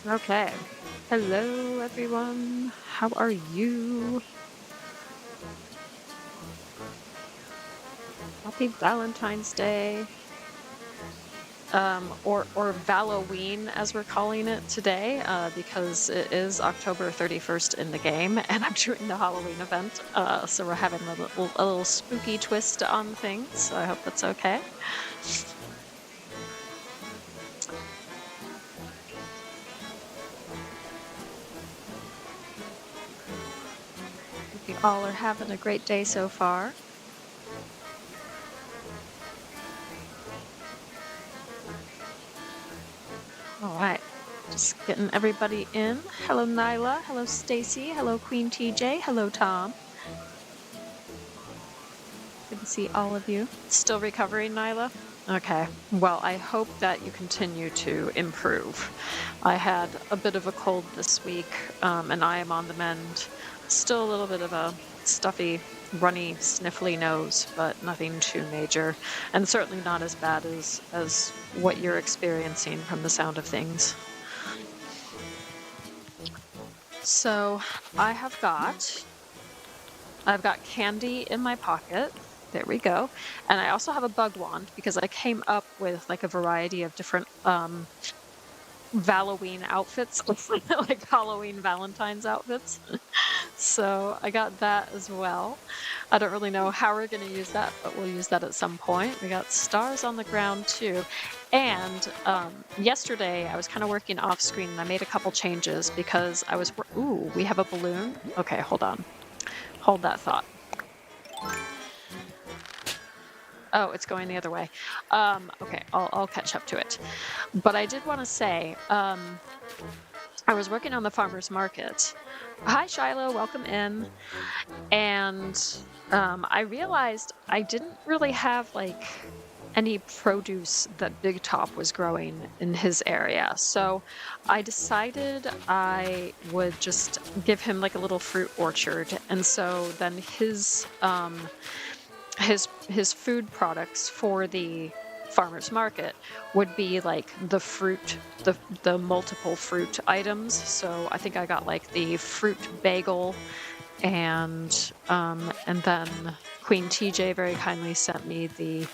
Okay. Hello, everyone. How are you? Happy Valentine's Day. Or Halloween, as we're calling it today, because it is October 31st in the game, and I'm doing the Halloween event. So we're having a little spooky twist on things. So I hope that's okay. Hope you all are having a great day so far. All right. Just getting everybody in. Hello, Nyla. Hello, Stacy. Hello, Queen TJ. Hello, Tom. Good to see all of you. Still recovering, Nyla? Okay. Well, I hope that you continue to improve. I had a bit of a cold this week, and I am on the mend. Still a little bit of a stuffy, runny, sniffly nose, but nothing too major, and certainly not as bad as what you're experiencing from the sound of things. So I've got candy in my pocket. There we go. And I also have a bug wand because I came up with like a variety of different Halloween outfits, like Halloween Valentine's outfits. So I got that as well. I don't really know how we're going to use that, but we'll use that at some point. We got stars on the ground too. And yesterday I was kind of working off screen and I made a couple changes because I was, ooh, we have a balloon. Okay, hold on. Hold that thought. Oh, it's going the other way. Okay, I'll catch up to it. But I did want to say, I was working on the farmer's market. Hi, Shiloh, welcome in. And I realized I didn't really have like any produce that Big Top was growing in his area. So I decided I would just give him like a little fruit orchard. And so then his food products for the farmer's market would be like the fruit, the multiple fruit items. So I think I got like the fruit bagel, and then Queen TJ very kindly sent me the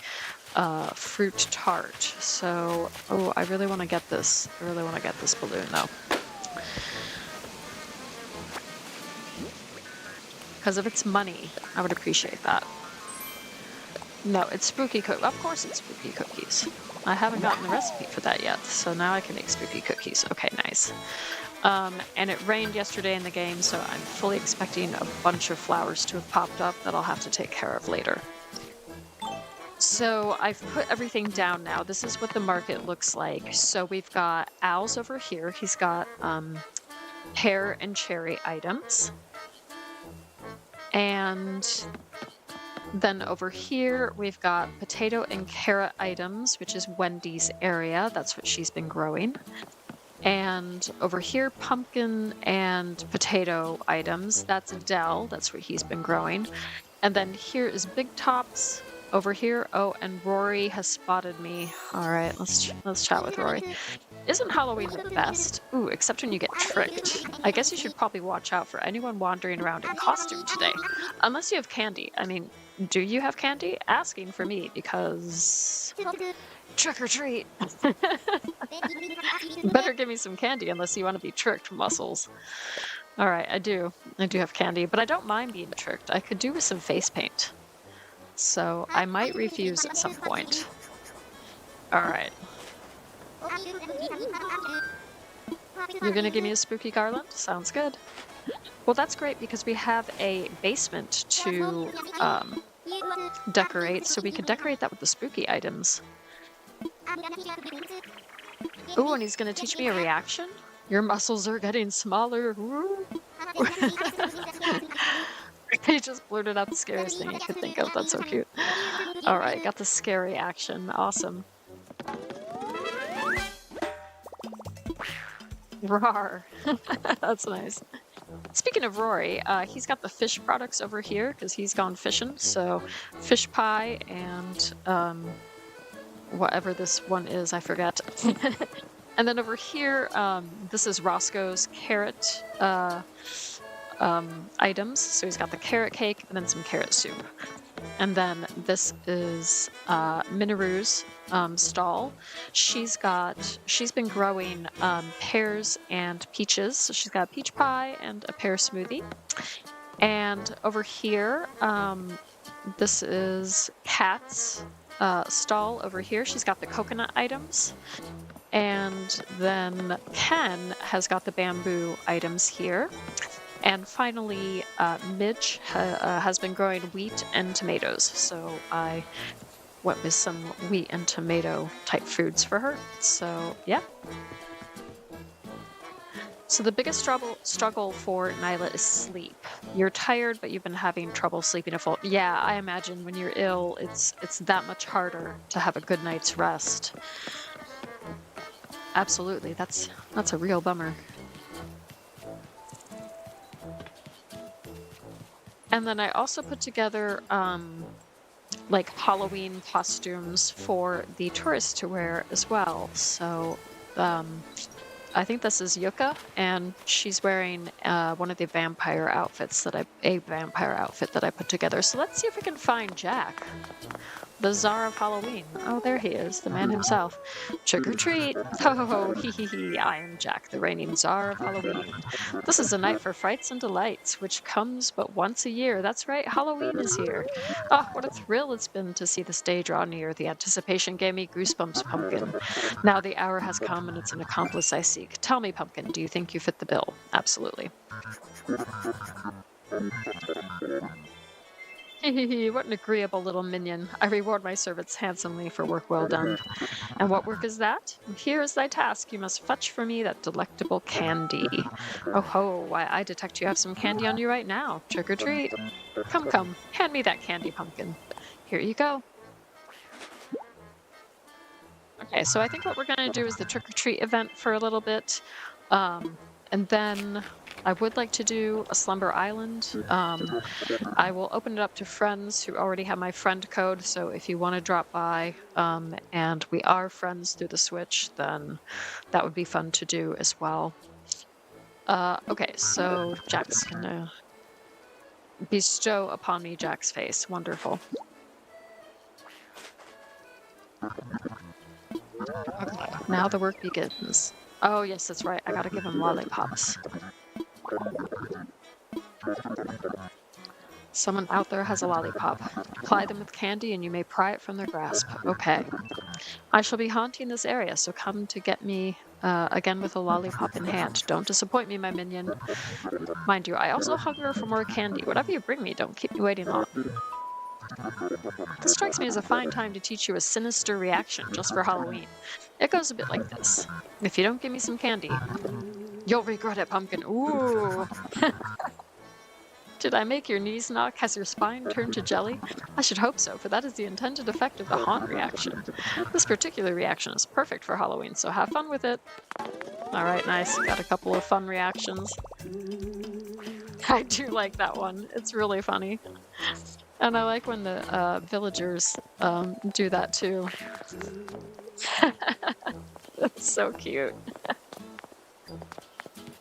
fruit tart. So I really want to get this. I really want to get this balloon though, because if it's money, I would appreciate that. No, it's spooky cookies. Of course it's spooky cookies. I haven't gotten the recipe for that yet, so now I can make spooky cookies. Okay, nice. And it rained yesterday in the game, so I'm fully expecting a bunch of flowers to have popped up that I'll have to take care of later. So I've put everything down now. This is what the market looks like. So we've got Al's over here. He's got pear and cherry items. And then over here, we've got potato and carrot items, which is Wendy's area. That's what she's been growing. And over here, pumpkin and potato items. That's Adele. That's what he's been growing. And then here is Big Tops over here. Oh, and Rory has spotted me. All right, let's chat with Rory. Isn't Halloween the best? Ooh, except when you get tricked. I guess you should probably watch out for anyone wandering around in costume today. Unless you have candy. I mean, do you have candy? Asking for me, because trick or treat. Better give me some candy unless you want to be tricked, Muscles. All right, I do have candy, but I don't mind being tricked. I could do with some face paint. So I might refuse at some point. All right. You're gonna give me a spooky garland? Sounds good. Well, that's great because we have a basement to decorate, so we could decorate that with the spooky items. Ooh, and he's gonna teach me a reaction? Your muscles are getting smaller. He just blurted out the scariest thing he could think of. That's so cute. All right, got the scary action. Awesome. Rawr. That's nice. Speaking of Rory, he's got the fish products over here because he's gone fishing. So fish pie and whatever this one is, I forget. And then over here, this is Roscoe's carrot items. So he's got the carrot cake and then some carrot soup. And then this is Minoru's stall. She's been growing pears and peaches. So she's got a peach pie and a pear smoothie. And over here, this is Kat's stall over here. She's got the coconut items. And then Ken has got the bamboo items here. And finally, Midge has been growing wheat and tomatoes. So I went with some wheat and tomato type foods for her. So, yeah. So the biggest struggle for Nyla is sleep. You're tired, but you've been having trouble sleeping a full... Yeah, I imagine when you're ill, it's that much harder to have a good night's rest. Absolutely, that's a real bummer. And then I also put together like Halloween costumes for the tourists to wear as well. So I think this is Yuka, and she's wearing one of the vampire outfits that a vampire outfit that I put together. So let's see if we can find Jack, the Czar of Halloween. Oh, there he is, the man himself. Trick or treat. Oh, hee. I am Jack, the reigning Czar of Halloween. This is a night for frights and delights, which comes but once a year. That's right, Halloween is here. Oh, what a thrill it's been to see this day draw near. The anticipation gave me goosebumps, Pumpkin. Now the hour has come and it's an accomplice I seek. Tell me, Pumpkin, do you think you fit the bill? Absolutely. What an agreeable little minion. I reward my servants handsomely for work well done. And what work is that? Here is thy task. You must fetch for me that delectable candy. Oh ho, why I detect you have some candy on you right now. Trick or treat. Come, hand me that candy, Pumpkin. Here you go. Okay, so I think what we're going to do is the trick or treat event for a little bit. And then I would like to do a Slumber Island. I will open it up to friends who already have my friend code. So if you want to drop by and we are friends through the Switch, then that would be fun to do as well. Okay, so Jack's going to bestow upon me Jack's face. Wonderful. Okay, now the work begins. Oh, yes, that's right. I gotta give him lollipops. Someone out there has a lollipop. Ply them with candy and you may pry it from their grasp. Okay. I shall be haunting this area, so come to get me again with a lollipop in hand. Don't disappoint me, my minion. Mind you, I also hunger for more candy. Whatever you bring me, don't keep me waiting long. This strikes me as a fine time to teach you a sinister reaction just for Halloween. It goes a bit like this. If you don't give me some candy, you'll regret it, Pumpkin. Ooh. Did I make your knees knock? Has your spine turned to jelly? I should hope so, for that is the intended effect of the haunt reaction. This particular reaction is perfect for Halloween, so have fun with it. Alright, nice. Got a couple of fun reactions. I do like that one. It's really funny. And I like when the villagers do that too. That's so cute.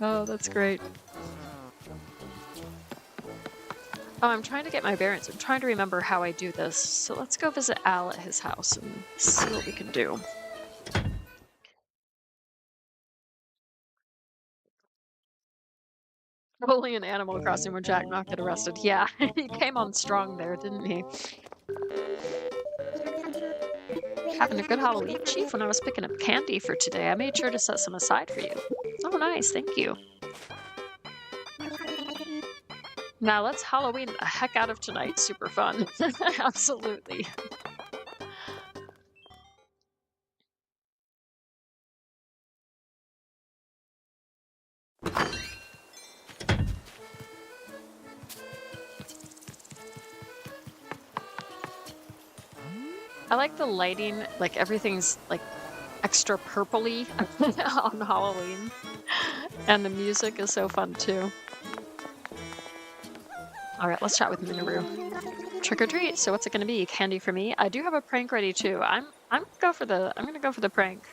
Oh, that's great. Oh, I'm trying to get my bearings. I'm trying to remember how I do this. So let's go visit Al at his house and see what we can do. Probably an Animal Crossing when Jack not get arrested. Yeah, he came on strong there, didn't he? Having a good Halloween, Chief. When I was picking up candy for today, I made sure to set some aside for you. Oh, nice. Thank you. Now let's Halloween the heck out of tonight. Super fun. Absolutely. I like the lighting, like everything's like extra purpley on Halloween. And the music is so fun too. Alright, let's chat with Minoru. Trick or treat, so what's it gonna be? Candy for me? I do have a prank ready too. I'm gonna go for the prank.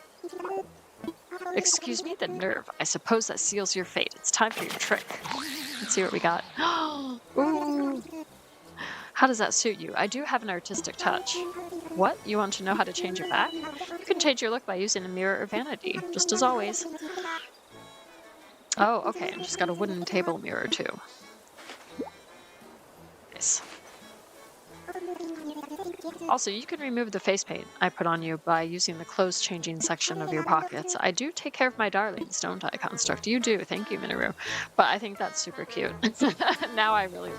Excuse me, the nerve. I suppose that seals your fate. It's time for your trick. Let's see what we got. Ooh. How does that suit you? I do have an artistic touch. What? You want to know how to change it back? You can change your look by using a mirror or vanity, just as always. Oh, okay. And she's got a wooden table mirror too. Nice. Also, you can remove the face paint I put on you by using the clothes changing section of your pockets. I do take care of my darlings, don't I, Construct? You do. Thank you, Minoru. But I think that's super cute. Now I really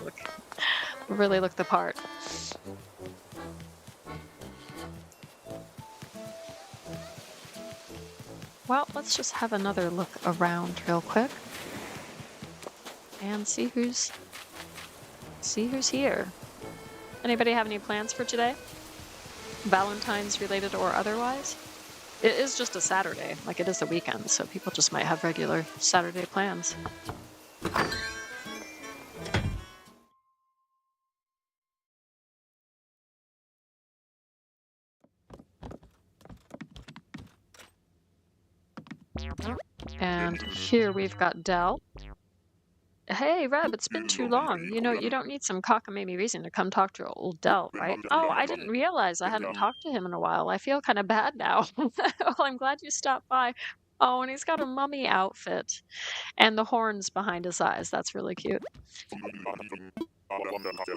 look the part. Well, let's just have another look around real quick and see who's here. Anybody have any plans for today? Valentine's related or otherwise? It is just a Saturday, like it is the weekend, so people just might have regular Saturday plans. And here we've got Dell. Hey, Reb, it's been too long. You know, you don't need some cockamamie reason to come talk to old Dell, right? Oh, I didn't realize I hadn't talked to him in a while. I feel kind of bad now. Well, I'm glad you stopped by. Oh, and he's got a mummy outfit and the horns behind his eyes. That's really cute.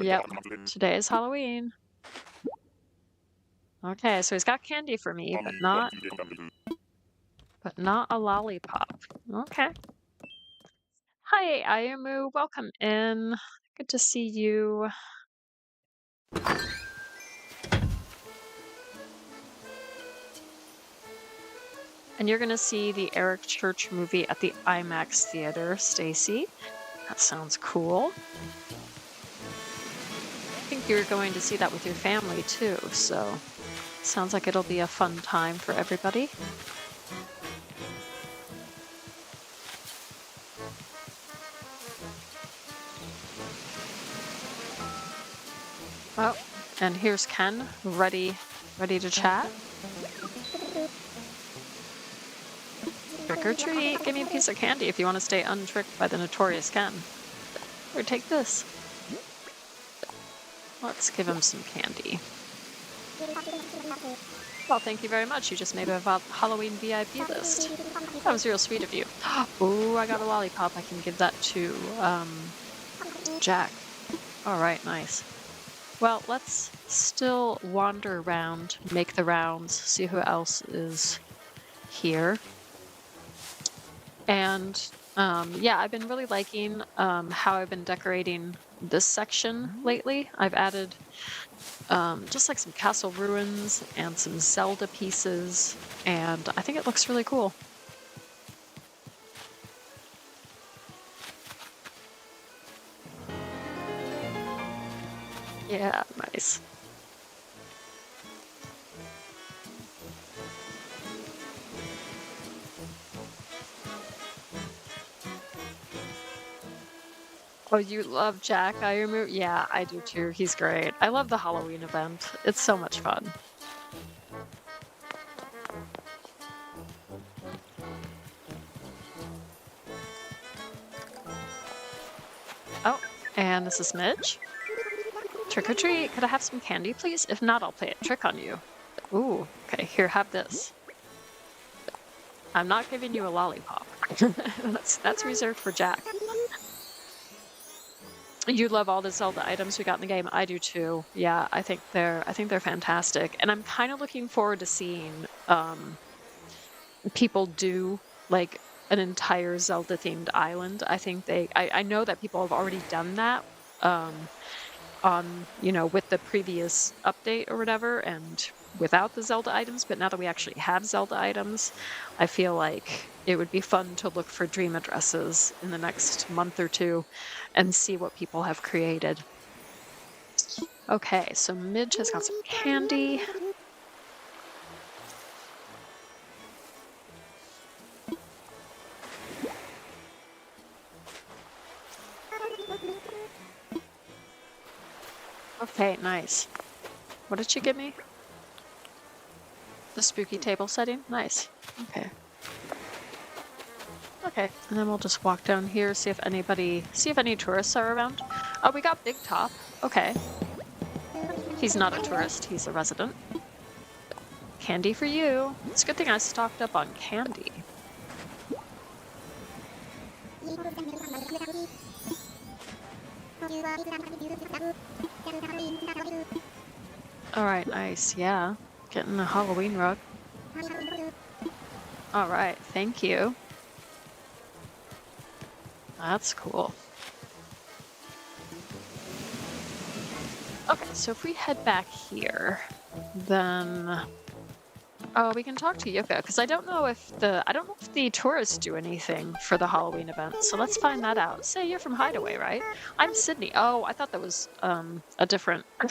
Yep, today is Halloween. Okay, so he's got candy for me, but not a lollipop. Okay. Hi, Ayumu. Welcome in. Good to see you. And you're going to see the Eric Church movie at the IMAX theater, Stacy. That sounds cool. I think you're going to see that with your family too, so sounds like it'll be a fun time for everybody. Oh, and here's Ken, ready to chat. Trick or treat, give me a piece of candy if you want to stay untricked by the notorious Ken. Or take this. Let's give him some candy. Well, thank you very much. You just made a Halloween VIP list. That was real sweet of you. Ooh, I got a lollipop. I can give that to Jack. All right, nice. Well, let's still wander around, make the rounds, see who else is here. And yeah, I've been really liking how I've been decorating this section lately. I've added just like some castle ruins and some Zelda pieces, and I think it looks really cool. Yeah, nice. Oh, you love Jack Ayumu? Yeah, I do too. He's great. I love the Halloween event. It's so much fun. Oh, and this is Midge. Trick or treat. Could I have some candy, please? If not, I'll play a trick on you. Ooh, okay, here, have this. I'm not giving you a lollipop. That's reserved for Jack. You love all the Zelda items we got in the game. I do too. Yeah, I think they're fantastic, and I'm kind of looking forward to seeing people do like an entire Zelda themed island. I think I know that people have already done that on, you know, with the previous update or whatever, and without the Zelda items, but now that we actually have Zelda items, I feel like it would be fun to look for dream addresses in the next month or two and see what people have created. Okay, so Midge has got some candy. Okay, nice. What did she give me? The spooky table setting? Nice. Okay. Okay, and then we'll just walk down here, see if any tourists are around. Oh, we got Big Top. Okay. He's not a tourist, he's a resident. Candy for you. It's a good thing I stocked up on candy. Alright, nice, yeah. Getting a Halloween rug. Alright, thank you. That's cool. Okay, so if we head back here, then we can talk to Yuka, because I don't know if the tourists do anything for the Halloween event. So let's find that out. Say you're from Hideaway, right? I'm Sydney. Oh, I thought that was a different I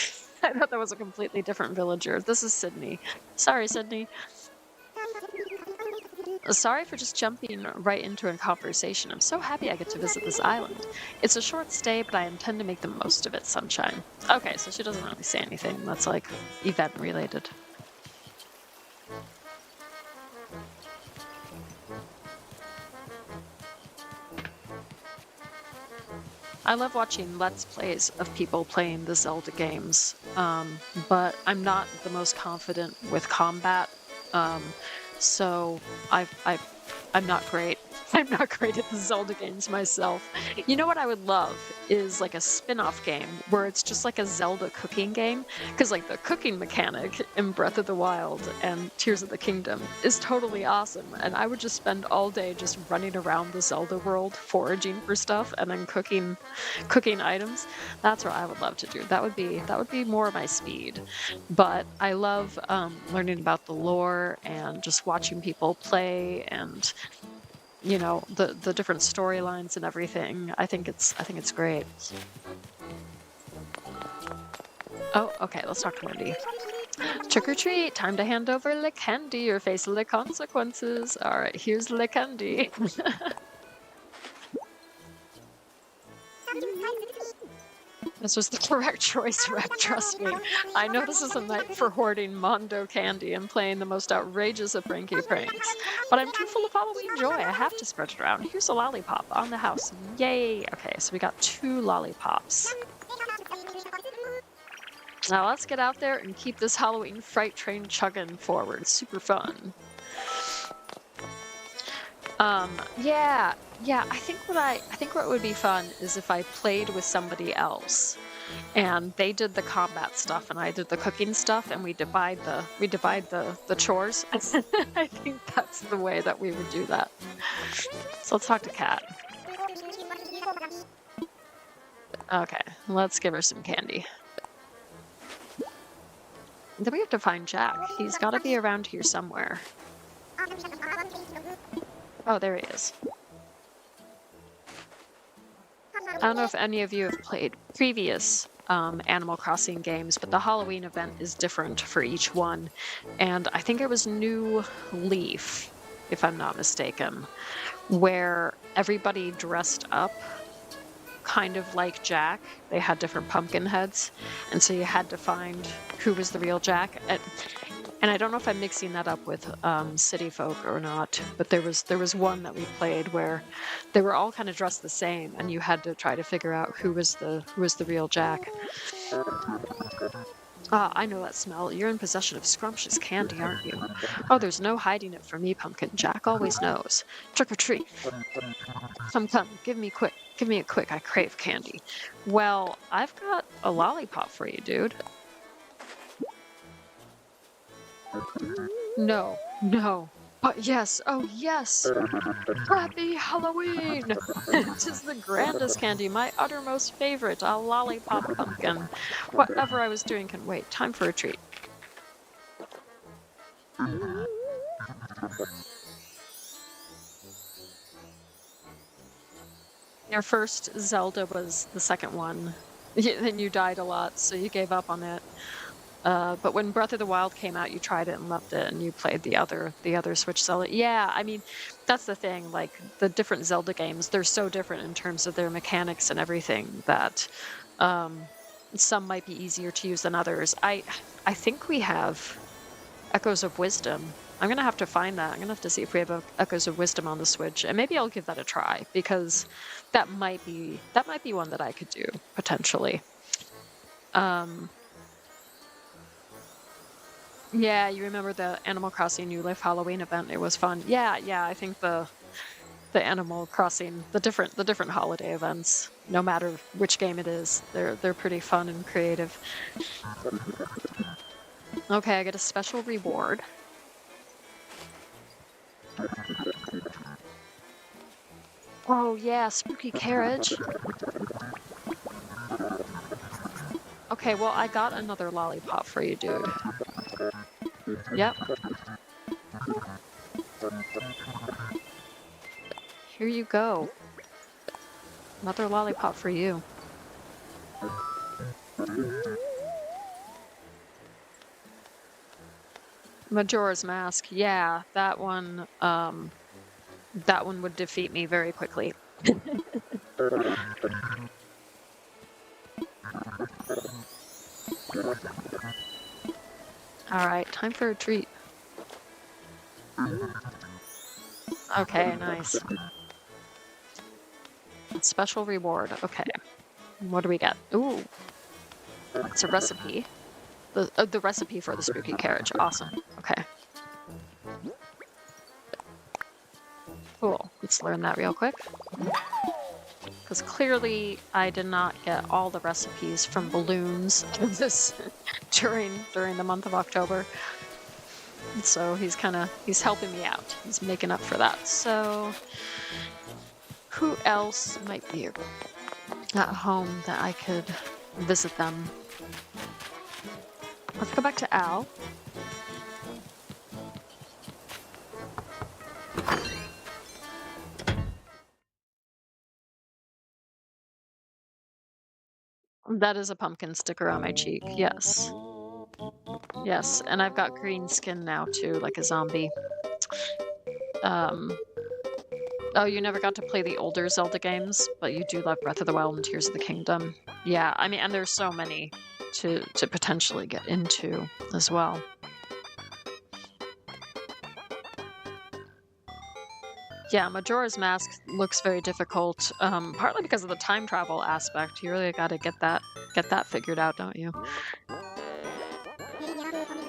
thought that was a completely different villager. This is Sydney. Sorry, Sydney. Sorry for just jumping right into a conversation. I'm so happy I get to visit this island. It's a short stay, but I intend to make the most of it, sunshine. Okay, so she doesn't really say anything that's like event related. I love watching Let's Plays of people playing the Zelda games, but I'm not the most confident with combat, so I'm not great. I'm not great at the Zelda games myself. You know what I would love is like a spin-off game where it's just like a Zelda cooking game, because like the cooking mechanic in Breath of the Wild and Tears of the Kingdom is totally awesome, and I would just spend all day just running around the Zelda world foraging for stuff and then cooking items. That's what I would love to do. That would be more my speed. But I love learning about the lore and just watching people play and the different storylines and everything. I think it's great. Oh, okay, let's talk to Wendy. Trick or treat, time to hand over the candy or face the consequences. All right, here's the candy. This was the correct choice, Rep, trust me. I know this is a night for hoarding Mondo candy and playing the most outrageous of Frankie pranks, but I'm too full of Halloween joy. I have to spread it around. Here's a lollipop on the house. Yay! Okay, so we got 2 lollipops. Now let's get out there and keep this Halloween freight train chugging forward. Super fun. Yeah, I think what would be fun is if I played with somebody else and they did the combat stuff and I did the cooking stuff and we divide the chores. I think that's the way that we would do that. So let's talk to Kat. Okay, let's give her some candy. Then we have to find Jack. He's got to be around here somewhere. Oh, there he is. I don't know if any of you have played previous Animal Crossing games, but the Halloween event is different for each one. And I think it was New Leaf, if I'm not mistaken, where everybody dressed up kind of like Jack. They had different pumpkin heads, and so you had to find who was the real Jack. And I don't know if I'm mixing that up with City Folk or not, but there was one that we played where they were all kind of dressed the same, and you had to try to figure out who was the real Jack. Ah, I know that smell. You're in possession of scrumptious candy, aren't you? Oh, there's no hiding it from me, Pumpkin. Jack always knows. Trick or treat. Come, give me a quick. I crave candy. Well, I've got a lollipop for you, dude. No. But yes, oh yes! Happy Halloween! It is the grandest candy, my uttermost favorite, a lollipop pumpkin. Whatever I was doing can wait. Time for a treat. Your first Zelda was the second one. Then you died a lot, so you gave up on it. But when Breath of the Wild came out, you tried it and loved it, and you played the other Switch Zelda. Yeah, I mean, that's the thing. Like, the different Zelda games, they're so different in terms of their mechanics and everything that some might be easier to use than others. I think we have Echoes of Wisdom I'm gonna have to find that. I'm gonna have to see if we have Echoes of Wisdom on the Switch, and maybe I'll give that a try because that might be one that I could do potentially. Yeah, you remember the Animal Crossing New Leaf Halloween event? It was fun. Yeah, I think the Animal Crossing, the different holiday events, no matter which game it is, they're pretty fun and creative. Okay, I get a special reward. Oh yeah, spooky carriage. Okay, well I got another lollipop for you, dude. Yep. Here you go. Another lollipop for you. Majora's Mask. Yeah, that one would defeat me very quickly. All right, time for a treat. Okay, nice. Special reward. Okay. What do we get? Ooh. It's a recipe. The recipe for the spooky carriage. Awesome. Okay. Cool. Let's learn that real quick. Because clearly I did not get all the recipes from balloons this during the month of October. So he's helping me out. He's making up for that. So who else might be at home that I could visit them? Let's go back to Al. That is a pumpkin sticker on my cheek. Yes. Yes, and I've got green skin now too, like a zombie. Oh, you never got to play the older Zelda games, but you do love Breath of the Wild and Tears of the Kingdom. Yeah, I mean, and there's so many to potentially get into as well. Yeah, Majora's Mask looks very difficult, partly because of the time travel aspect. You really got to get that figured out, don't you?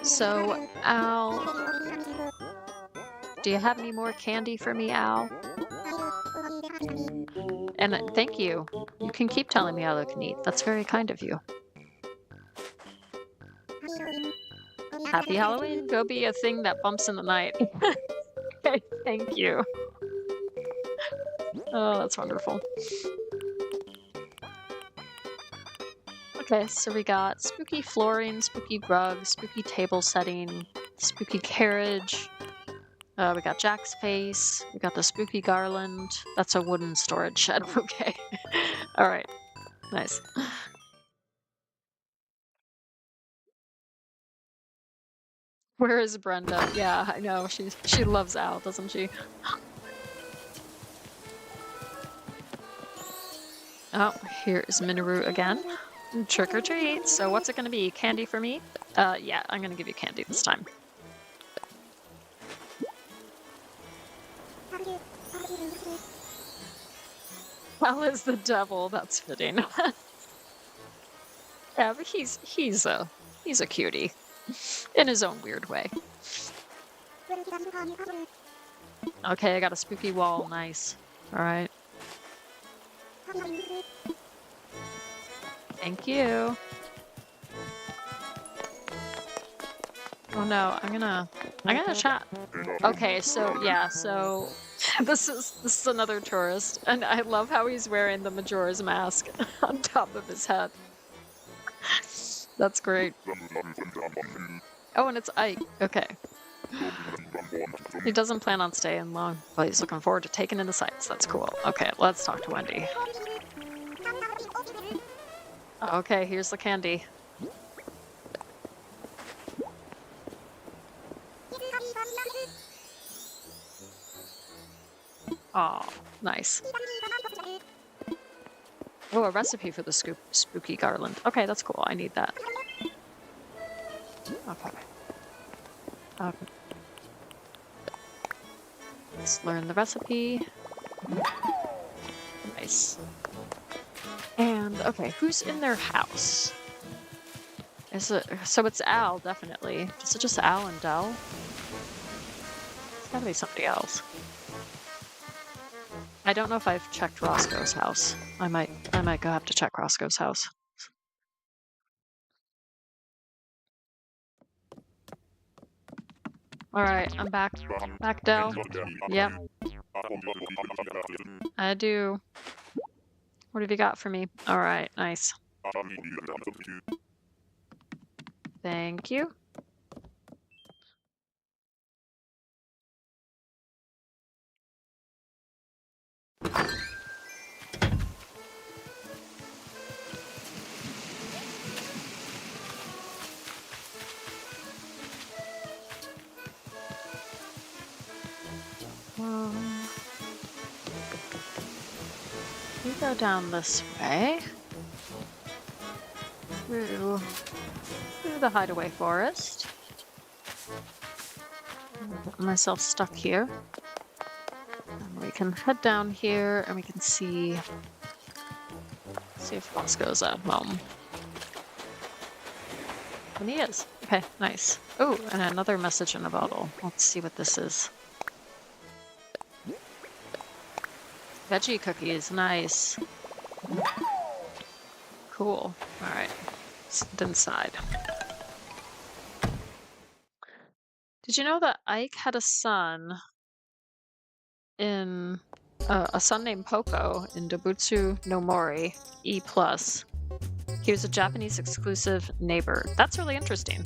So, Al, do you have any more candy for me, Al? And thank you. You can keep telling me I look neat. That's very kind of you. Happy Halloween. Go be a thing that bumps in the night. Okay, thank you. Oh, that's wonderful. Okay, so we got spooky flooring, spooky rug, spooky table setting, spooky carriage. We got Jack's face. We got the spooky garland. That's a wooden storage shed. Okay. All right. Nice. Where is Brenda? Yeah, I know. She loves Al, doesn't she? Oh, here's Minoru again. Trick or treat. So what's it going to be? Candy for me? Yeah, I'm going to give you candy this time. Al is the devil. That's fitting. Yeah, but he's a cutie in his own weird way. Okay, I got a spooky wall. Nice. All right. Thank you. Oh no, I'm gonna chat. Okay, so yeah, so this is another tourist, and I love how he's wearing the Majora's Mask on top of his head. That's great. Oh, and it's Ike. Okay. He doesn't plan on staying long, but he's looking forward to taking in the sights. That's cool. Okay, let's talk to Wendy. Okay, here's the candy. Oh, nice. Oh, a recipe for the spooky garland. Okay, that's cool. I need that. Okay. Let's learn the recipe. Nice. And, okay, who's in their house? Is it, so it's Al, definitely. Is it just Al and Del? It's gotta be somebody else. I don't know if I've checked Roscoe's house. I might go have to check Roscoe's house. Alright, I'm back. Back, Del. Yep. I do. What have you got for me? Alright, nice. Thank you. We go down this way. Through the hideaway forest. Get myself stuck here. And we can head down here and we can see if Roscoe's at home. And he is. Okay, nice. Oh, and another message in a bottle. Let's see what this is. Veggie cookies, nice. Cool. Alright. Sit inside. Did you know that Ike had a son in a son named Poco in Dobutsu no Mori E+. He was a Japanese exclusive neighbor. That's really interesting.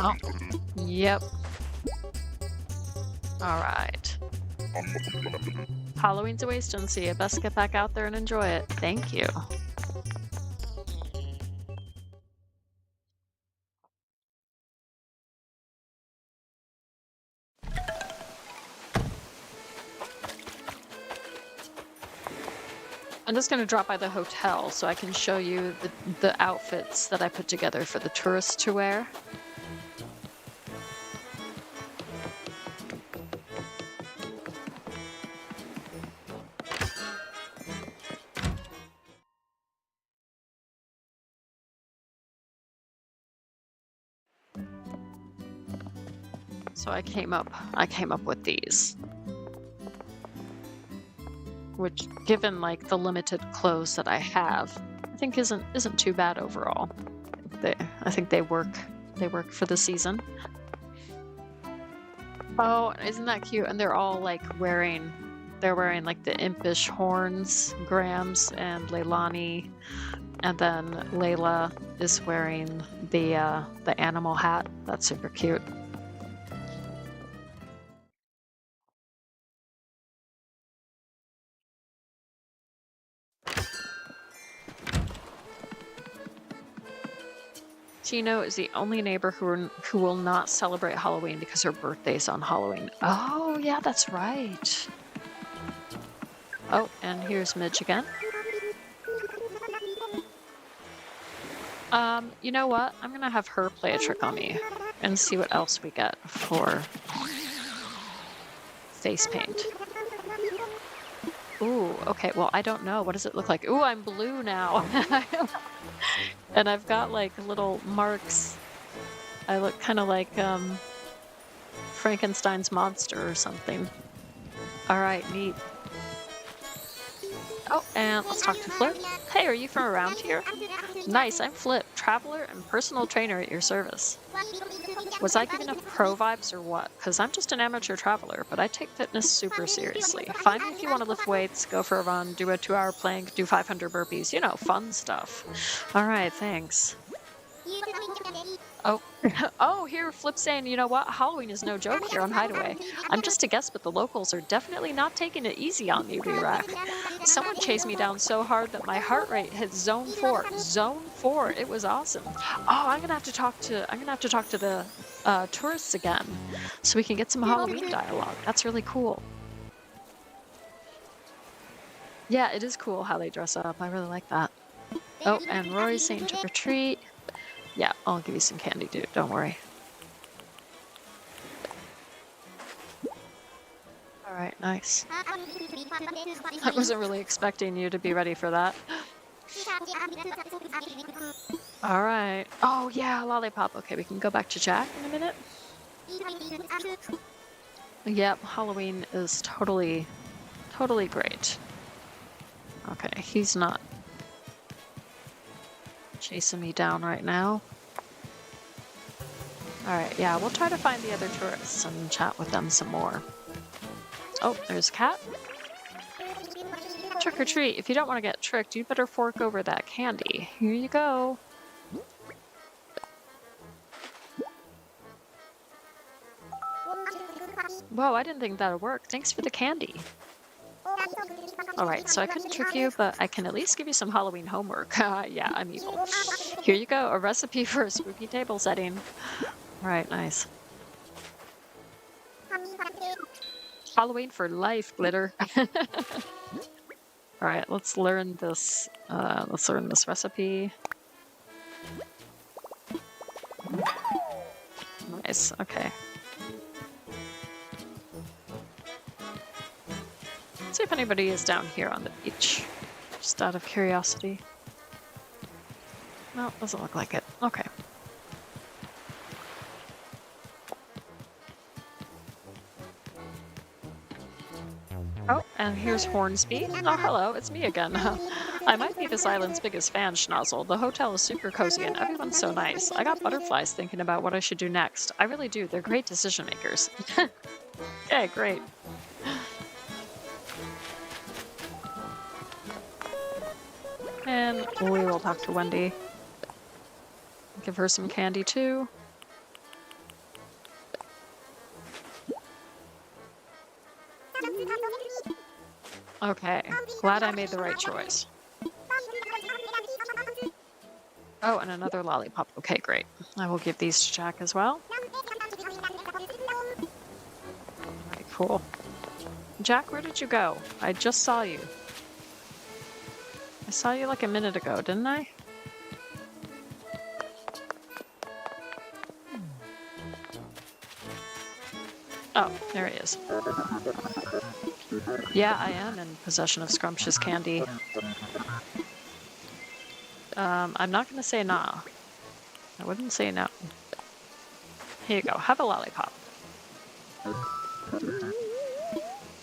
Oh, yep. Alright. Halloween's a waste, don't see it. Best get back out there and enjoy it. Thank you. I'm just going to drop by the hotel so I can show you the outfits that I put together for the tourists to wear. So I came up with these. Which, given like the limited clothes that I have, I think isn't too bad overall. I think they work for the season. Oh, isn't that cute? And they're all like wearing like the impish horns, Grams and Leilani, and then Layla is wearing the animal hat. That's super cute. Chino is the only neighbor who will not celebrate Halloween because her birthday's on Halloween. Oh, yeah, that's right. Oh, and here's Midge again. You know what? I'm gonna have her play a trick on me and see what else we get for face paint. Ooh, okay, well, I don't know. What does it look like? Ooh, I'm blue now. And I've got like little marks. I look kind of like Frankenstein's monster or something. All right, neat. Oh, and let's talk to Flip. Hey, are you from around here? Nice, I'm Flip, traveler and personal trainer at your service. Was I giving up pro vibes or what? Because I'm just an amateur traveler, but I take fitness super seriously. Find me if you want to lift weights, go for a run, do a 2-hour plank, do 500 burpees, you know, fun stuff. All right, thanks. Oh, oh, here Flip saying, you know what? Halloween is no joke here on Hideaway. I'm just a guest, but the locals are definitely not taking it easy on me, Re-Rack. Someone chased me down so hard that my heart rate hit zone 4. Zone 4. It was awesome. Oh, I'm gonna have to talk to the tourists again, so we can get some Halloween dialogue. That's really cool. Yeah, it is cool how they dress up. I really like that. Oh, and Rory's saying trick or treat. Yeah, I'll give you some candy, dude. Don't worry. All right, nice. I wasn't really expecting you to be ready for that. All right. Oh, yeah, lollipop. Okay, we can go back to Jack in a minute. Yep, Halloween is totally, totally great. Okay, he's not chasing me down right now. All right, yeah, we'll try to find the other tourists and chat with them some more. Oh, there's Cat. Trick or treat. If you don't want to get tricked, you better fork over that candy. Here you go. Whoa, I didn't think that would work. Thanks for the candy. Alright, so I couldn't trick you, but I can at least give you some Halloween homework. Yeah, I'm evil. Here you go, a recipe for a spooky table setting. Alright, nice. Halloween for life, glitter. Alright, let's learn this recipe. Nice, okay. Let's see if anybody is down here on the beach. Just out of curiosity. No, doesn't look like it. Okay. Oh, and here's Hornsby. Oh, hello, it's me again. I might be this island's biggest fan, Schnozzle. The hotel is super cozy and everyone's so nice. I got butterflies thinking about what I should do next. I really do. They're great decision makers. Okay, great. And we will talk to Wendy. Give her some candy too. Okay, glad I made the right choice. Oh, and another lollipop. Okay, great. I will give these to Jack as well. Alright, cool. Jack, where did you go? I just saw you. I saw you like a minute ago, didn't I? Oh, there he is. Yeah, I am in possession of scrumptious candy. I'm not gonna say nah. I wouldn't say no. Here you go, have a lollipop.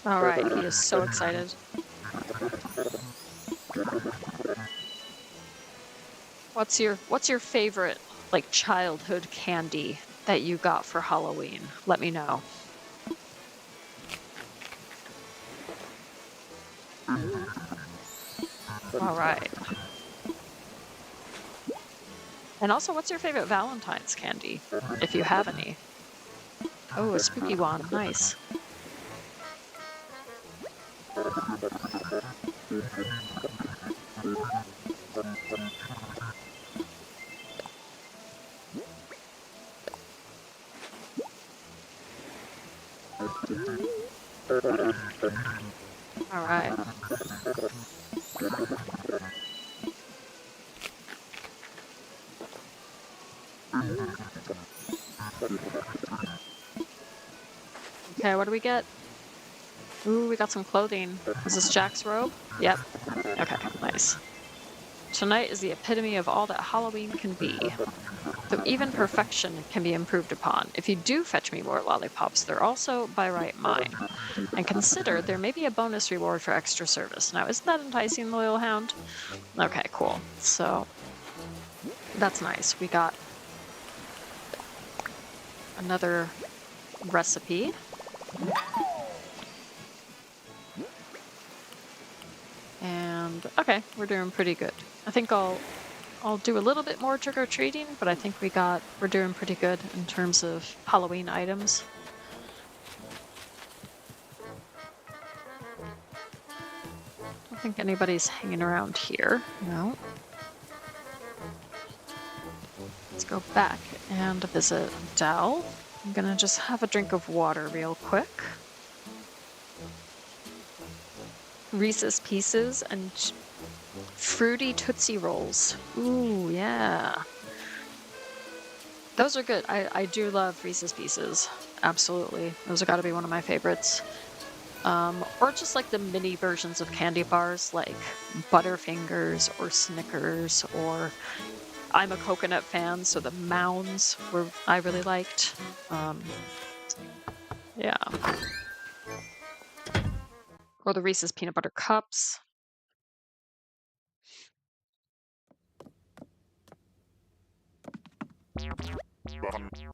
Alright, he is so excited. What's your favorite, like, childhood candy that you got for Halloween? Let me know. Alright. And also, what's your favorite Valentine's candy, if you have any? Oh, a spooky one. Nice. All right. Okay, what do we get? Ooh, we got some clothing. Is this Jack's robe? Yep. Okay, nice. Tonight is the epitome of all that Halloween can be. Though even perfection can be improved upon. If you do fetch me more lollipops, they're also, by right, mine. And consider there may be a bonus reward for extra service. Now, isn't that enticing, Loyal Hound? Okay, cool. So, that's nice. We got another recipe. And, okay, we're doing pretty good. I think I'll do a little bit more trick-or-treating, but I think we're doing pretty good in terms of Halloween items. I don't think anybody's hanging around here. No. Let's go back and visit Dell. I'm gonna just have a drink of water real quick. Reese's Pieces and fruity Tootsie Rolls. Ooh, yeah. Those are good. I do love Reese's Pieces. Absolutely. Those have got to be one of my favorites. Or just like the mini versions of candy bars like Butterfingers or Snickers, or I'm a coconut fan, so the Mounds I really liked. Yeah. Or the Reese's Peanut Butter Cups.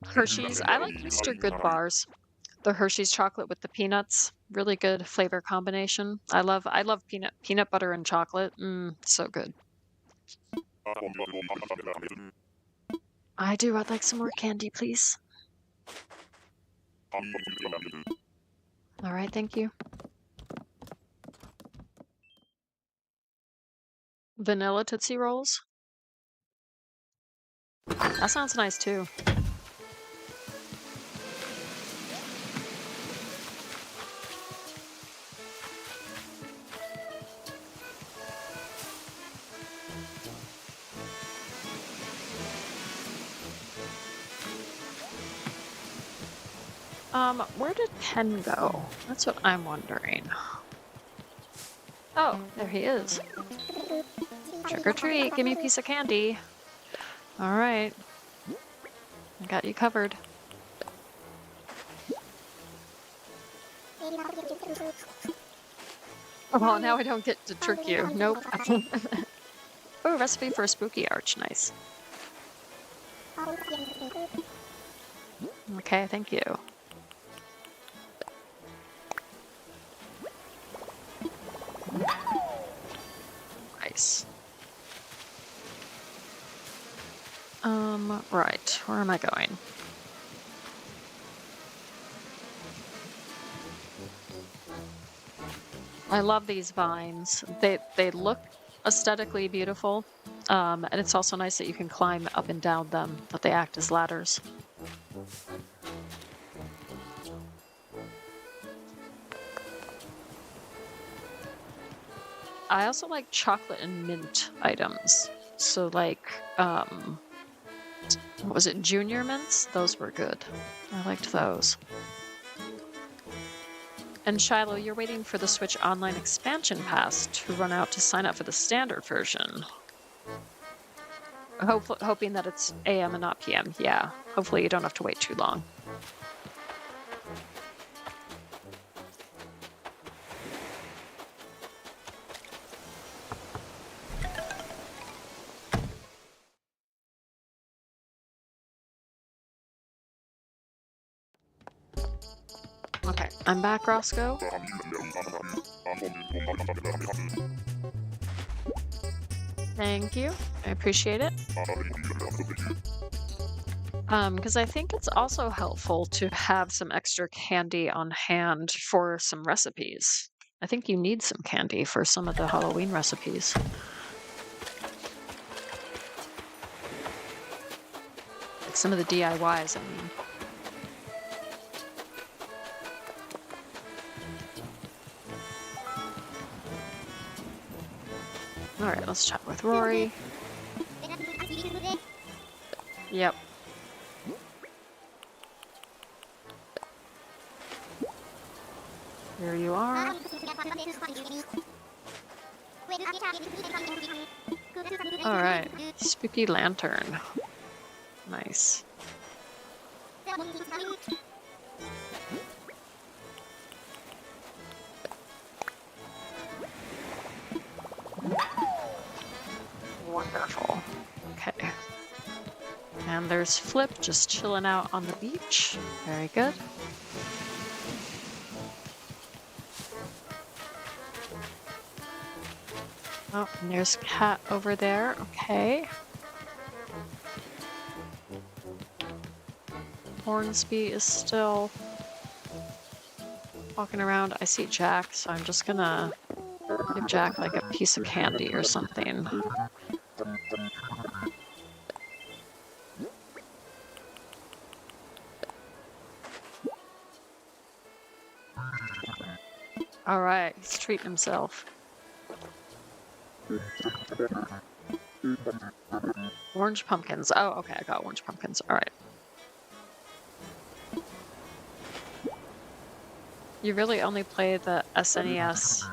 Hershey's, I like Mr. Good bars. The Hershey's chocolate with the peanuts, really good flavor combination. I love peanut butter and chocolate. So good. I do. I'd like some more candy, please. All right, thank you. Vanilla Tootsie Rolls. That sounds nice too. Where did Ken go? That's what I'm wondering. Oh, there he is. Trick or treat, give me a piece of candy. All right. I got you covered. Oh, well, now I don't get to trick you. Nope. Oh, recipe for a spooky arch. Nice. Okay, thank you. Nice. Right. Where am I going? I love these vines. They look aesthetically beautiful. And it's also nice that you can climb up and down them, but they act as ladders. I also like chocolate and mint items. So like, what was it, Junior Mints? Those were good. I liked those. And Shiloh, you're waiting for the Switch Online expansion pass to run out to sign up for the standard version. Hoping that it's AM and not PM. Yeah, hopefully you don't have to wait too long. Okay, I'm back, Roscoe. Thank you. I appreciate it. Because I think it's also helpful to have some extra candy on hand for some recipes. I think you need some candy for some of the Halloween recipes. Like some of the DIYs, I mean. Alright, let's chat with Rory. Yep. There you are. Alright, spooky lantern. Nice. Wonderful. Okay. And there's Flip just chilling out on the beach. Very good. Oh, and there's Cat over there. Okay. Hornsby is still walking around. I see Jack, so I'm just gonna give Jack like a piece of candy or something. All right, he's treating himself. Orange pumpkins. Oh, okay, I got orange pumpkins. All right. You really only play the SNES,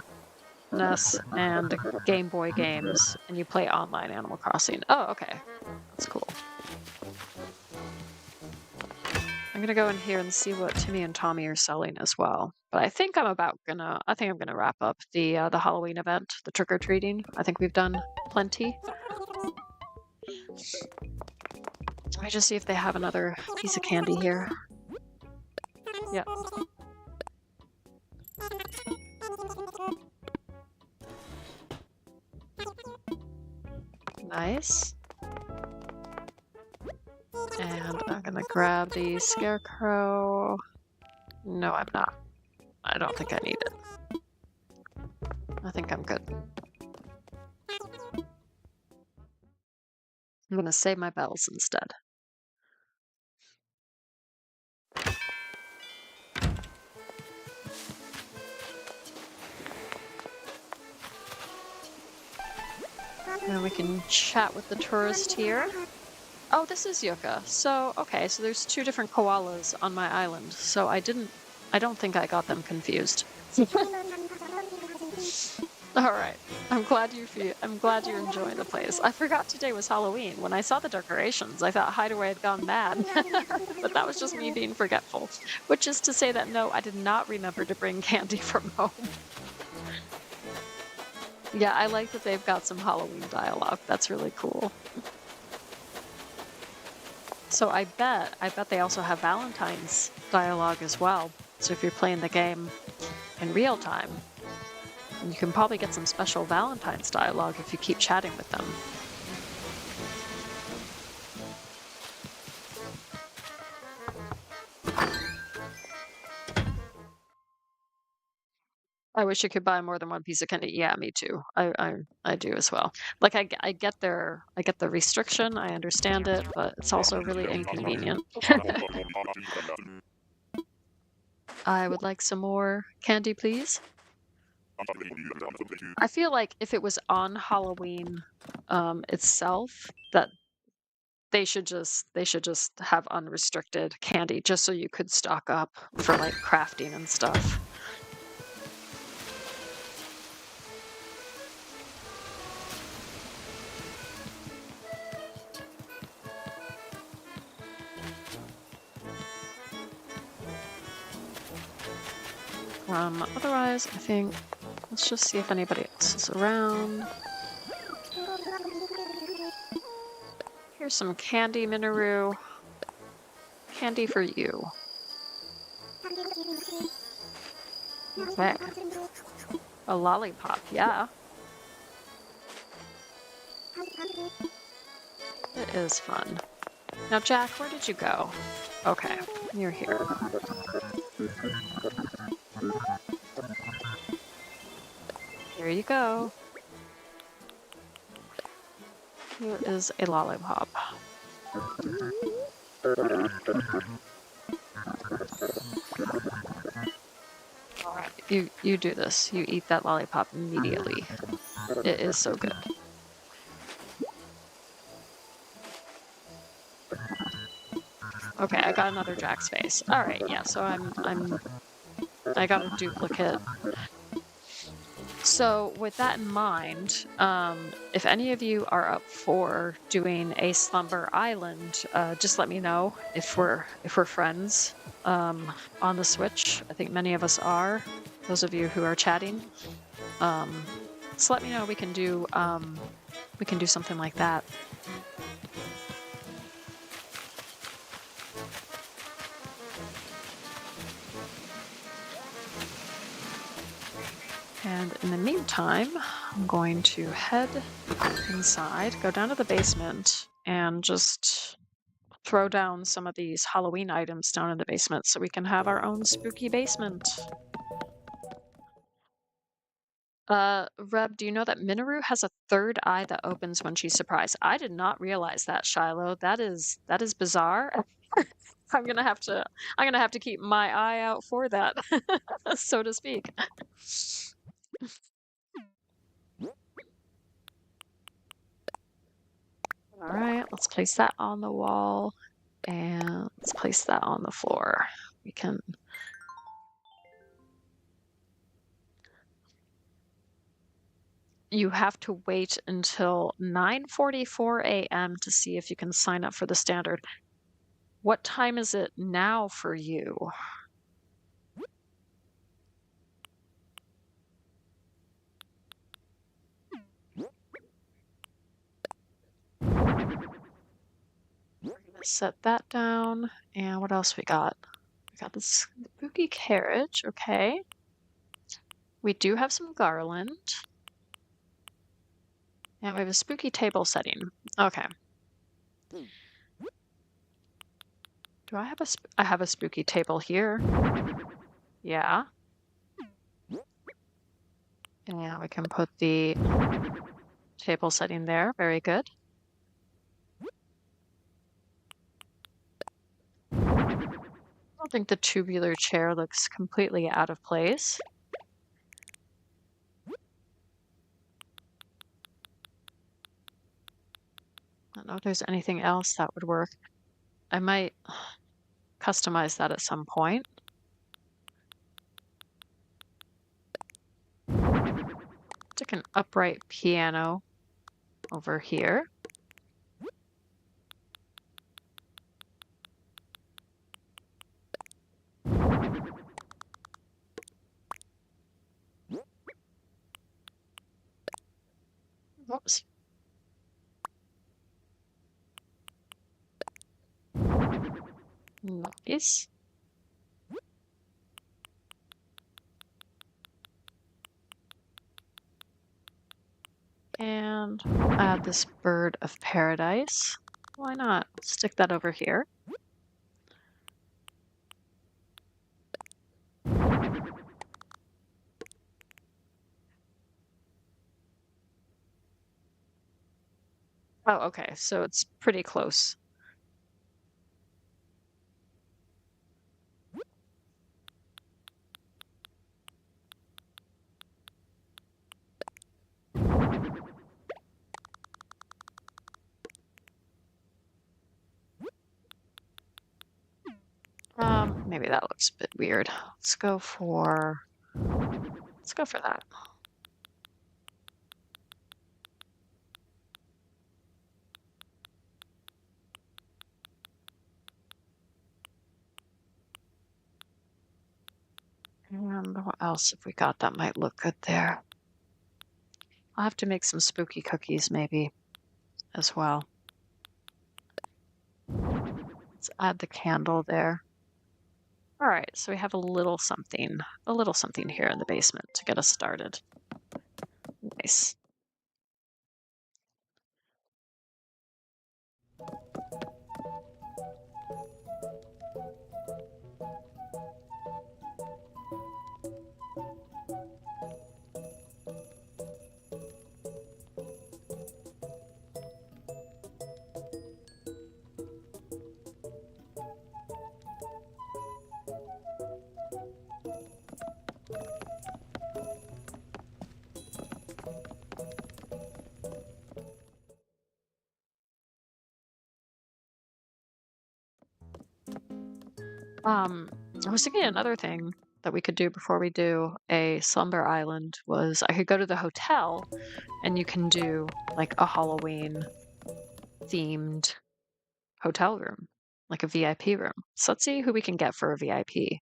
NES, and Game Boy games, and you play online Animal Crossing. Oh, okay. That's cool. I'm gonna go in here and see what Timmy and Tommy are selling as well. But I think I'm gonna wrap up the Halloween event, the trick or treating. I think we've done plenty. Let me just see if they have another piece of candy here. Yep. Nice. And I'm gonna grab the scarecrow. No, I'm not. I don't think I need it. I think I'm good. I'm gonna save my bells instead. And we can chat with the tourist here. Oh, this is Yucca. So, okay, so there's two different koalas on my island. So I don't think I got them confused. All right. I'm glad you're enjoying the place. I forgot today was Halloween. When I saw the decorations, I thought Hideaway had gone mad. But that was just me being forgetful. Which is to say that no, I did not remember to bring candy from home. Yeah, I like that they've got some Halloween dialogue. That's really cool. So I bet they also have Valentine's dialogue as well. So if you're playing the game in real time, you can probably get some special Valentine's dialogue if you keep chatting with them. I wish you could buy more than one piece of candy. Yeah, me too. I do as well. Like I get the restriction. I understand it, but it's also really inconvenient. I would like some more candy, please. I feel like if it was on Halloween itself, that they should just have unrestricted candy just so you could stock up for like crafting and stuff. Otherwise, I think let's just see if anybody else is around. Here's some candy, Minoru. Candy for you. Okay. A lollipop, yeah. It is fun. Now, Jack, where did you go? Okay, you're here. Here you go. Here is a lollipop. Alright, you do this. You eat that lollipop immediately. It is so good. Okay, I got another Jack's face. Alright, yeah, so I got a duplicate. So with that in mind, if any of you are up for doing a Slumber Island, just let me know if we're friends on the Switch. I think many of us are. Those of you who are chatting, so let me know. We can do something like that. And in the meantime, I'm going to head inside, go down to the basement, and just throw down some of these Halloween items down in the basement so we can have our own spooky basement. Reb, do you know that Minoru has a third eye that opens when she's surprised? I did not realize that, Shiloh. That is bizarre. I'm gonna have to keep my eye out for that, so to speak. All right, let's place that on the wall, and let's place that on the floor. We can you have to wait until 9:44 a.m. to see if you can sign up for the standard. What time is it now for you? Set that down. And what else we got? We got this spooky carriage. Okay. We do have some garland. And we have a spooky table setting. Okay. Do I have I have a spooky table here. Yeah. And we can put the table setting there. Very good. I don't think the tubular chair looks completely out of place. I don't know if there's anything else that would work. I might customize that at some point. Stick an upright piano over here. Whoops. Nice. And add this bird of paradise. Why not? Stick that over here. Oh, okay, so it's pretty close. Maybe that looks a bit weird. Let's go for that. And what else have we got that might look good there? I'll have to make some spooky cookies maybe as well. Let's add the candle there. All right, so we have a little something here in the basement to get us started. Nice. I was thinking another thing that we could do before we do a slumber island was I could go to the hotel and you can do like a Halloween themed hotel room, like a VIP room. So let's see who we can get for a VIP.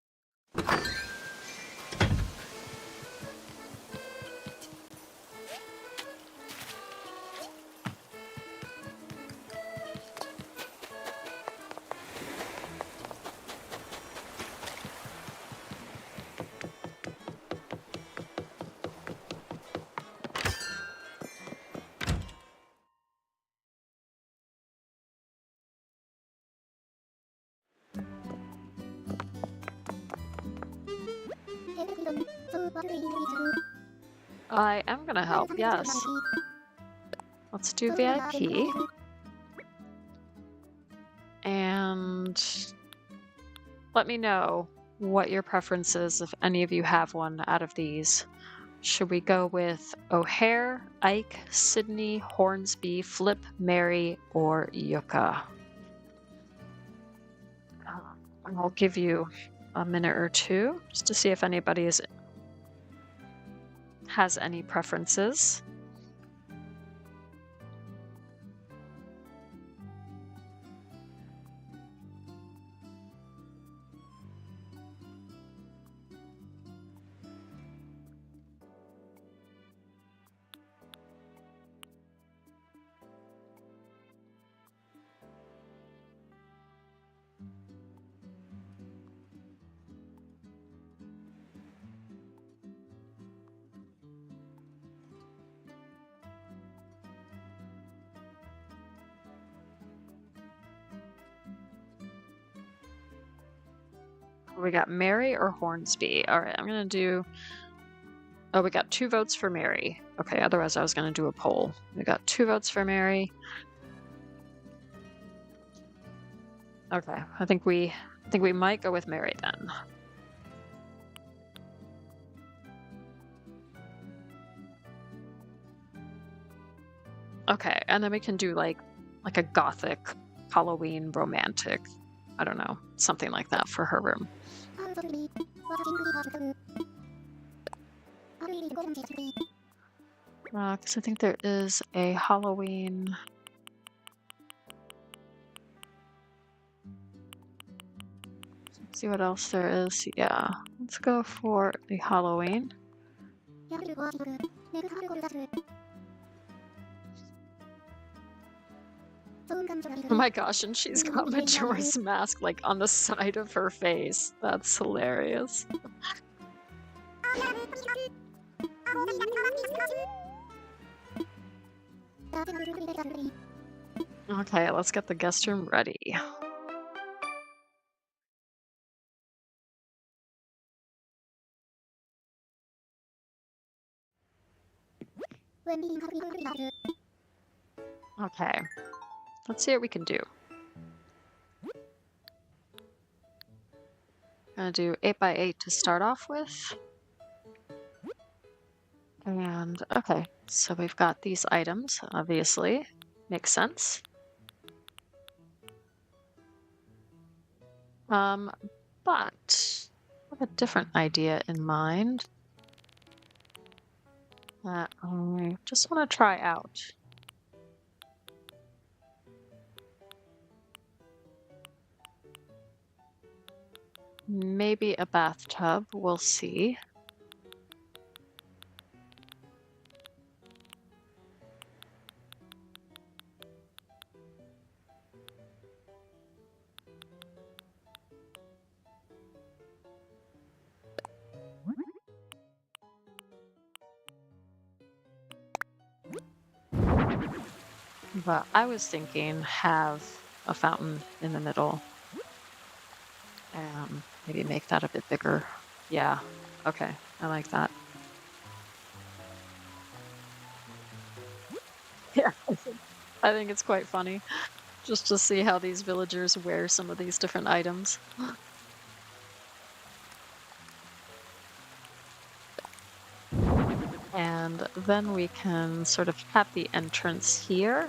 I am gonna help, yes. Let's do VIP. And let me know what your preference is if any of you have one out of these. Should we go with O'Hare, Ike, Sydney, Hornsby, Flip, Mary, or Yucca? I'll give you a minute or two just to see if anybody has any preferences. We got Mary or Hornsby. All right, I'm gonna do. Oh, we got 2 votes for Mary. Okay, otherwise I was gonna do a poll. We got 2 votes for Mary. Okay, I think we might go with Mary then. Okay, and then we can do like a gothic Halloween romantic. I don't know, something like that for her room. Because I think there is a Halloween. Let's see what else there is. Yeah, let's go for the Halloween. Oh my gosh, and she's got Majora's Mask like on the side of her face. That's hilarious. Okay, let's get the guest room ready. Okay, let's see what we can do. Gonna do 8x8 to start off with. And okay, so we've got these items, obviously. Makes sense. But I have a different idea in mind that I just want to try out. Maybe a bathtub, we'll see. But I was thinking have a fountain in the middle and maybe make that a bit bigger. Yeah, okay, I like that. Yeah, I think it's quite funny just to see how these villagers wear some of these different items. And then we can sort of have the entrance here.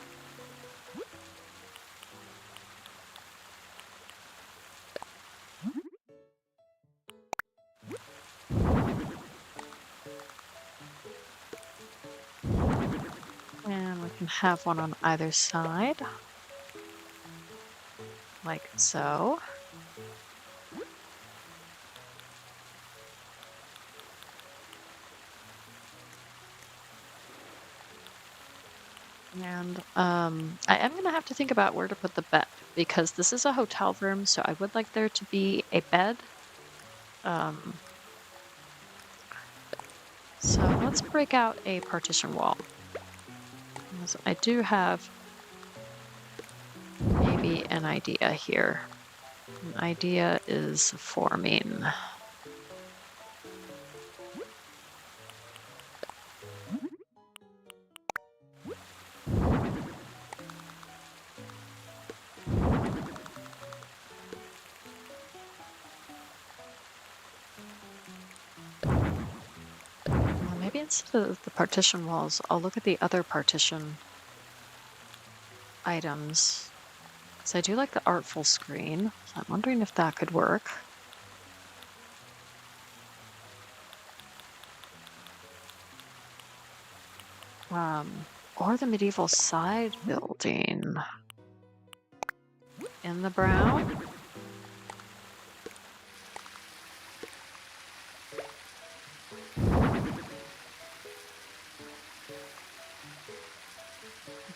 And we can have one on either side, like so. And I am going to have to think about where to put the bed because this is a hotel room, so I would like there to be a bed. So let's break out a partition wall. So I do have maybe an idea here. An idea is forming. Maybe instead of the partition walls, I'll look at the other partition items. So I do like the artful screen. So I'm wondering if that could work. Or the medieval side building in the brown.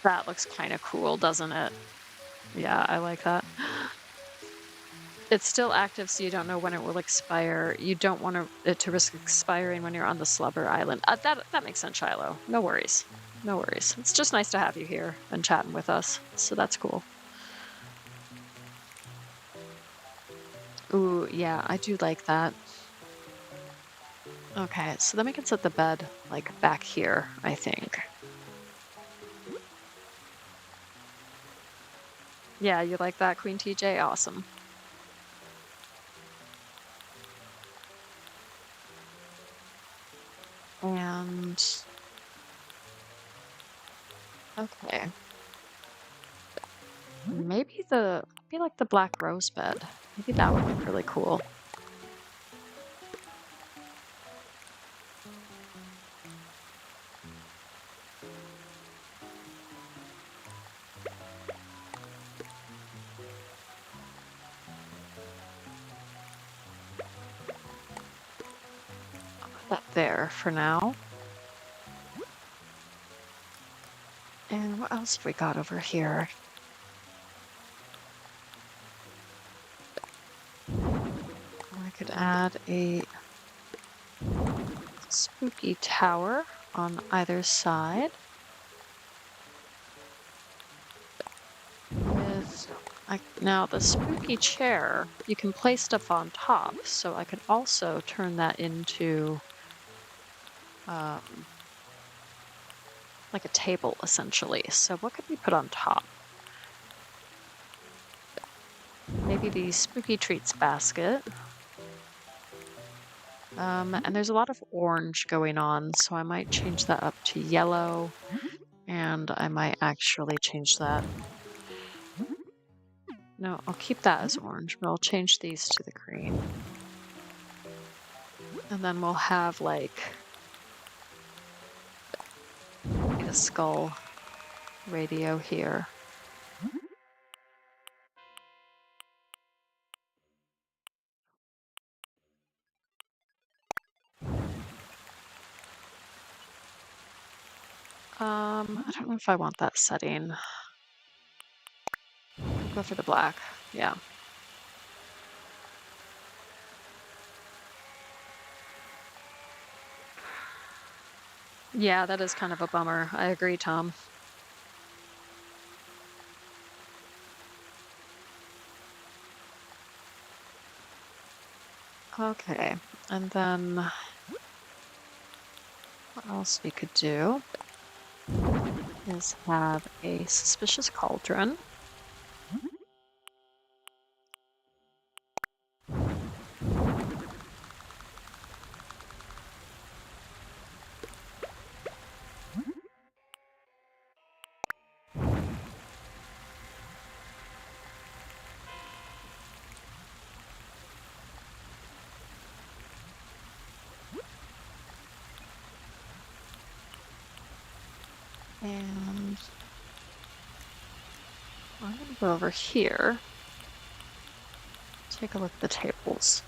That looks kind of cool, doesn't it? Yeah, I like that. It's still active, so you don't know when it will expire. You don't want it to risk expiring when you're on the Slumber Island. That makes sense, Shiloh. No worries. No worries. It's just nice to have you here and chatting with us, so that's cool. Ooh, yeah, I do like that. Okay, so then we can set the bed like back here, I think. Yeah, you like that, Queen TJ? Awesome. And okay, maybe like the black rose bed. Maybe that would look really cool. I'll put that there for now. And what else have we got over here? I could add a spooky tower on either side with now the spooky chair, you can place stuff on top, so I could also turn that into um, like a table essentially. So what could we put on top? Maybe the spooky treats basket. And there's a lot of orange going on, so I might change that up to yellow, and I might actually change that. No, I'll keep that as orange, but I'll change these to the green. And then we'll have like a skull radio here. I don't know if I want that setting. I'll go for the black. Yeah. Yeah, that is kind of a bummer. I agree, Tom. Okay, and then what else we could do is have a suspicious cauldron. And I'm going to go over here, take a look at the tables.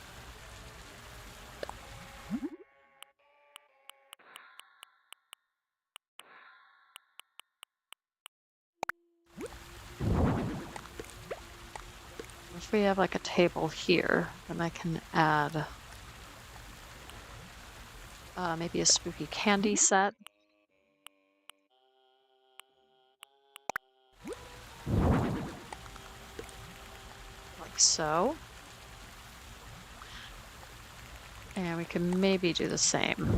If we have like a table here, then I can add maybe a spooky candy set. Like so. And we can maybe do the same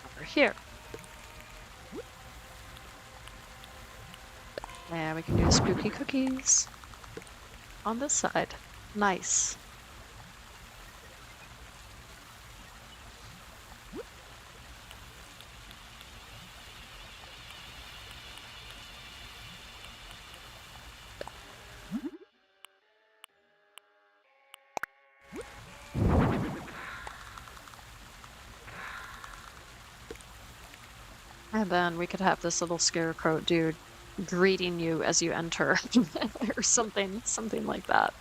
over here. And we can do spooky cookies on this side. Nice. And then we could have this little scarecrow dude greeting you as you enter or something like that.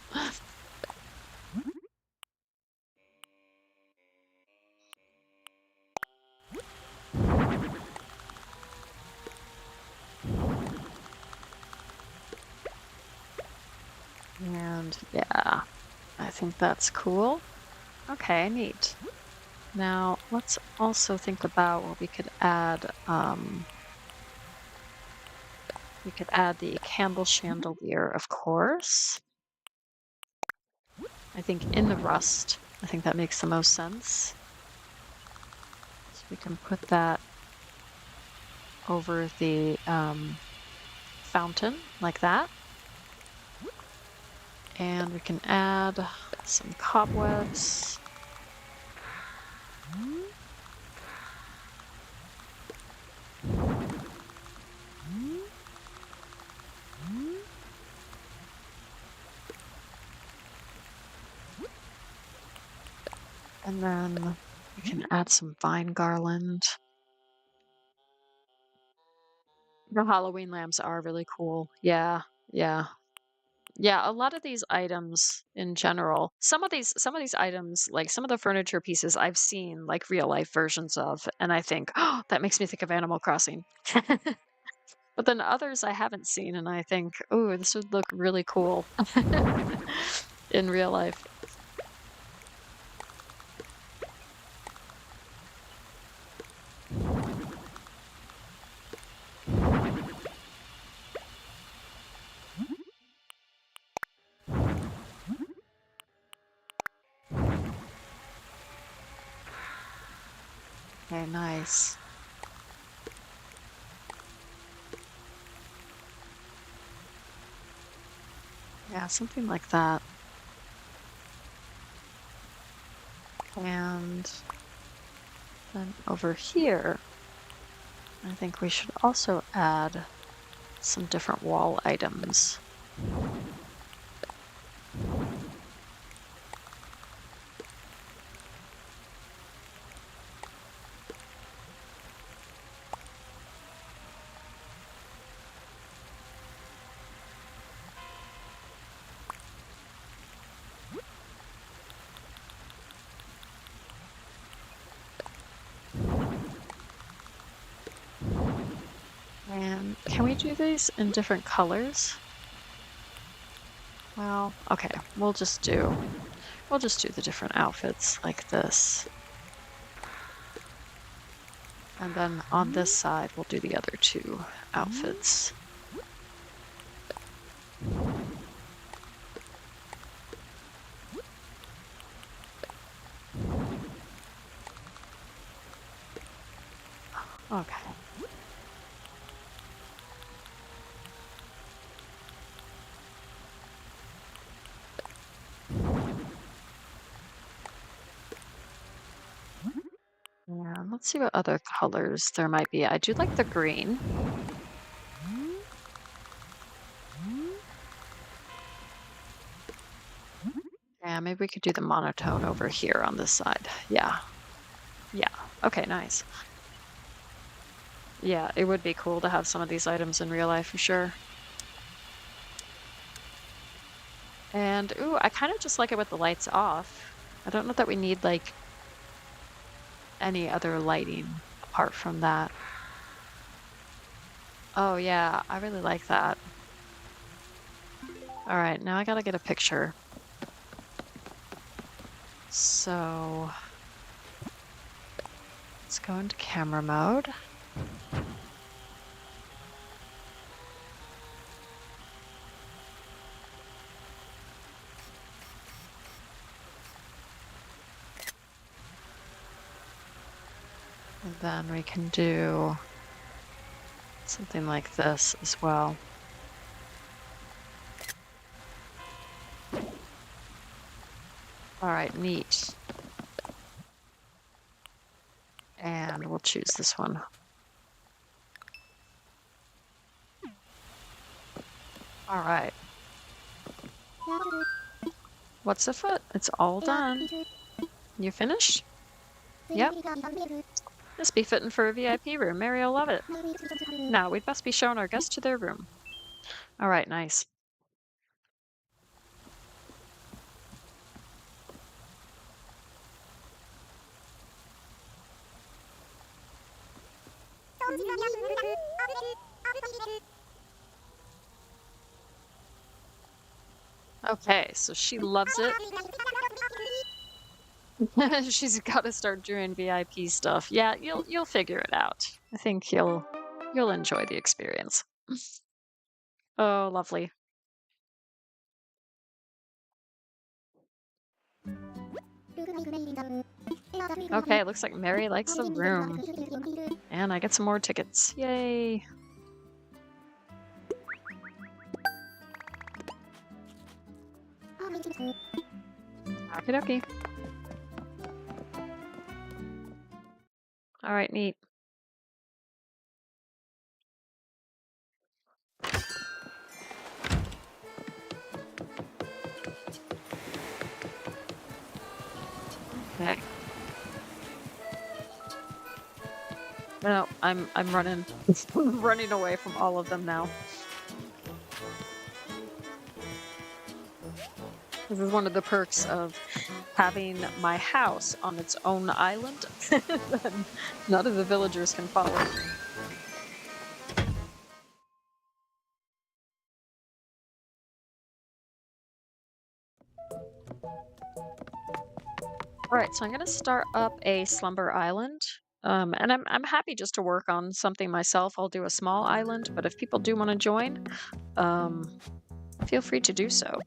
And yeah, I think that's cool. Okay, neat. Now let's also think about what we could add We could add the candle chandelier, of course. I think in the rust. I think that makes the most sense. So we can put that over the fountain like that. And we can add some cobwebs. And then we can add some vine garland. The Halloween lamps are really cool. Yeah, yeah. Yeah, a lot of these items in general, some of these items, like some of the furniture pieces I've seen like real life versions of, and I think, oh, that makes me think of Animal Crossing. But then others I haven't seen and I think, oh, this would look really cool in real life. Okay, nice. Yeah, something like that. And then over here, I think we should also add some different wall items. And can we do these in different colors? Well, okay, we'll just do the different outfits like this. And then on this side, we'll do the other two outfits. Okay. Yeah, let's see what other colors there might be. I do like the green. Yeah, maybe we could do the monotone over here on this side. Yeah. Yeah. Okay, nice. Yeah, it would be cool to have some of these items in real life for sure. And ooh, I kind of just like it with the lights off. I don't know that we need like any other lighting apart from that. Oh yeah, I really like that. All right, now I gotta get a picture. So let's go into camera mode. And then we can do something like this as well. All right, neat. And we'll choose this one. All right. What's the foot? It's all done. You finished? Yep. This be fitting for a VIP room. Mary'll love it. Now, we'd best be showing our guests to their room. All right, nice. Okay, so she loves it. She's got to start doing VIP stuff. Yeah, you'll figure it out. I think you'll enjoy the experience. Oh, lovely. Okay, looks like Mary likes the room. And I get some more tickets. Yay! Okie dokie. Alright, neat. Okay. No, I'm running running away from all of them now. This is one of the perks of having my house on its own island. Then none of the villagers can follow. Alright, so I'm gonna start up a slumber island. And I'm happy just to work on something myself. I'll do a small island, but if people do want to join, feel free to do so.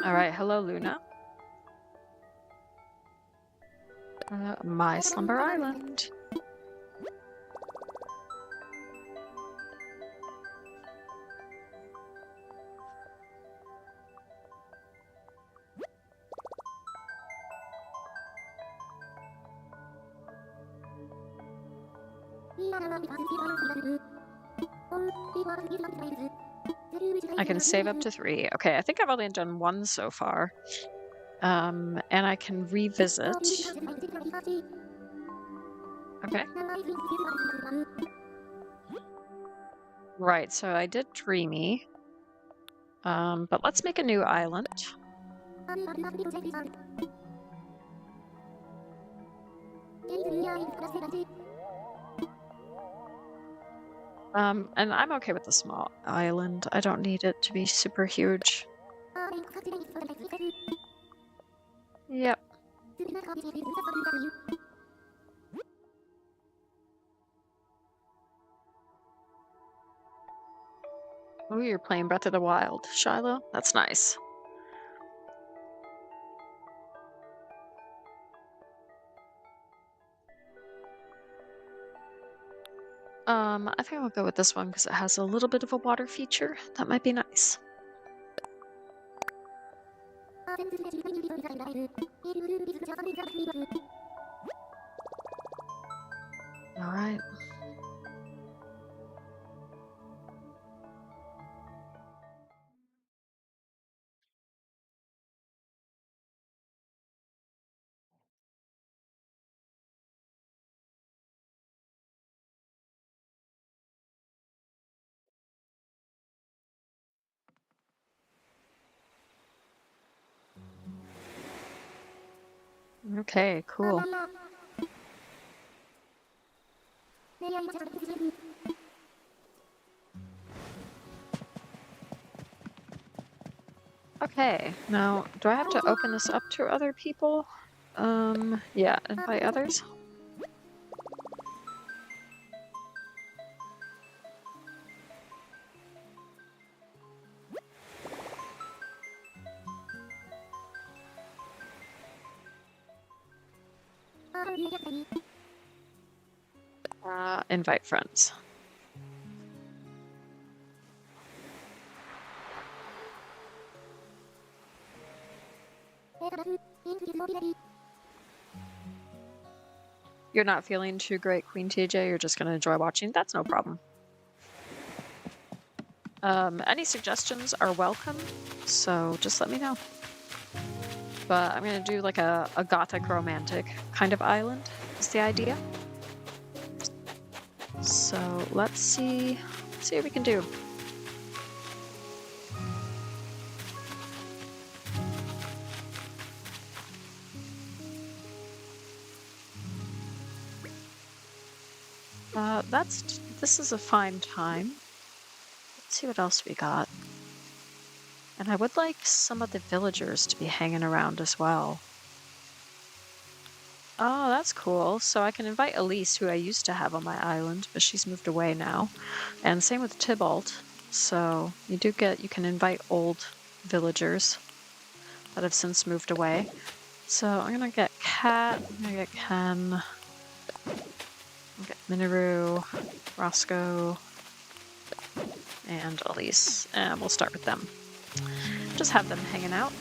Alright, hello Luna. My slumber island. I can save up to 3. Okay, I think I've only done 1 so far. And I can revisit. Okay. Right, so I did Dreamy. But let's make a new island. And I'm okay with the small island. I don't need it to be super huge. Yep. Oh, you're playing Breath of the Wild, Shiloh? That's nice. I think I'll go with this one because it has a little bit of a water feature. That might be nice. All right. Okay, cool. Okay, now do I have to open this up to other people? Yeah, invite others. Invite friends. You're not feeling too great, Queen TJ. You're just gonna enjoy watching. That's no problem. Any suggestions are welcome, so just let me know. But I'm gonna do like a gothic romantic kind of island is the idea. So let's see what we can do. This is a fine time. Let's see what else we got. And I would like some of the villagers to be hanging around as well. Oh, that's cool. So I can invite Elise, who I used to have on my island, but she's moved away now. And same with Tybalt. So you can invite old villagers that have since moved away. So I'm gonna get Kat, I'm gonna get Ken, I'll get Minoru, Roscoe, and Elise. And we'll start with them. Just have them hanging out.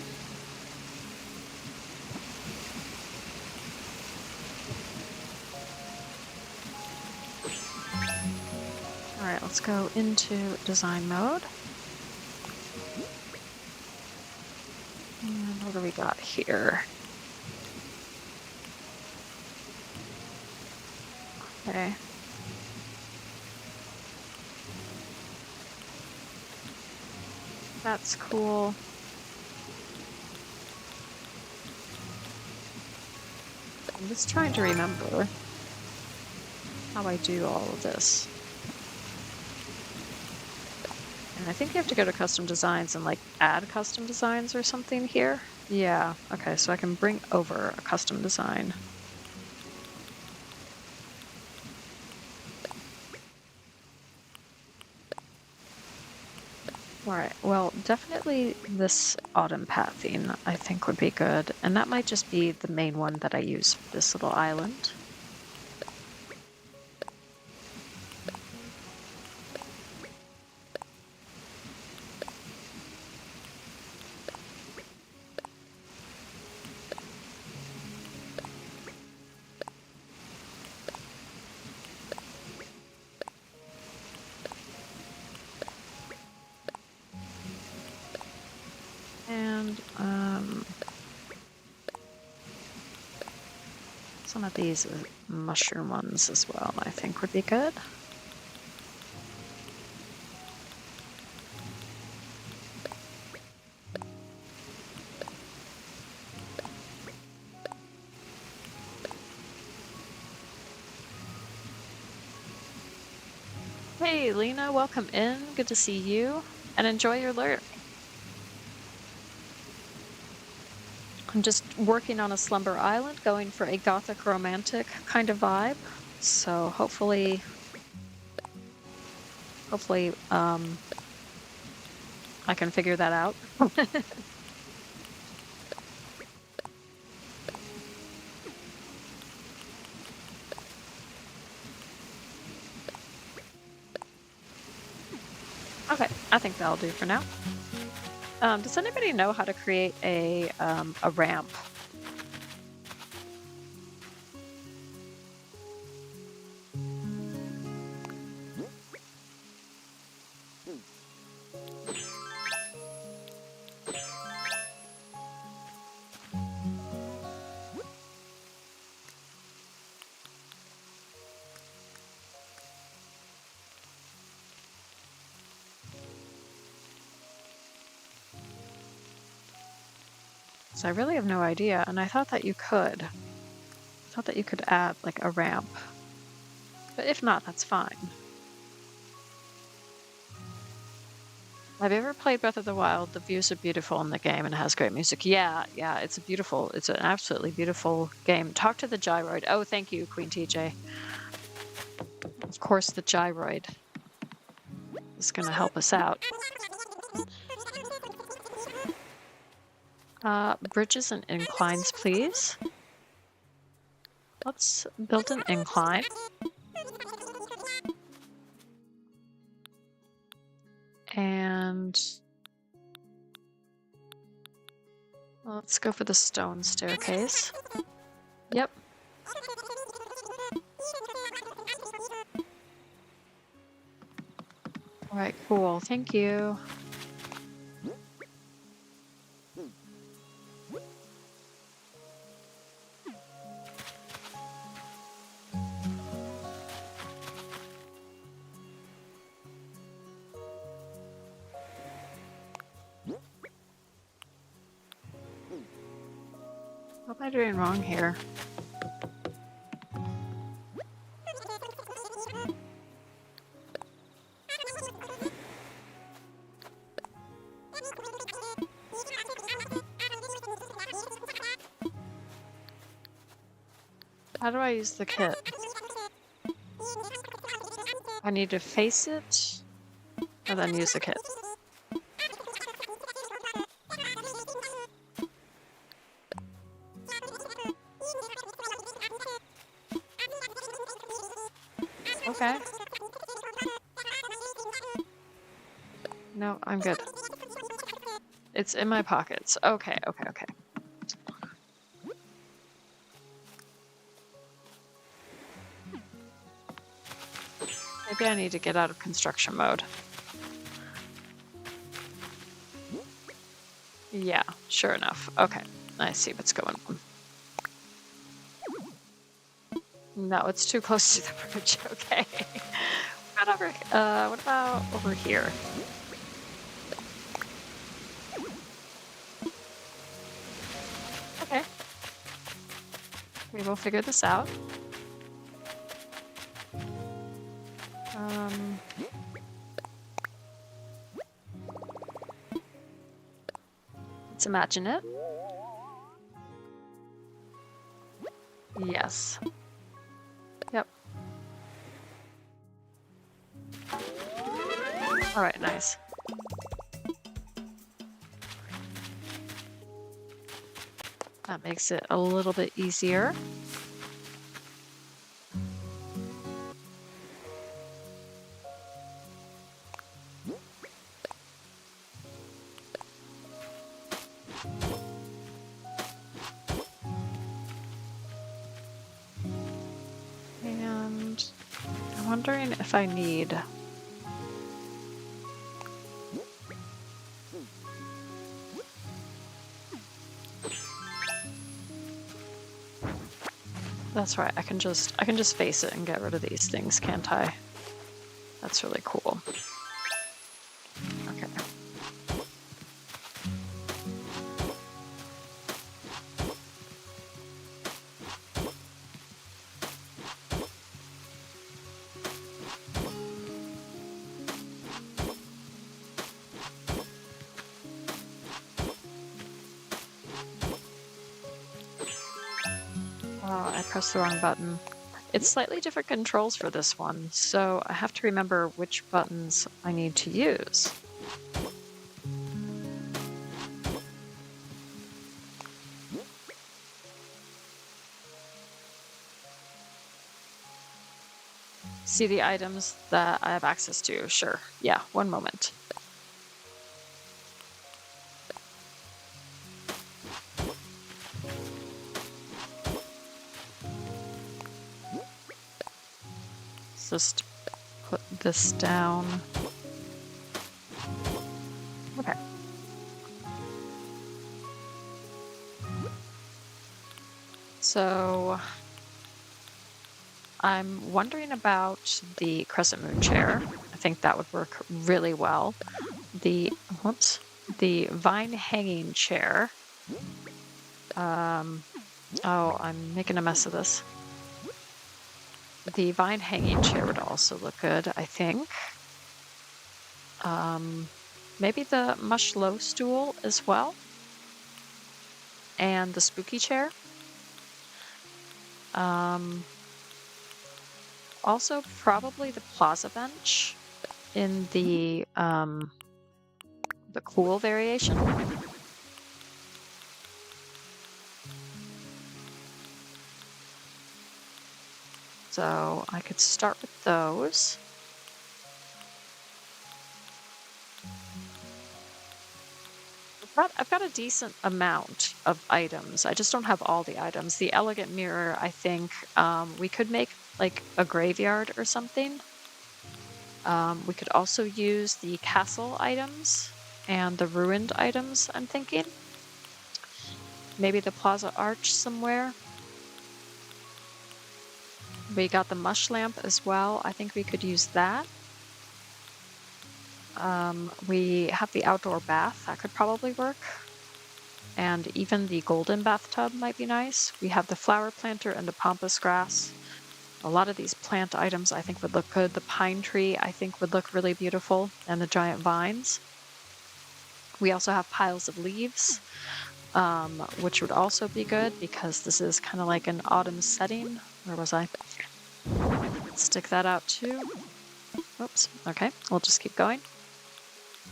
Alright, let's go into design mode. And what do we got here? Okay. That's cool. I'm just trying to remember how I do all of this. And I think you have to go to custom designs and like add custom designs or something here. Yeah, okay, so I can bring over a custom design. Alright, well, definitely this autumn pathing I think would be good. And that might just be the main one that I use for this little island. And some of these mushroom ones as well, I think would be good. Hey, Lena, welcome in. Good to see you, and enjoy your lurk. I'm just working on a slumber island, going for a gothic romantic kind of vibe. So hopefully, I can figure that out. Okay, I think that'll do for now. Does anybody know how to create a ramp? So I really have no idea, and I thought that you could. I thought that you could add like a ramp. But if not, that's fine. Have you ever played Breath of the Wild? The views are beautiful in the game and it has great music. Yeah, it's it's an absolutely beautiful game. Talk to the gyroid. Oh, thank you, Queen TJ. Of course, the gyroid is going to help us out. Bridges and inclines, please. Let's build an incline. And let's go for the stone staircase. Yep. All right, cool. Thank you. What am I doing wrong here? How do I use the kit? I need to face it and then use the kit. Okay. No, I'm good. It's in my pockets. Okay, okay, okay. Maybe I need to get out of construction mode. Yeah, sure enough. Okay, I see what's going on. No, it's too close to the bridge. Okay. What about over here? Okay. We will figure this out. Um, let's imagine it. Yes. Yep. All right, nice. That makes it a little bit easier. And I'm wondering if I need... That's right, I can just face it and get rid of these things, can't I? That's really cool. Okay. Oh, I pressed the wrong button. It's slightly different controls for this one, so I have to remember which buttons I need to use. See the items that I have access to? Sure. Yeah, one moment. Let's just put this down. Okay. So I'm wondering about the crescent moon chair. I think that would work really well. The vine hanging chair. Oh, I'm making a mess of this. The vine hanging chair would also look good, I think. Maybe the mush low stool as well. And the spooky chair. Also probably the plaza bench in the cool variation. So I could start with those. I've got a decent amount of items. I just don't have all the items. The elegant mirror, I think we could make like a graveyard or something. We could also use the castle items and the ruined items, I'm thinking. Maybe the plaza arch somewhere. We got the mush lamp as well. I think we could use that. We have the outdoor bath. That could probably work. And even the golden bathtub might be nice. We have the flower planter and the pampas grass. A lot of these plant items I think would look good. The pine tree I think would look really beautiful, and the giant vines. We also have piles of leaves, which would also be good because this is kind of like an autumn setting Where was I? Stick that out too. Oops. Okay, we'll just keep going.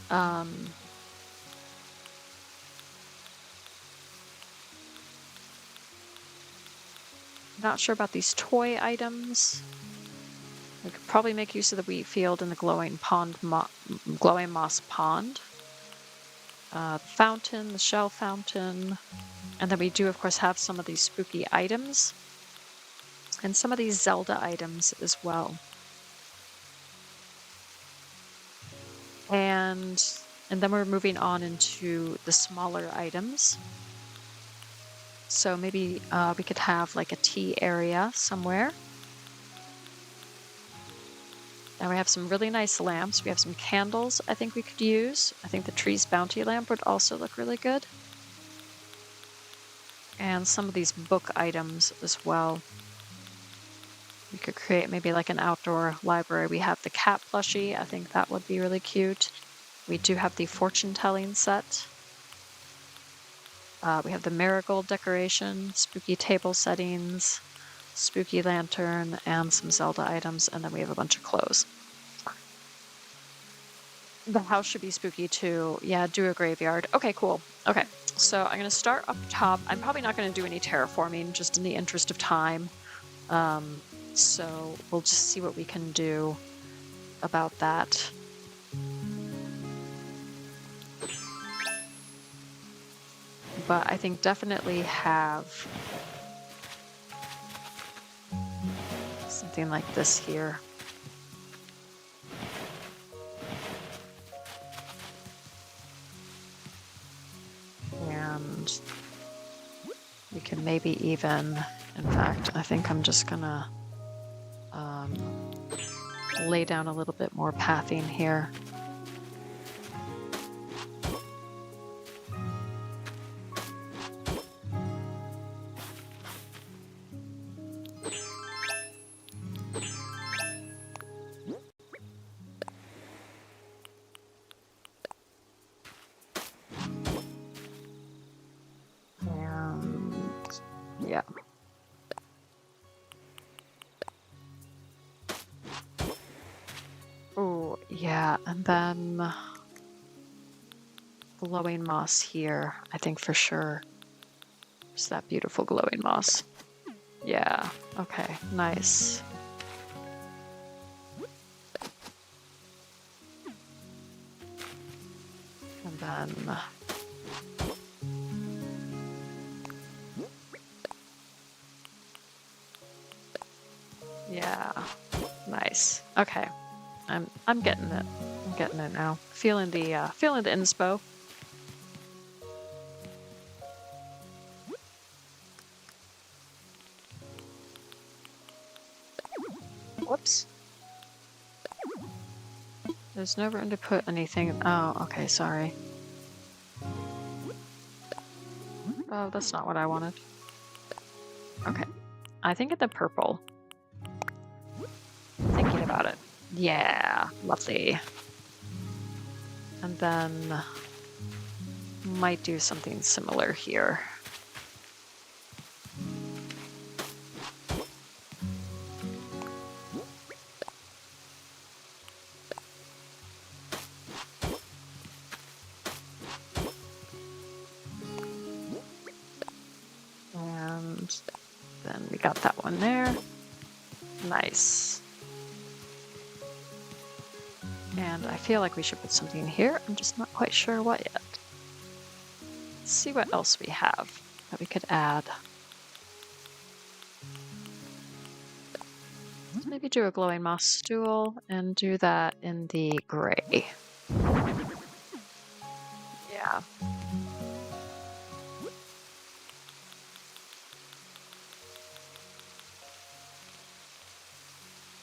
Not sure about these toy items. We could probably make use of the wheat field and the glowing moss pond. The fountain, the shell fountain. And then we do, of course, have some of these spooky items. And some of these Zelda items as well. And then we're moving on into the smaller items. So maybe we could have like a tea area somewhere. And we have some really nice lamps. We have some candles I think we could use. I think the tree's bounty lamp would also look really good. And some of these book items as well. We could create maybe like an outdoor library. We have the cat plushie. I think that would be really cute. We do have the fortune telling set. We have the marigold decoration, spooky table settings, spooky lantern, and some Zelda items, and then we have a bunch of clothes. The house should be spooky too. Yeah, do a graveyard. Okay, cool. Okay, so I'm going to start up top. I'm probably not going to do any terraforming, just in the interest of time. So we'll just see what we can do about that. But I think definitely have something like this here. And we can maybe even, in fact, I think I'm just gonna lay down a little bit more pathing here. Yeah. Oh, yeah, and then glowing moss here, I think for sure. It's that beautiful glowing moss. Yeah, okay, nice. And then yeah, nice. Okay, I'm getting it. I'm getting it now. Feeling the inspo. Whoops. There's no room to put anything. Oh, okay, sorry. Oh, that's not what I wanted. Okay, I think in the purple. Thinking about it. Yeah, lovely. And then might do something similar here. And then we got that one there. Nice. And I feel like we should put something here. I'm just not quite sure what yet. Let's see what else we have that we could add. Let's maybe do a glowing moss stool and do that in the gray. Yeah.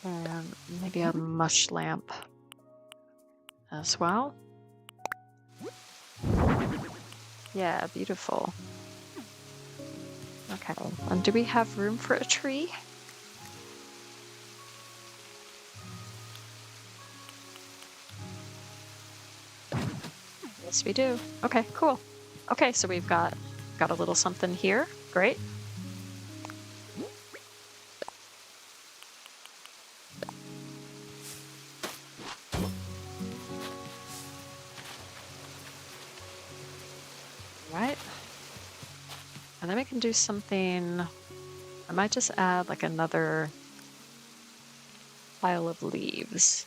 And maybe a mush lamp as well. Yeah, beautiful. Okay, and do we have room for a tree? Yes, we do. Okay, cool. Okay, so we've got a little something here. Great. And then we can do something. I might just add like another pile of leaves.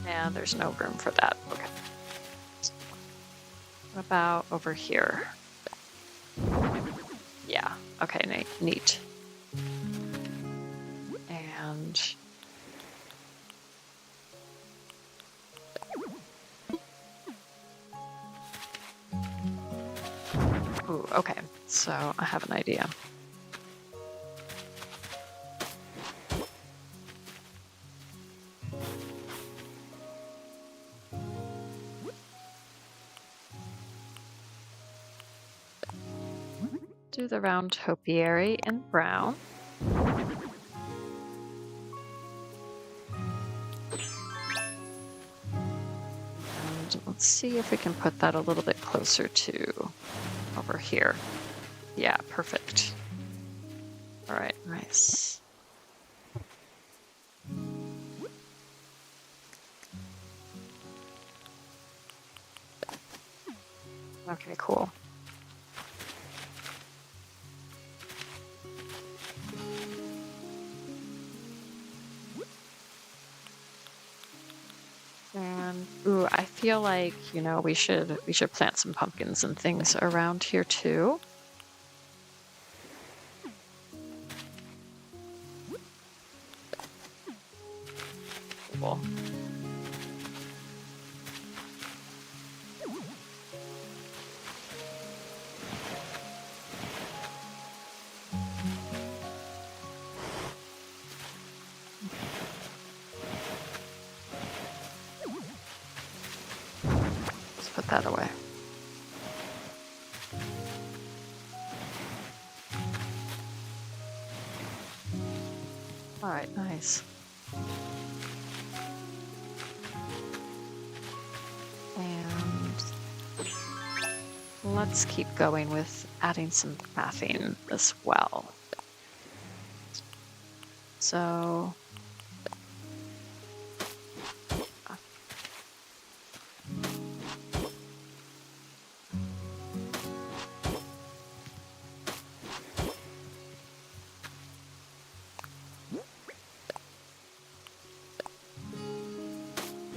And there's no room for that. Okay. What about over here? Yeah. Okay, neat. And ooh, okay. So I have an idea. Do the round topiary in brown. And let's see if we can put that a little bit closer to over here. Yeah, perfect. All right, nice. Okay, cool. And ooh, I feel like, you know, we should plant some pumpkins and things around here too. Cool. Let's put that away. All right, nice. And let's keep going with adding some pathing as well. So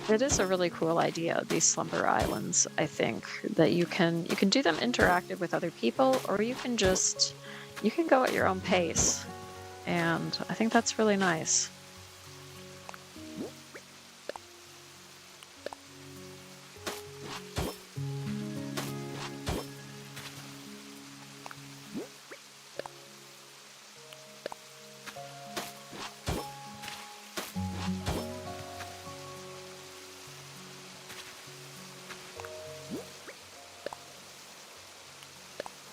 it is a really cool idea, these slumber islands. I think that you can do them interactive with other people, or you can go at your own pace. And I think that's really nice.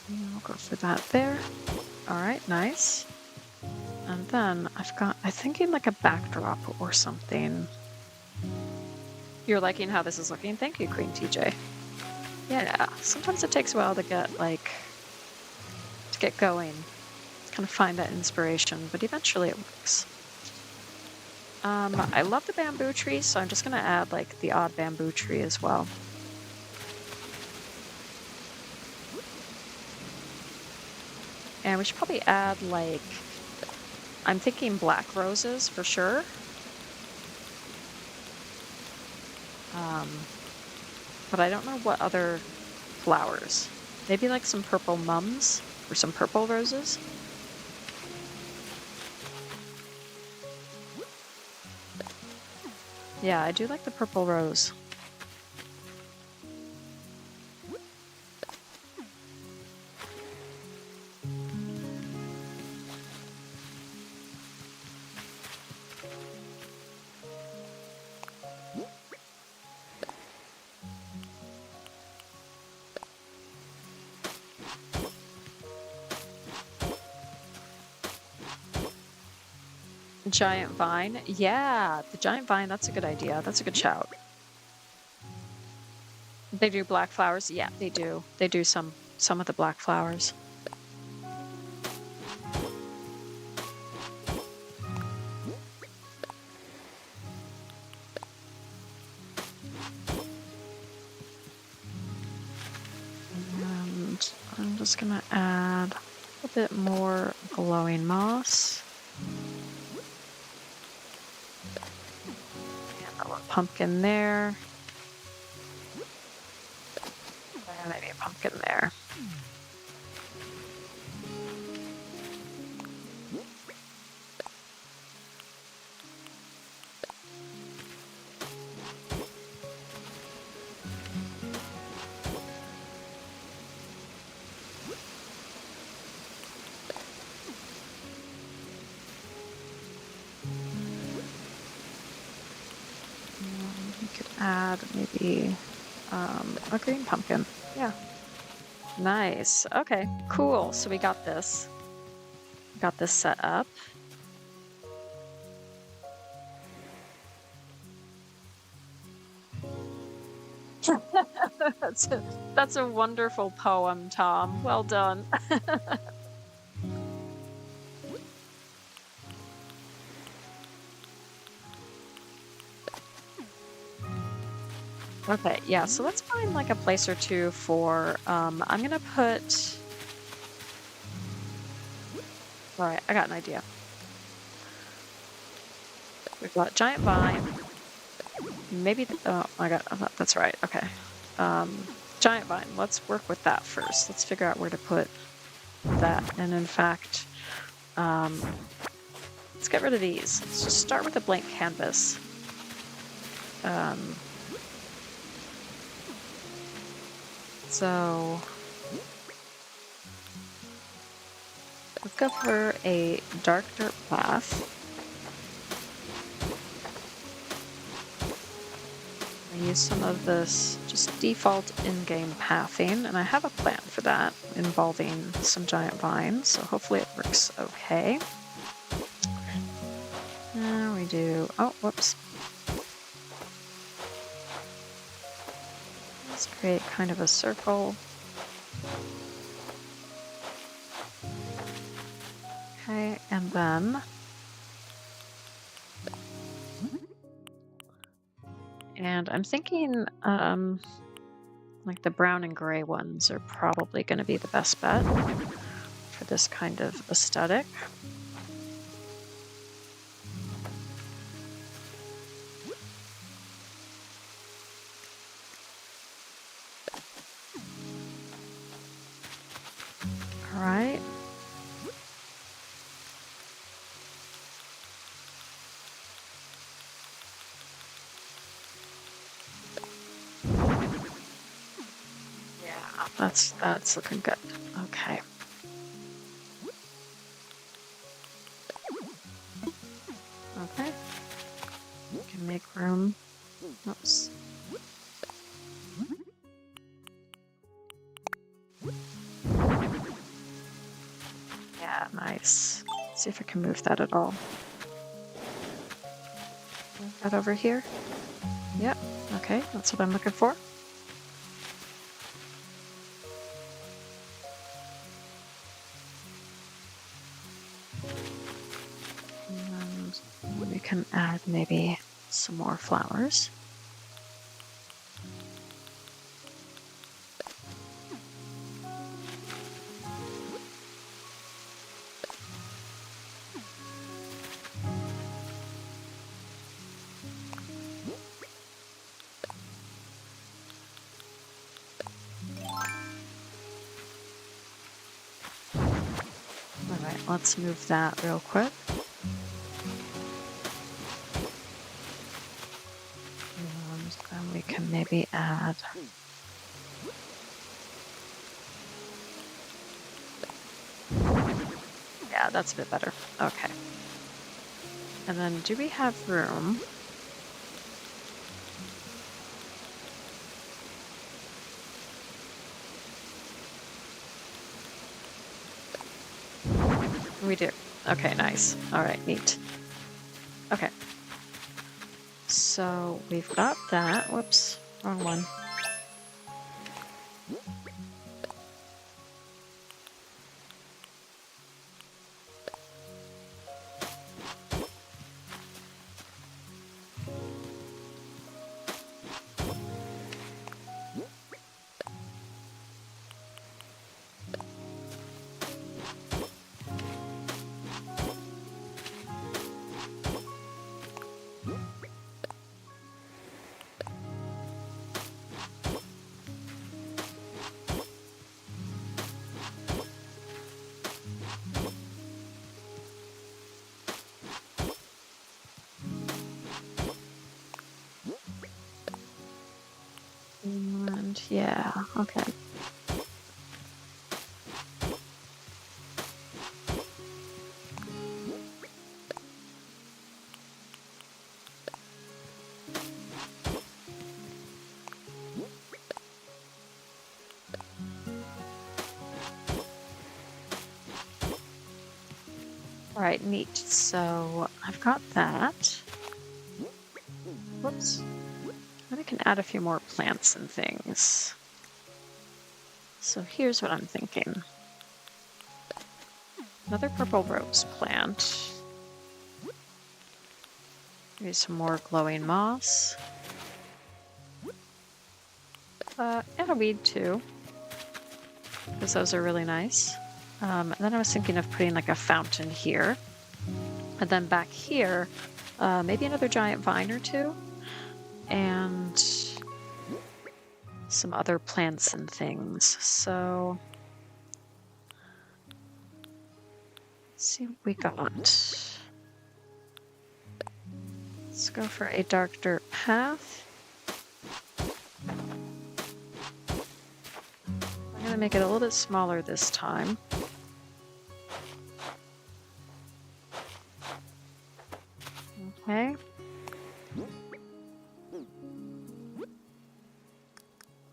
I'll go for that there. All right, nice. And then I'm thinking like a backdrop or something. You're liking how this is looking? Thank you, Queen TJ. Yeah, sometimes it takes a while to get going. Kind of find that inspiration, but eventually it works. I love the bamboo tree, so I'm just gonna add like the odd bamboo tree as well. And we should probably add like, I'm thinking black roses for sure. But I don't know what other flowers. Maybe like some purple mums or some purple roses. Yeah, I do like the purple rose. Giant vine. Yeah, the giant vine, that's a good idea. That's a good shout. They do black flowers? Yeah, they do. They do some of the black flowers. just gonna add a bit more glowing moss. And a little pumpkin there. And maybe a pumpkin there. We could add maybe a green pumpkin. Yeah. Nice. Okay, cool. So we got this. Got this set up. That's a wonderful poem, Tom. Well done. Okay, yeah, so let's find like a place or two for, I'm gonna put, all right, I got an idea. We've got giant vine, maybe, oh, that's right, okay. Giant vine, let's work with that first. Let's figure out where to put that, and in fact, let's get rid of these. Let's just start with a blank canvas. So let's go for a dark dirt path. I use some of this just default in-game pathing, and I have a plan for that involving some giant vines, so hopefully it works okay. Now we do, oh, whoops. Let's create kind of a circle. Okay, and then I'm thinking like the brown and gray ones are probably going to be the best bet for this kind of aesthetic. All right. That's looking good. Okay. Okay. We can make room. Oops. Yeah, nice. Let's see if I can move that at all. Move that over here. Yep. Okay, that's what I'm looking for. And we can add maybe some more flowers. Alright, let's move that real quick. And we can maybe add yeah, that's a bit better. Okay. And then do we have room? We do. Okay, nice. All right, neat. Okay. So we've got that. Whoops, wrong one. Yeah, okay. All right, neat. So I've got that. Whoops. And I can add a few more plants and things. So here's what I'm thinking. Another purple rose plant. Maybe some more glowing moss. And a weed too, because those are really nice. And then I was thinking of putting like a fountain here. And then back here, maybe another giant vine or two. And some other plants and things. So let's see what we got. Let's go for a dark dirt path. I'm going to make it a little bit smaller this time. Okay.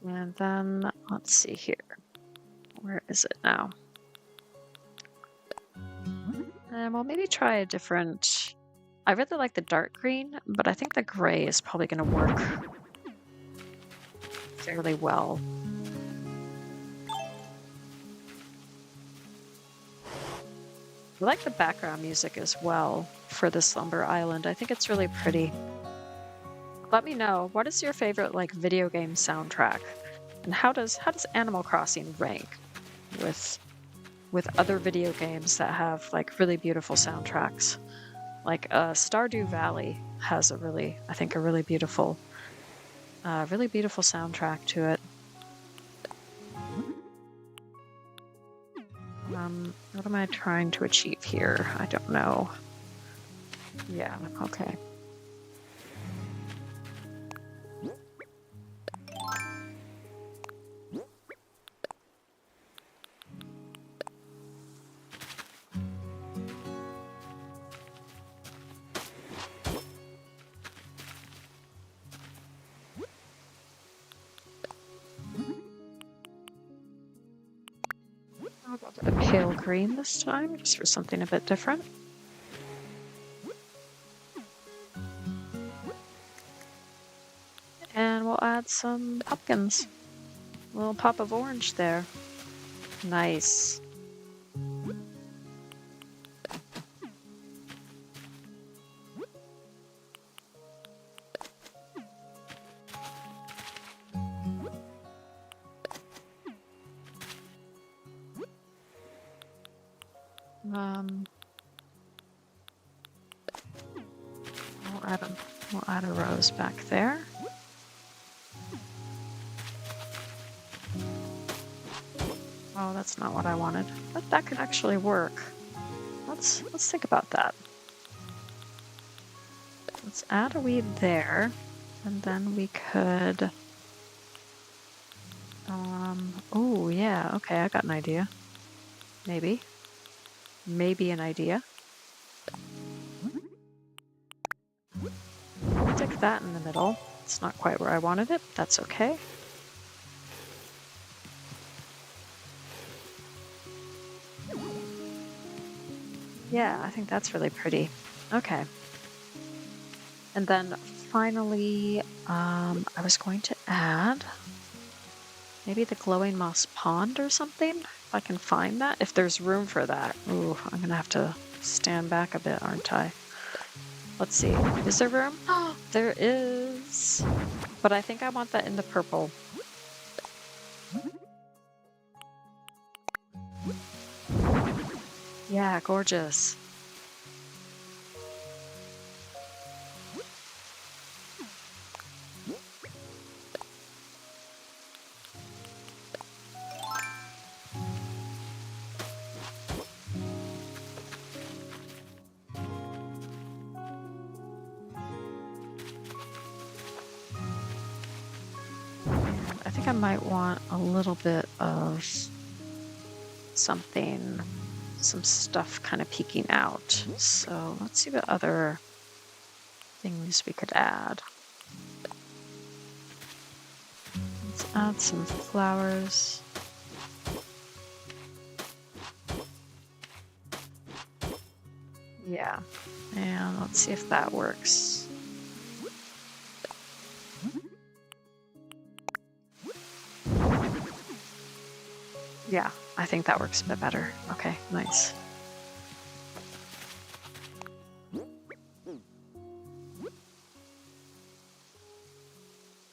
And then, let's see here. Where is it now? And we'll maybe try a different... I really like the dark green, but I think the gray is probably going to work fairly well. I like the background music as well for the Slumber Island. I think it's really pretty. Let me know, what is your favorite like video game soundtrack? And how does Animal Crossing rank with other video games that have like really beautiful soundtracks? Like Stardew Valley has a really beautiful soundtrack to it. What am I trying to achieve here? I don't know. Yeah, okay. I'll go with a pale green this time, just for something a bit different. And we'll add some pumpkins. A little pop of orange there. Nice. We'll add a rose back there. Oh, that's not what I wanted, but that could actually work. Let's think about that. Let's add a weed there, and then we could. Oh yeah, okay, I got an idea. Maybe an idea. Stick that in the middle. It's not quite where I wanted it, but that's okay. Yeah, I think that's really pretty. Okay. And then finally, I was going to add maybe the glowing moss pond or something, if I can find that, if there's room for that. Ooh, I'm gonna have to stand back a bit, aren't I? Let's see, is there room? Oh, there is. But I think I want that in the purple. Yeah, gorgeous. think I might want a little bit of something, some stuff kind of peeking out. So let's see what other things we could add. Let's add some flowers. Yeah, and let's see if that works. Yeah, I think that works a bit better. Okay, nice.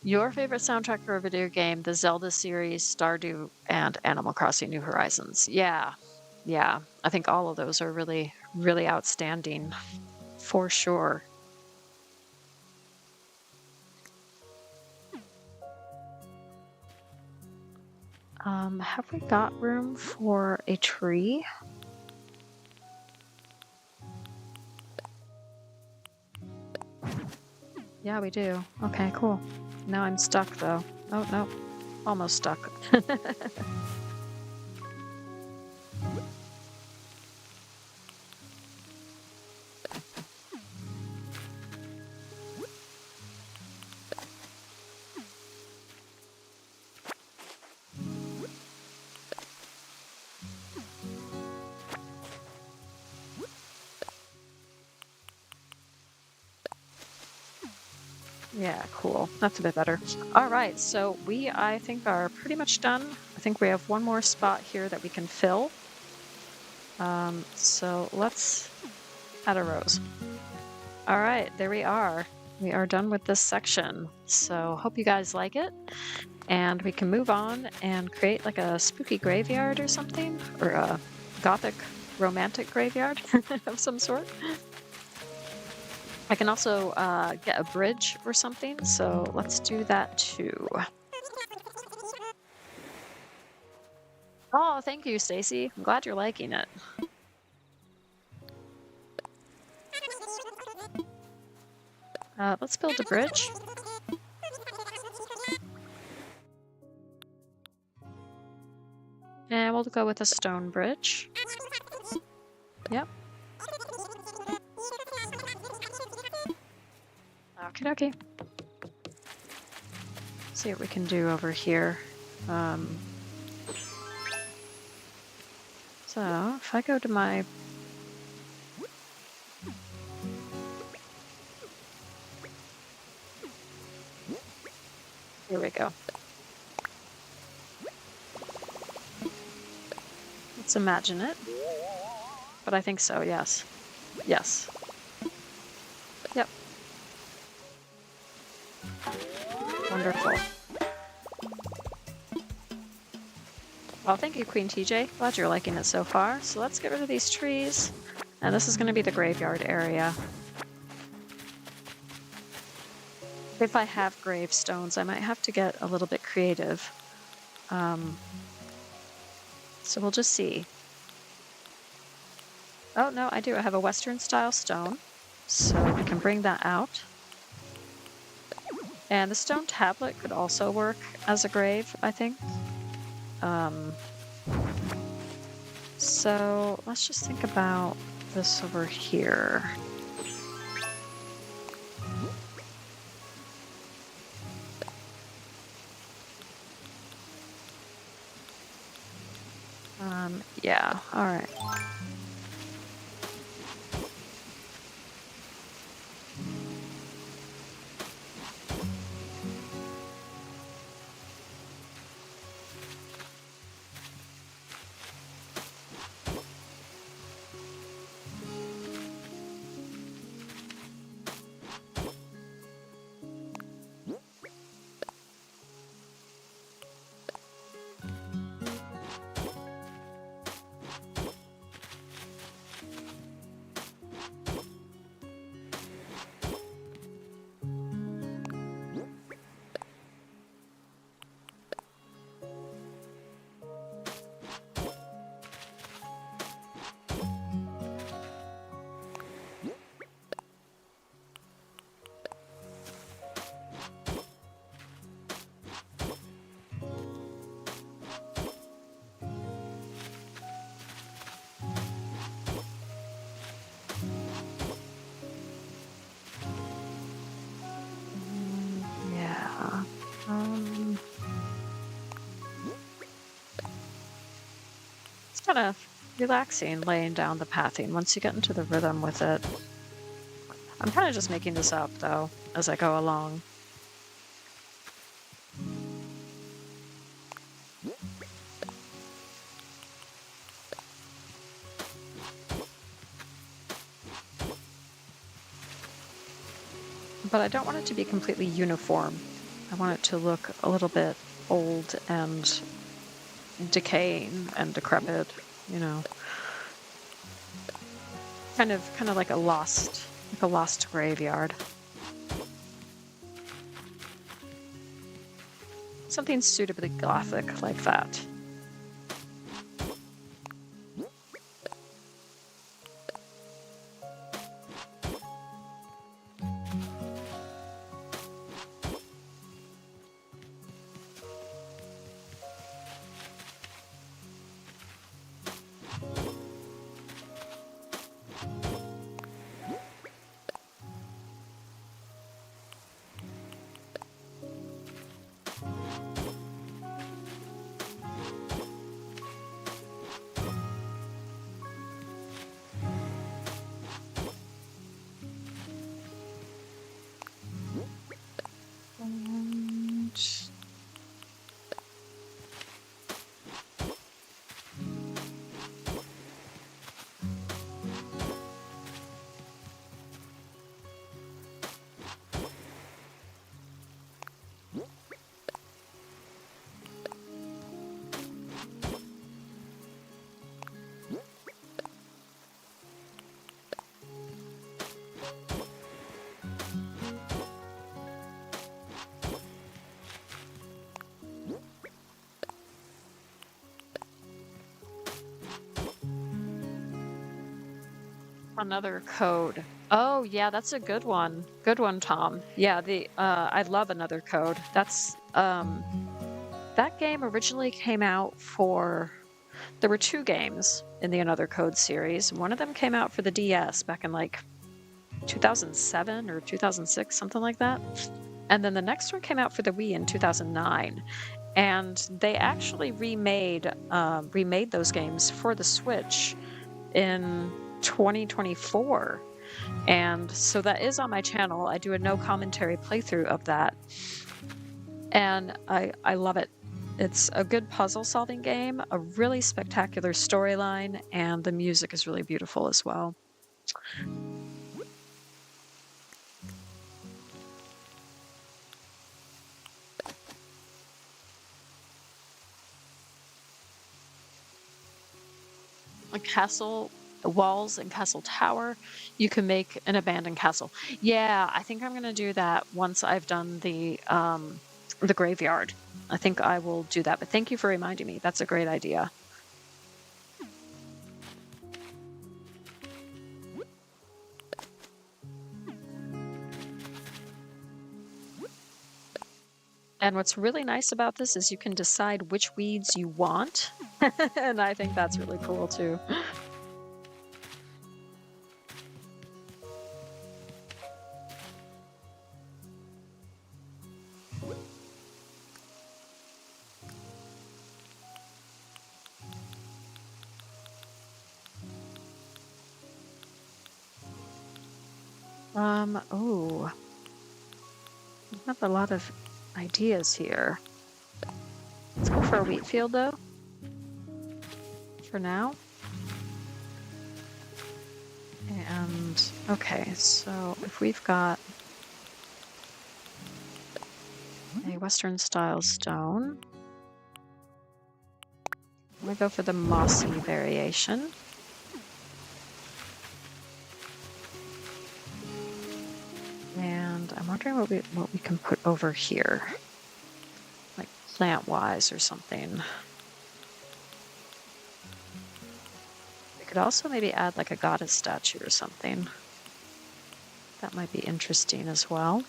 Your favorite soundtrack for a video game, the Zelda series, Stardew, and Animal Crossing New Horizons. Yeah, yeah. I think all of those are really, really outstanding, for sure. Have we got room for a tree? Yeah, we do. Okay, cool. Now I'm stuck, though. Oh, no. Almost stuck. Yeah, cool. That's a bit better. All right, so I think, are pretty much done. I think we have one more spot here that we can fill. So let's add a rose. All right, there we are. We are done with this section. So hope you guys like it. And we can move on and create like a spooky graveyard or something, or a gothic romantic graveyard of some sort. I can also get a bridge or something, so let's do that too. Oh, thank you, Stacy. I'm glad you're liking it. Let's build a bridge. And we'll go with a stone bridge. Yep. Okie dokie. See what we can do over here. So if I go to my... Here we go. Let's imagine it. But I think so, yes. Yes. Yep. Wonderful. Well, thank you, Queen TJ. Glad you're liking it so far. So let's get rid of these trees. And this is going to be the graveyard area. If I have gravestones, I might have to get a little bit creative. So we'll just see. Oh, no, I do. I have a Western style stone. So we can bring that out. And the stone tablet could also work as a grave, I think. So let's just think about this over here. Yeah, all right. kind of relaxing laying down the pathing once you get into the rhythm with it. I'm kind of just making this up though as I go along. But I don't want it to be completely uniform. I want it to look a little bit old and decaying and decrepit, you know. Kind of like a lost graveyard. Something suitably gothic like that. Another code. Oh yeah, that's a good one. Good one, Tom. Yeah, I love Another Code. That's that game originally came out for, there were two games in the Another Code series. One of them came out for the DS back in like 2007 or 2006, something like that. And then the next one came out for the Wii in 2009. And they actually remade those games for the Switch in 2024. And so that is on my channel. I do a no commentary playthrough of that. And I love it. It's a good puzzle solving game, a really spectacular storyline, and the music is really beautiful as well. A castle walls and castle tower, you can make an abandoned castle. Yeah, I think I'm gonna do that once I've done the graveyard. I think I will do that, but thank you for reminding me. That's a great idea. And what's really nice about this is you can decide which weeds you want. And I think that's really cool too. Oh, I have a lot of ideas here. Let's go for a wheat field though, for now. And okay, so if we've got a Western style stone, I'm gonna go for the mossy variation. And I'm wondering what we can put over here, like plant-wise or something. We could also maybe add like a goddess statue or something. That might be interesting as well.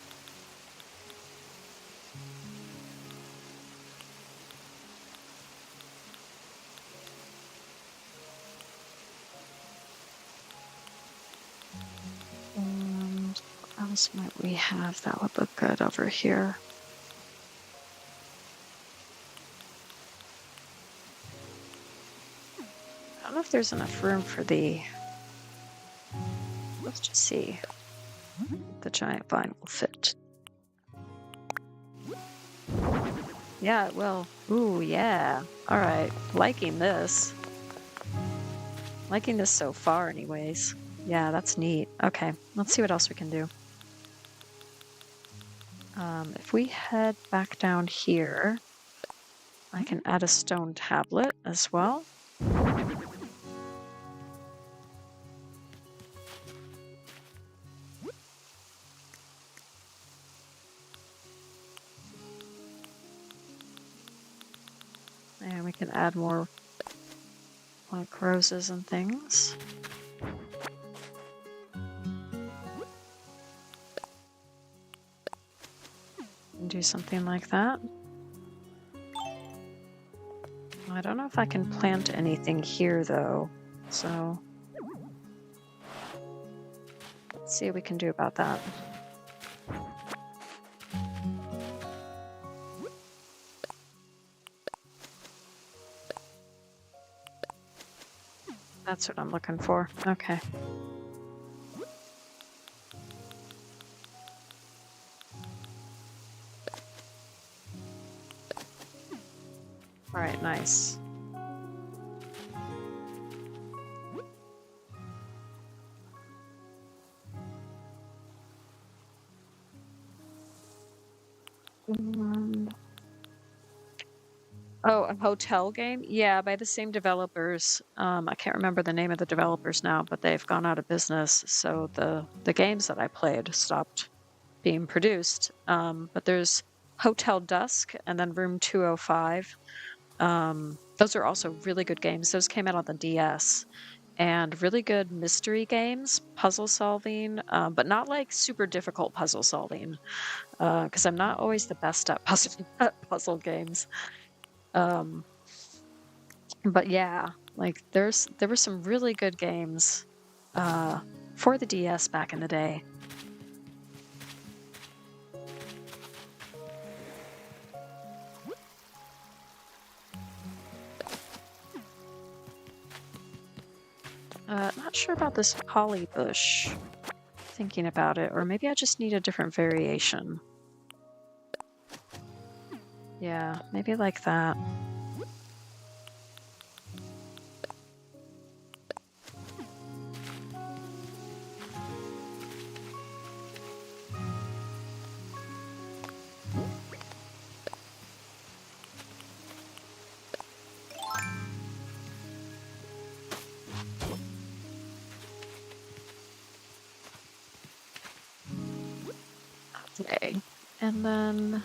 And what else might we have that would look good over here? there's enough room for the... Let's just see. The giant vine will fit. Yeah, it will. Ooh, yeah. All right. Liking this. Liking this so far anyways. Yeah, that's neat. Okay, let's see what else we can do. If we head back down here, I can add a stone tablet as well. And we can add more like roses and things. And do something like that. I don't know if I can plant anything here though, so let's see what we can do about that. That's what I'm looking for. Okay. All right, nice. Oh, a hotel game? Yeah, by the same developers. I can't remember the name of the developers now, but they've gone out of business. So the games that I played stopped being produced. But there's Hotel Dusk and then Room 205. Those are also really good games. Those came out on the DS. And really good mystery games, puzzle solving, but not like super difficult puzzle solving, because I'm not always the best at puzzle games. But yeah, like there were some really good games for the DS back in the day. Not sure about this holly bush. Thinking about it, or maybe I just need a different variation. Yeah, maybe like that. Okay, and then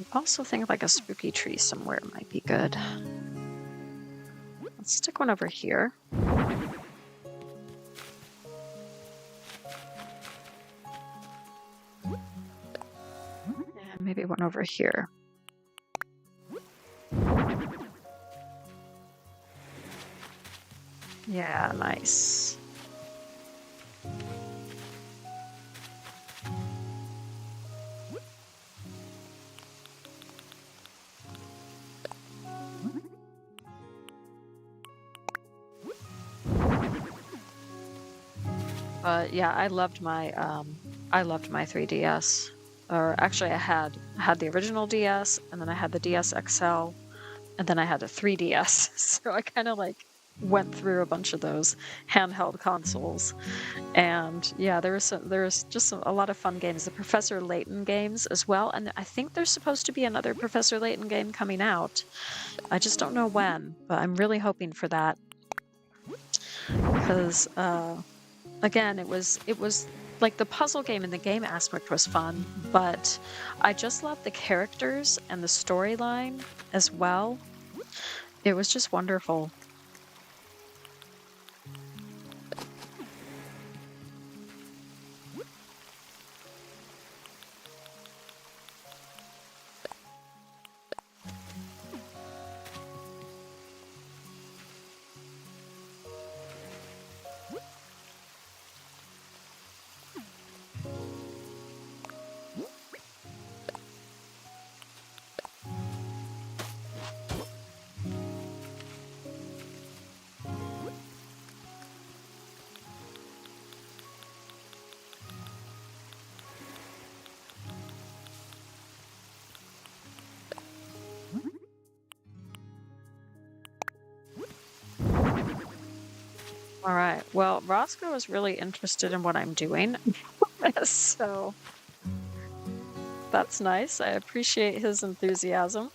I also think like a spooky tree somewhere might be good. Let's stick one over here. And maybe one over here. Yeah, nice. But yeah, I loved my 3DS. Or actually, I had the original DS, and then I had the DS XL, and then I had a 3DS. So I kind of like went through a bunch of those handheld consoles. And yeah, there was just a lot of fun games. The Professor Layton games as well, and I think there's supposed to be another Professor Layton game coming out. I just don't know when, but I'm really hoping for that because again, it was like the puzzle game and the game aspect was fun, but I just loved the characters and the storyline as well. It was just wonderful. All right. Well, Roscoe is really interested in what I'm doing. So that's nice. I appreciate his enthusiasm.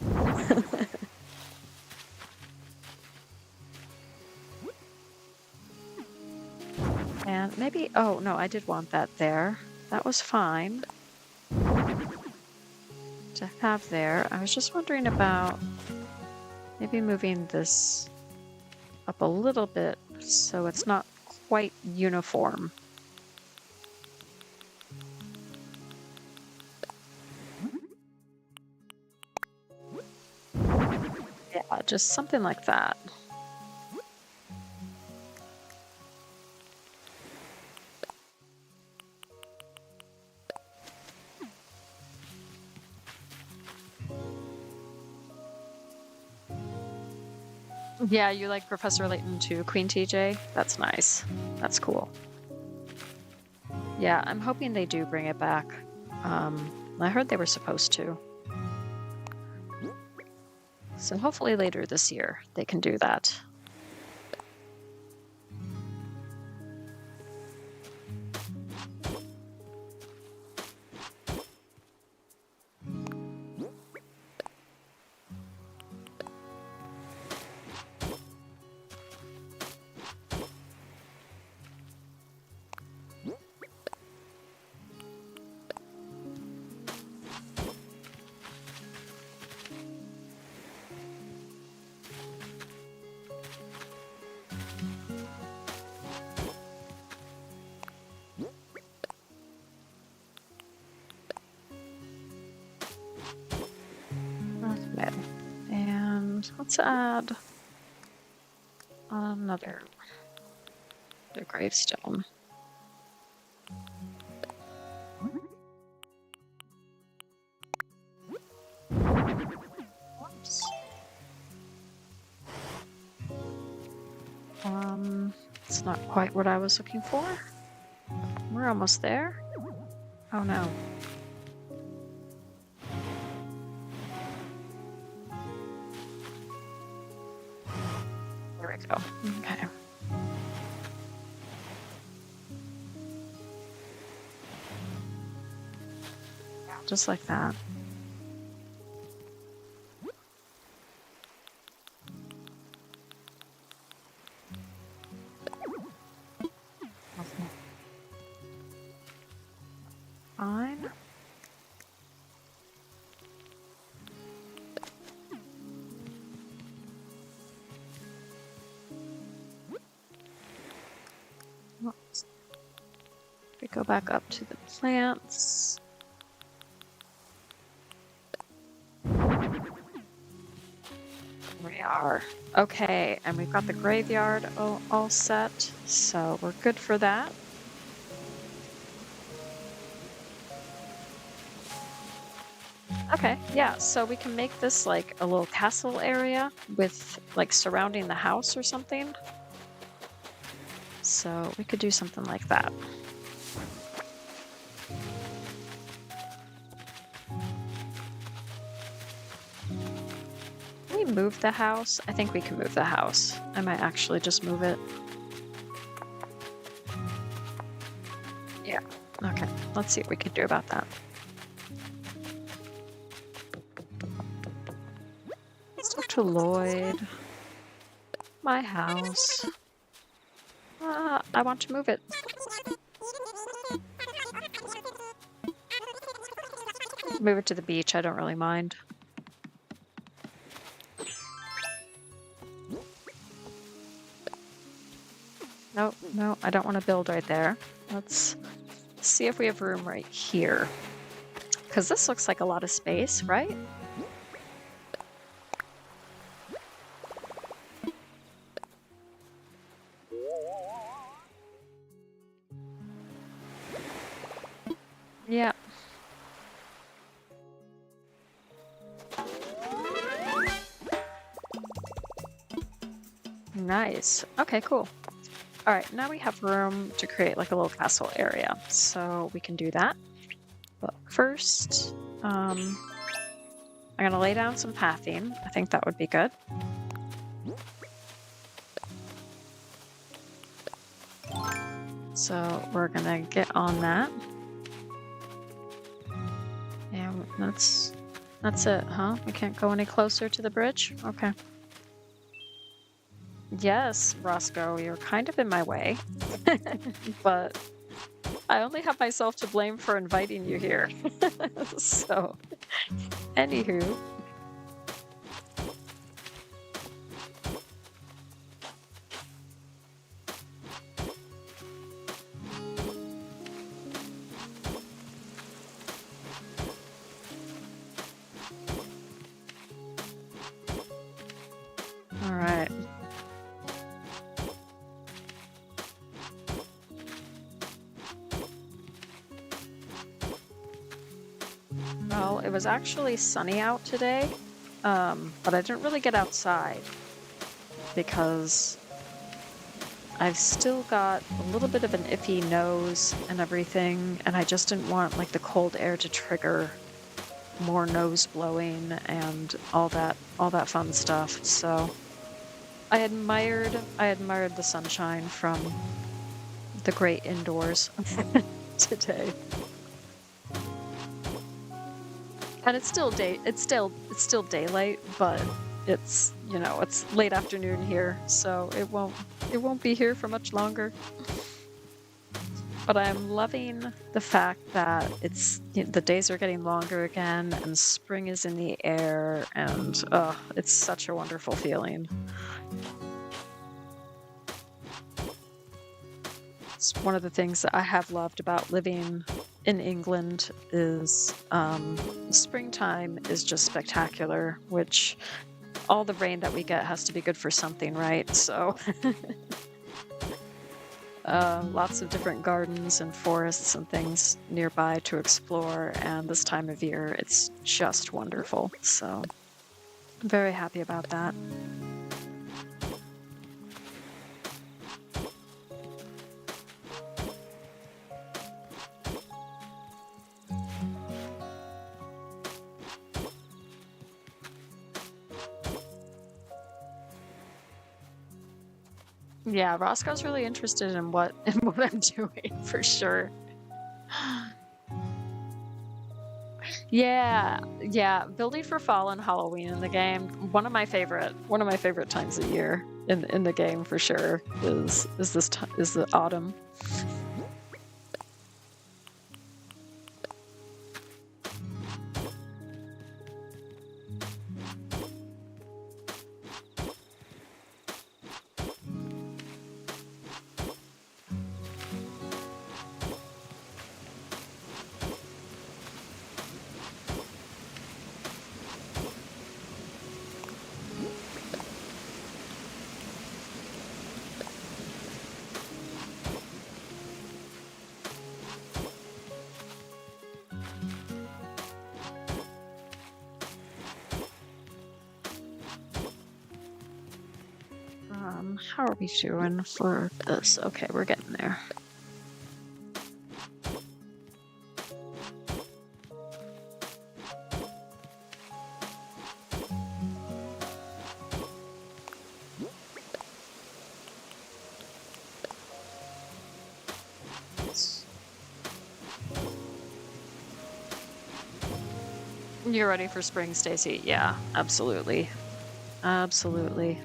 And maybe, oh no, I did want that there. That was fine to have there. I was just wondering about maybe moving this up a little bit so it's not quite uniform. Yeah, just something like that. Yeah, you like Professor Layton too, Queen TJ? That's nice. That's cool. Yeah, I'm hoping they do bring it back. I heard they were supposed to. So hopefully later this year they can do that. Okay. And let's add another gravestone. Whoops. It's not quite what I was looking for. We're almost there. Oh no. There we go. Okay. Just like that. Fine. We go back up to the plants. We are. Okay, and we've got the graveyard all set, so we're good for that. Okay, yeah, so we can make this like a little castle area with like surrounding the house or something. So we could do something like that. Can we move the house? I think we can move the house. I might actually just move it. Yeah, okay, let's see what we can do about that. Let's talk to Lloyd. My house. I want to move it. Move it to the beach, I don't really mind. No, no, I don't want to build right there. Let's see if we have room right here. Because this looks like a lot of space, right? Yeah. Nice. Okay, cool. All right, now we have room to create like a little castle area, so we can do that. But first, I'm gonna lay down some pathing. I think that would be good. So we're gonna get on that. And that's it, huh? We can't go any closer to the bridge? Okay. Yes, Roscoe, you're kind of in my way. But I only have myself to blame for inviting you here. So, anywho. All right. Well, it was actually sunny out today, but I didn't really get outside because I've still got a little bit of an iffy nose and everything, and I just didn't want like the cold air to trigger more nose blowing and all that fun stuff. So I admired the sunshine from the great indoors today. And it's still daylight, but it's, you know, it's late afternoon here, so it won't be here for much longer. But I'm loving the fact that the days are getting longer again and spring is in the air, and it's such a wonderful feeling. It's one of the things that I have loved about living in England is springtime is just spectacular, which all the rain that we get has to be good for something, right? So lots of different gardens and forests and things nearby to explore, and this time of year it's just wonderful. So I'm very happy about that. Yeah, Roscoe's really interested in what I'm doing for sure. Yeah, building for fall and Halloween in the game. One of my favorite times of year in the game for sure is the autumn. How are we doing for this? Okay, we're getting there. You're ready for spring, Stacy? Yeah, absolutely. Absolutely.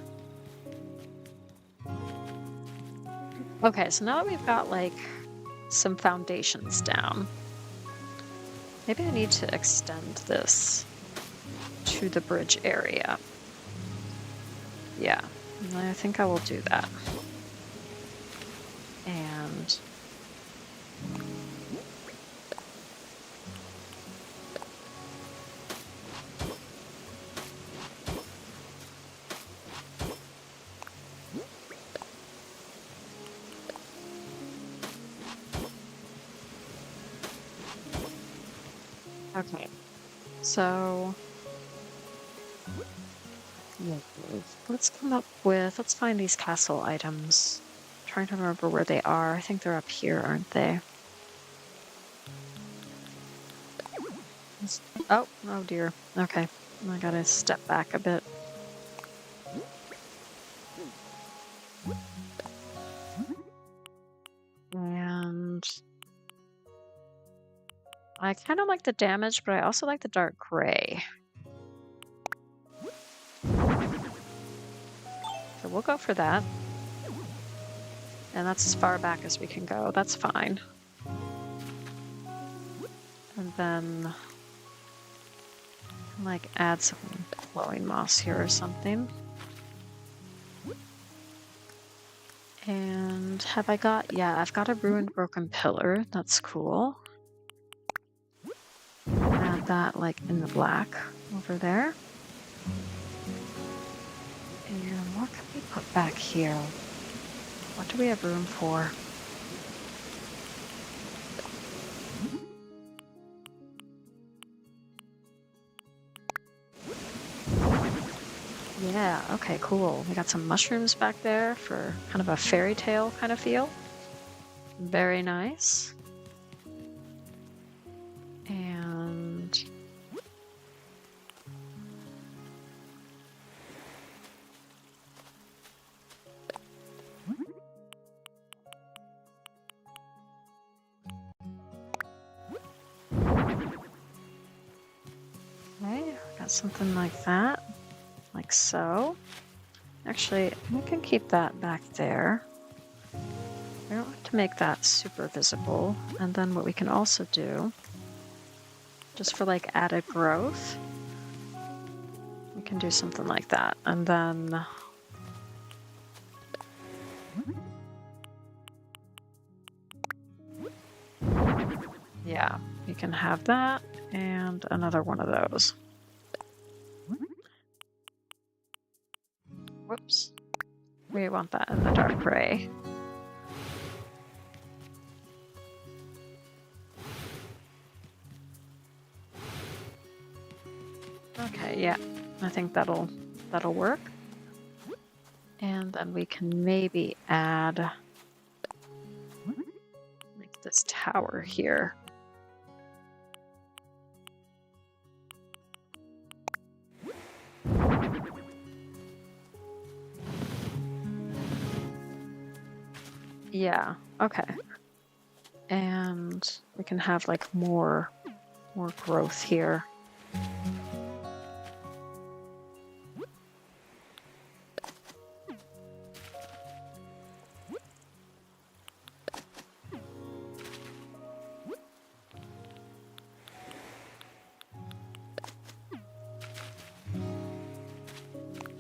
Okay, so now that we've got like some foundations down, maybe I need to extend this to the bridge area. Yeah, I think I will do that. And okay, so let's find these castle items. I'm trying to remember where they are. I think they're up here, aren't they? Oh dear. Okay, I gotta step back a bit. And I kind of like the damage, but I also like the dark gray. So we'll go for that. And that's as far back as we can go. That's fine. And then, like, add some glowing moss here or something. And have I got, yeah, I've got a ruined broken pillar. That's cool. Add that, like, in the black over there. And what can we put back here? What do we have room for? Yeah, okay, cool. We got some mushrooms back there for kind of a fairy tale kind of feel. Very nice. And okay, got something like that. Like so. Actually, we can keep that back there. We don't have to make that super visible. And then what we can also do, just for like added growth, we can do something like that. And then yeah, you can have that and another one of those. Whoops. We want that in the dark gray. Okay, yeah. I think that'll work. And then we can maybe add like this tower here. Yeah, okay. And we can have like more growth here.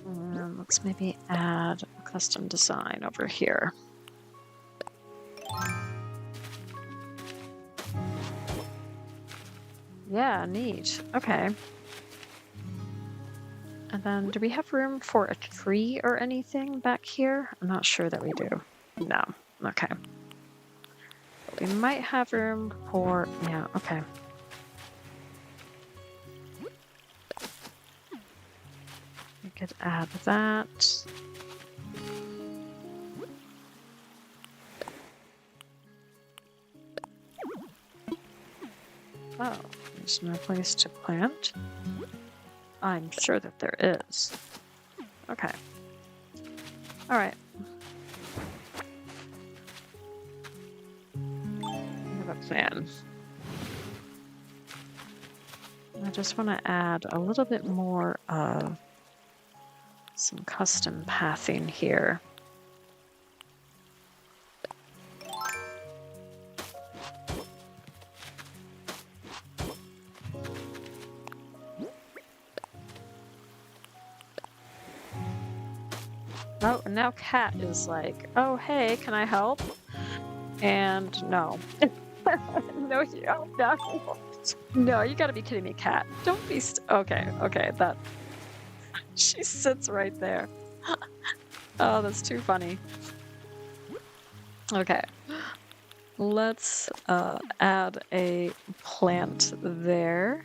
And let's maybe add a custom design over here. Yeah, neat. Okay. And then do we have room for a tree or anything back here? I'm not sure that we do. No. Okay. But we might have room for, yeah, okay. We could add that. Oh, there's no place to plant. I'm sure that there is. Okay. All right. I have a plan. I just want to add a little bit more of some custom pathing here. Oh, and now Cat is like, oh, hey, can I help? And no. No, no, you gotta be kidding me, Cat. Don't be okay, that... She sits right there. Oh, that's too funny. Okay. Let's add a plant there.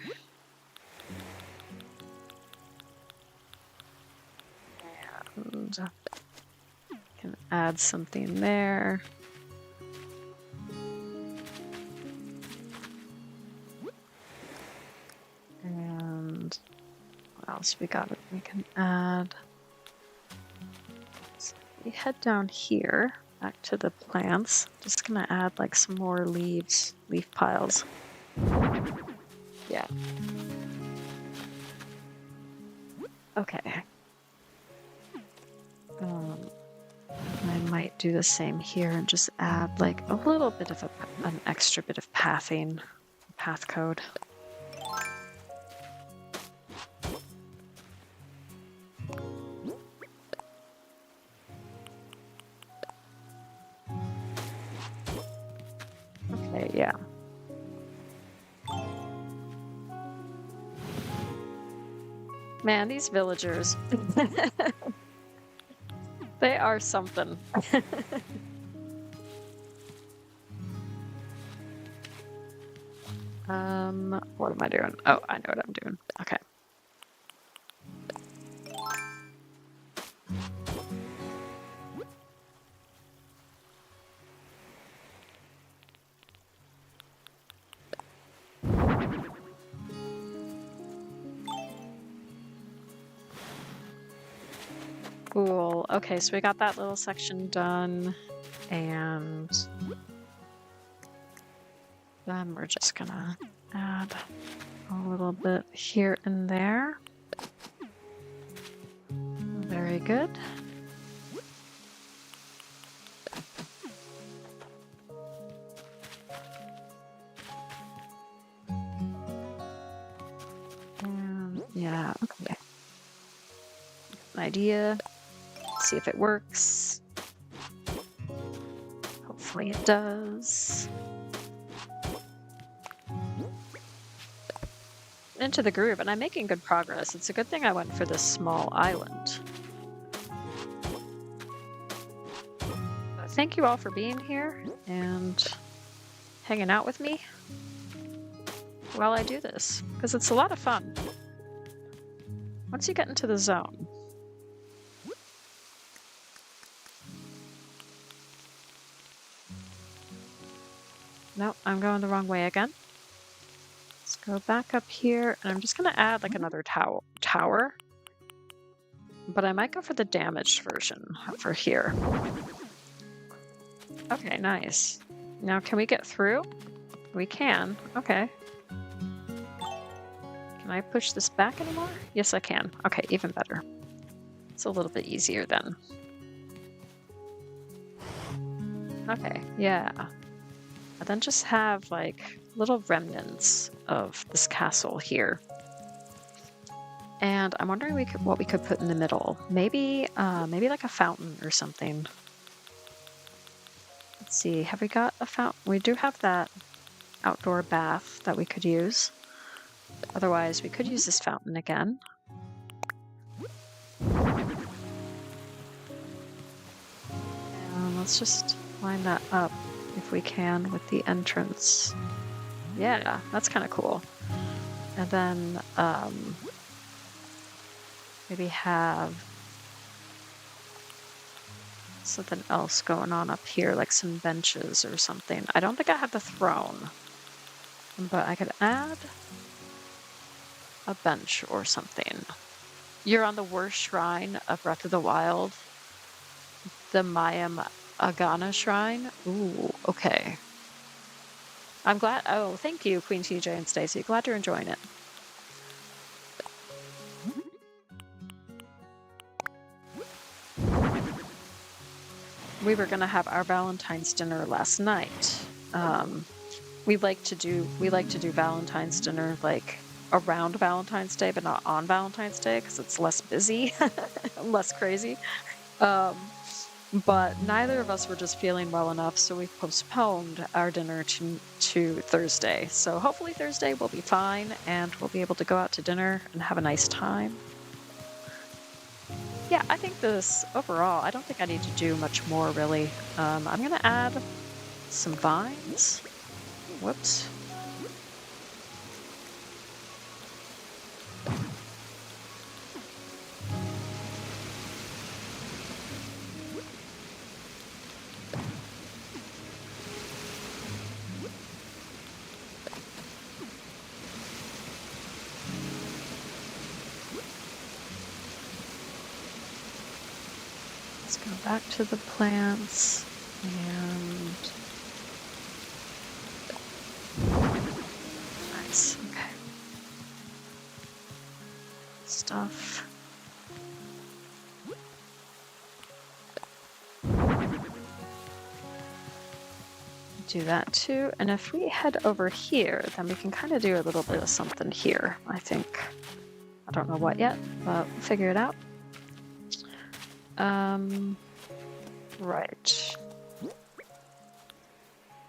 And can add something there. And what else we got? We can add. So we head down here. Back to the plants. Just gonna add like some more leaves, leaf piles. Yeah. Okay. I might do the same here and just add like a little bit of an extra bit of pathing, path code. Okay, yeah. Man, these villagers. They are something. What am I doing? Oh, I know what I'm doing. Okay. Cool. Okay, so we got that little section done, and then we're just gonna add a little bit here and there. Very good. Yeah, okay. An idea. See if it works. Hopefully it does. Into the groove, and I'm making good progress. It's a good thing I went for this small island. Thank you all for being here and hanging out with me while I do this, because it's a lot of fun. Once you get into the zone. Nope, I'm going the wrong way again. Let's go back up here, and I'm just going to add like another tower. But I might go for the damaged version for here. Okay, nice. Now, can we get through? We can. Okay. Can I push this back anymore? Yes, I can. Okay, even better. It's a little bit easier then. Okay, yeah. And then just have like little remnants of this castle here. And I'm wondering what we could put in the middle. Maybe like a fountain or something. Let's see, have we got a fountain? We do have that outdoor bath that we could use. Otherwise, we could use this fountain again. And let's just line that up if we can with the entrance. Yeah, that's kind of cool. And then maybe have something else going on up here, like some benches or something. I don't think I have the throne, but I could add a bench or something. You're on the worst shrine of Breath of the Wild, the Mayam Agana shrine. Ooh, okay. I'm glad. Oh, thank you, Queen TJ and Stacy. Glad you're enjoying it. We were gonna have our Valentine's dinner last night. We like to do Valentine's dinner like around Valentine's Day, but not on Valentine's Day because it's less busy, less crazy. But neither of us were just feeling well enough, so we postponed our dinner to Thursday. So hopefully Thursday will be fine, and we'll be able to go out to dinner and have a nice time. Yeah, I think this, overall, I don't think I need to do much more, really. I'm going to add some vines. Whoops. Let's go back to the plants. And nice, okay. Stuff. Do that too. And if we head over here, then we can kind of do a little bit of something here, I think. I don't know what yet, but we'll figure it out. Right.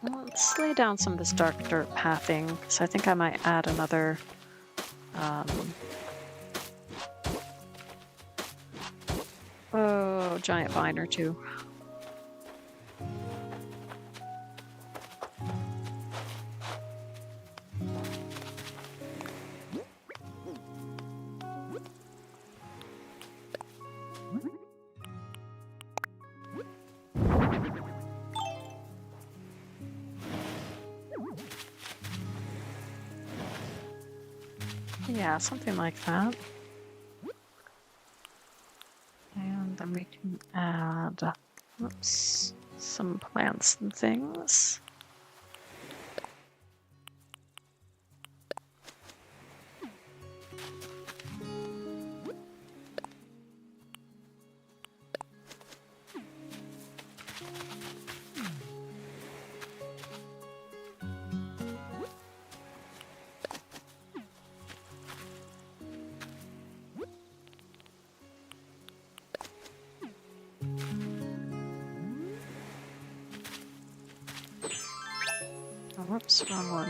Let's lay down some of this dark dirt pathing, because I think I might add another giant vine or two. Yeah, something like that. And then we can add, oops, some plants and things. Whoops, wrong one.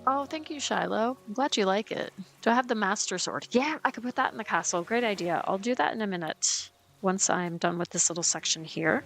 Oh, thank you, Shiloh. I'm glad you like it. Do I have the Master Sword? Yeah, I could put that in the castle. Great idea. I'll do that in a minute once I'm done with this little section here.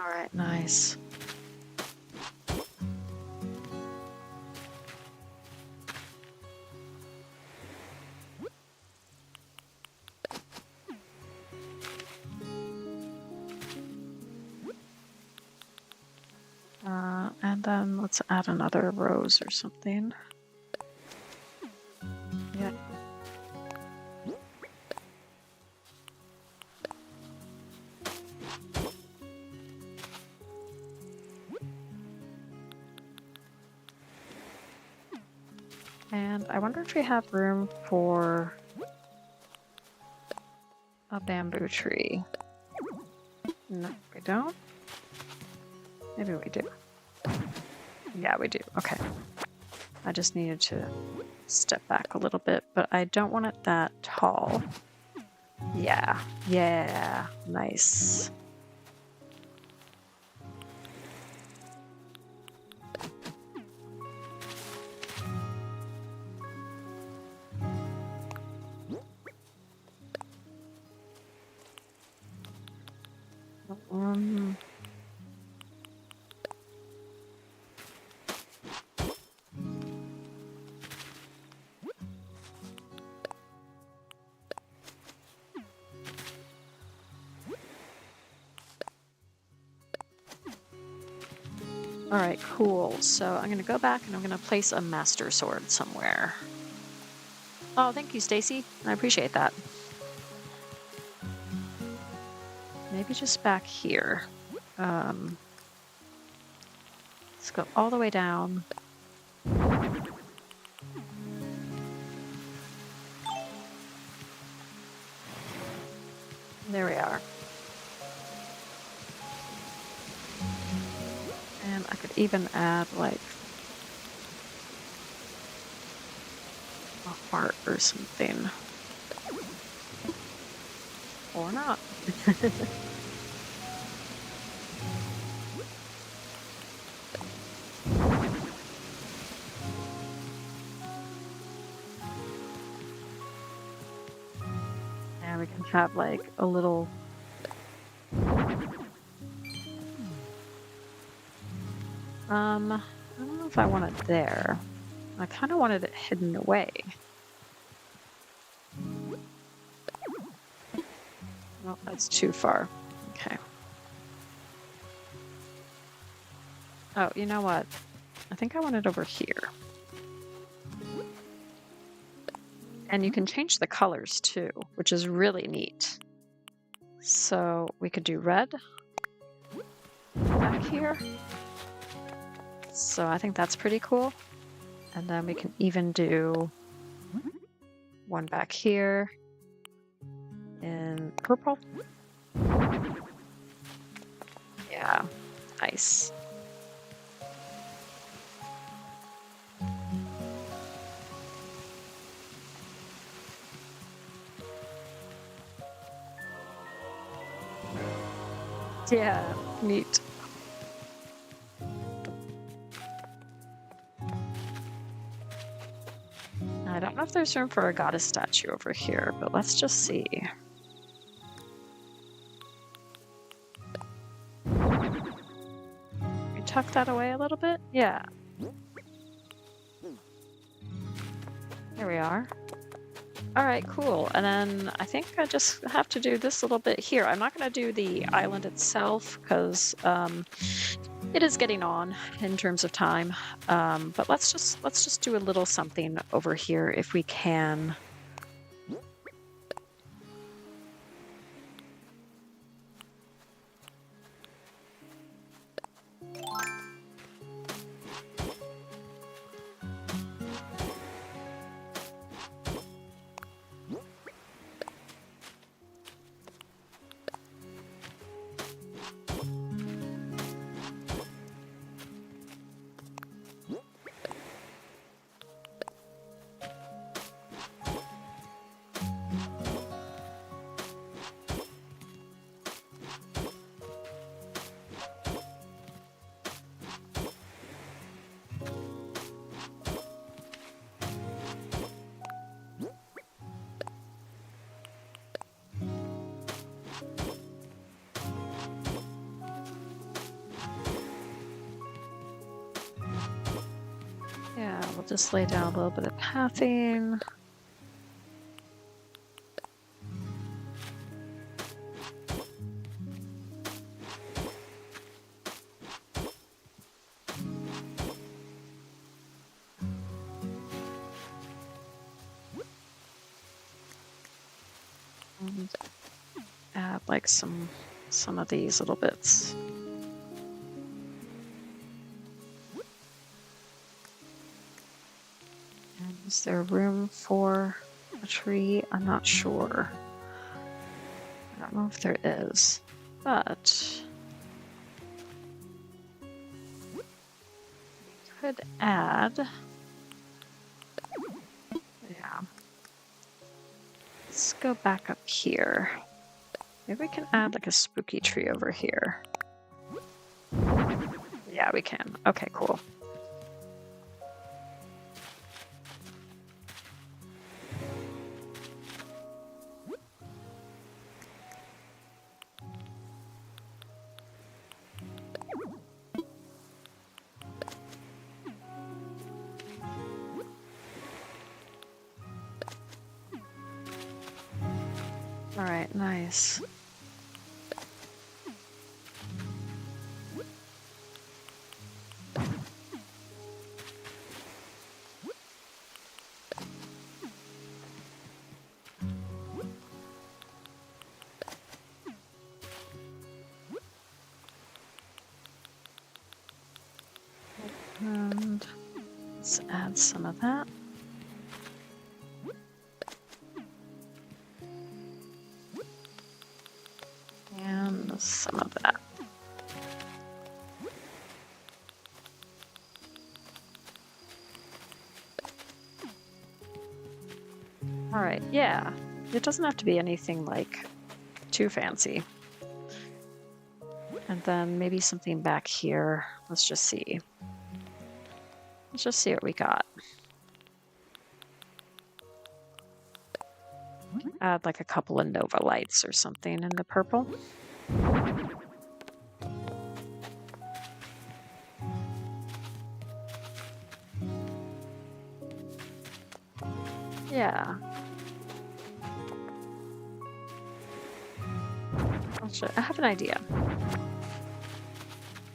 All right, nice. And then let's add another rose or something. Yeah. And I wonder if we have room for a bamboo tree. No, we don't. Maybe we do. Yeah, we do. Okay. I just needed to step back a little bit, but I don't want it that tall. Yeah. Yeah. Nice. All right, cool. So I'm going to go back and I'm going to place a Master Sword somewhere. Oh, thank you, Stacy. I appreciate that. Maybe just back here. Let's go all the way down. There we are. And I could even add like a heart or something. Or not. And we can have like a little I don't know if I want it there. I kind of wanted it hidden away. Well, that's too far. Okay. Oh, you know what? I think I want it over here. And you can change the colors too, which is really neat. So we could do red back here. So I think that's pretty cool. And then we can even do one back here in purple. Yeah, nice. Yeah, neat. I don't know if there's room for a goddess statue over here, but let's just see. We tuck that away a little bit? Yeah. There we are. All right, cool. And then I think I just have to do this little bit here. I'm not going to do the island itself because it is getting on in terms of time. But let's just do a little something over here if we can. Yeah, we'll just lay down a little bit of pathing. And add like some of these little bits. And is there room for a tree? I'm not sure. I don't know if there is, but we could add. Yeah. Let's go back up here. Maybe we can add like a spooky tree over here. Yeah, we can. Okay, cool. All right, nice. And let's add some of that. And some of that. All right, yeah. It doesn't have to be anything like too fancy. And then maybe something back here. Let's just see. Let's just see what we got. Add like a couple of Nova lights or something in the purple. Yeah. Actually, I have an idea.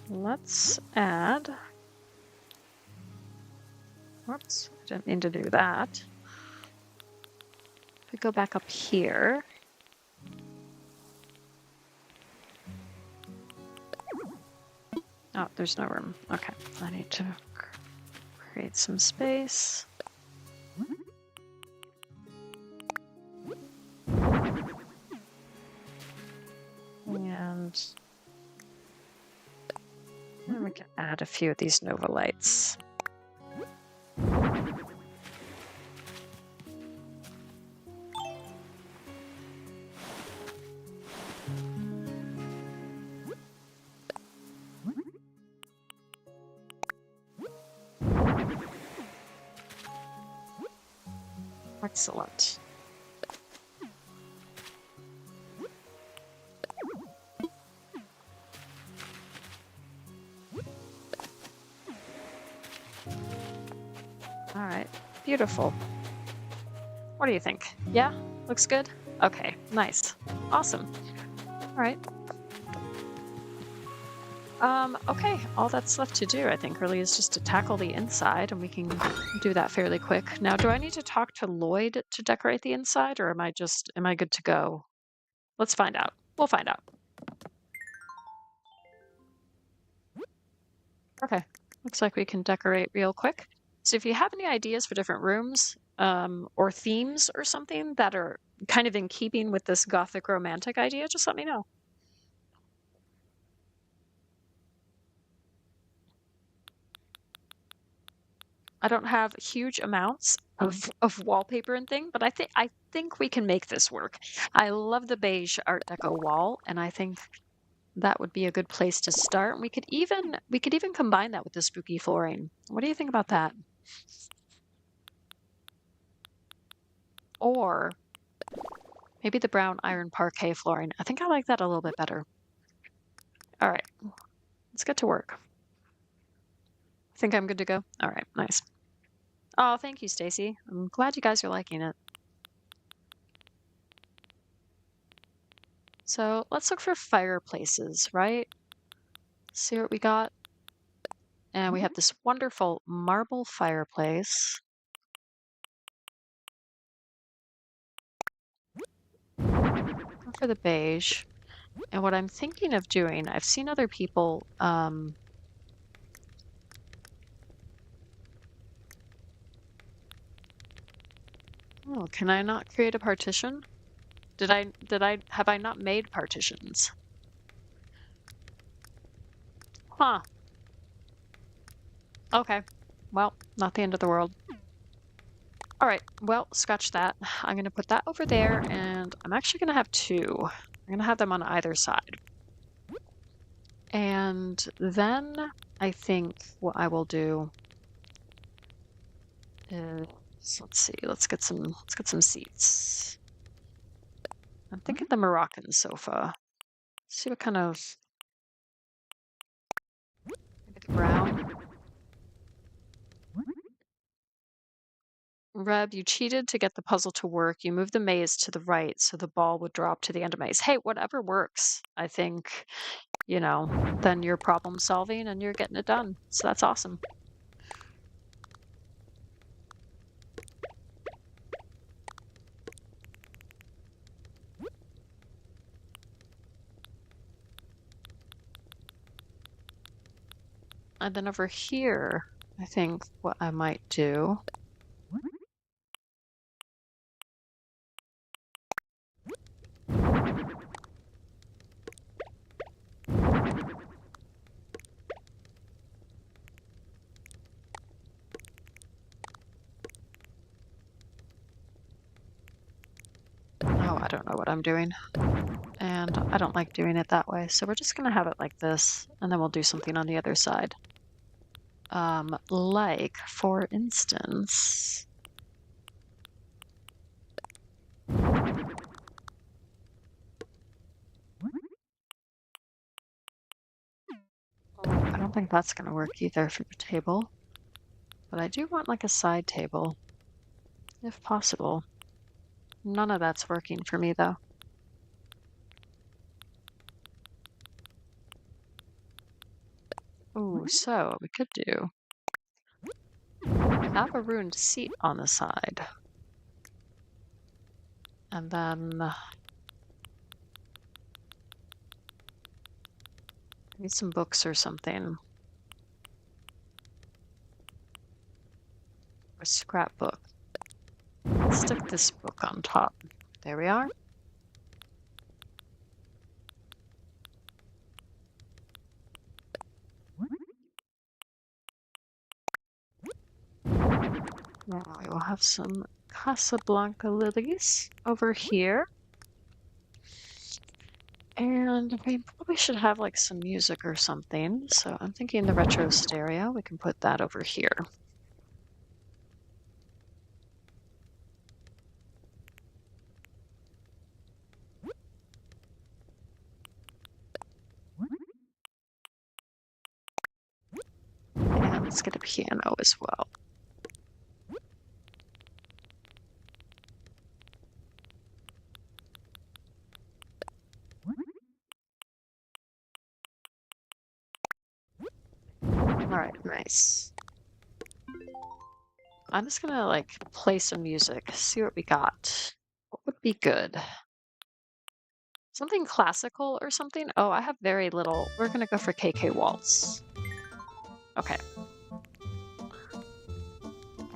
Let's add... Whoops, I didn't mean to do that. If we go back up here... Oh, there's no room. Okay, I need to create some space. And we can add a few of these Nova lights. Excellent. All right, beautiful. What do you think? Yeah, looks good? Okay, nice. Awesome. All right. Okay, all that's left to do, I think, really is just to tackle the inside, and we can do that fairly quick. Now, do I need to talk to Lloyd to decorate the inside, or am I good to go? Let's find out. We'll find out. Okay, looks like we can decorate real quick. So if you have any ideas for different rooms, or themes or something that are kind of in keeping with this gothic romantic idea, just let me know. I don't have huge amounts of wallpaper and thing, but I think we can make this work. I love the beige Art Deco wall, and I think that would be a good place to start. We could even combine that with the spooky flooring. What do you think about that? Or maybe the brown iron parquet flooring. I think I like that a little bit better. All right, let's get to work. I think I'm good to go. All right, nice. Oh, thank you, Stacy. I'm glad you guys are liking it. So let's look for fireplaces, right? See what we got. And we have this wonderful marble fireplace. Go for the beige. And what I'm thinking of doing, I've seen other people oh, can I not create a partition? Have I not made partitions? Huh. Okay. Well, not the end of the world. All right, well, scratch that. I'm going to put that over there, and I'm actually going to have two. I'm going to have them on either side. And then I think what I will do is, let's see, let's get some seats. I'm thinking the Moroccan sofa. See what kind of, maybe the brown. Reb, you cheated to get the puzzle to work. You moved the maze to the right so the ball would drop to the end of maze. Hey, whatever works. I think, you know, then you're problem solving and you're getting it done. So that's awesome. And then over here, I think what I might do. Oh, I don't know what I'm doing. And I don't like doing it that way. So we're just going to have it like this, and then we'll do something on the other side. Like, for instance... I don't think that's going to work either for the table. But I do want like a side table. if possible. None of that's working for me, though. Ooh, so what we could do, have a ruined seat on the side. And then need some books or something. A scrapbook. Stick this book on top. There we are. Now we will have some Casablanca lilies over here. And we probably should have like some music or something. So I'm thinking the retro stereo, we can put that over here. And let's get a piano as well. All right, nice. I'm just gonna like play some music, see what we got. What would be good? Something classical or something? Oh, I have very little. We're gonna go for KK Waltz. Okay.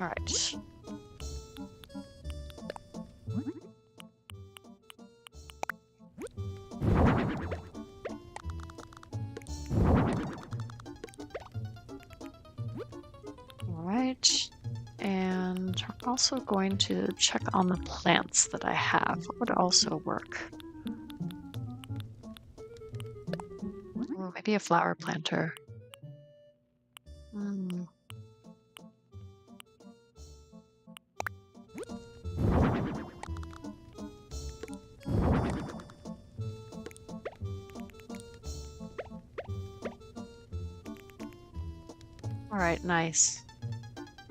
All right. All right. And we're also going to check on the plants that I have. What would also work? Oh, maybe a flower planter. All right, nice.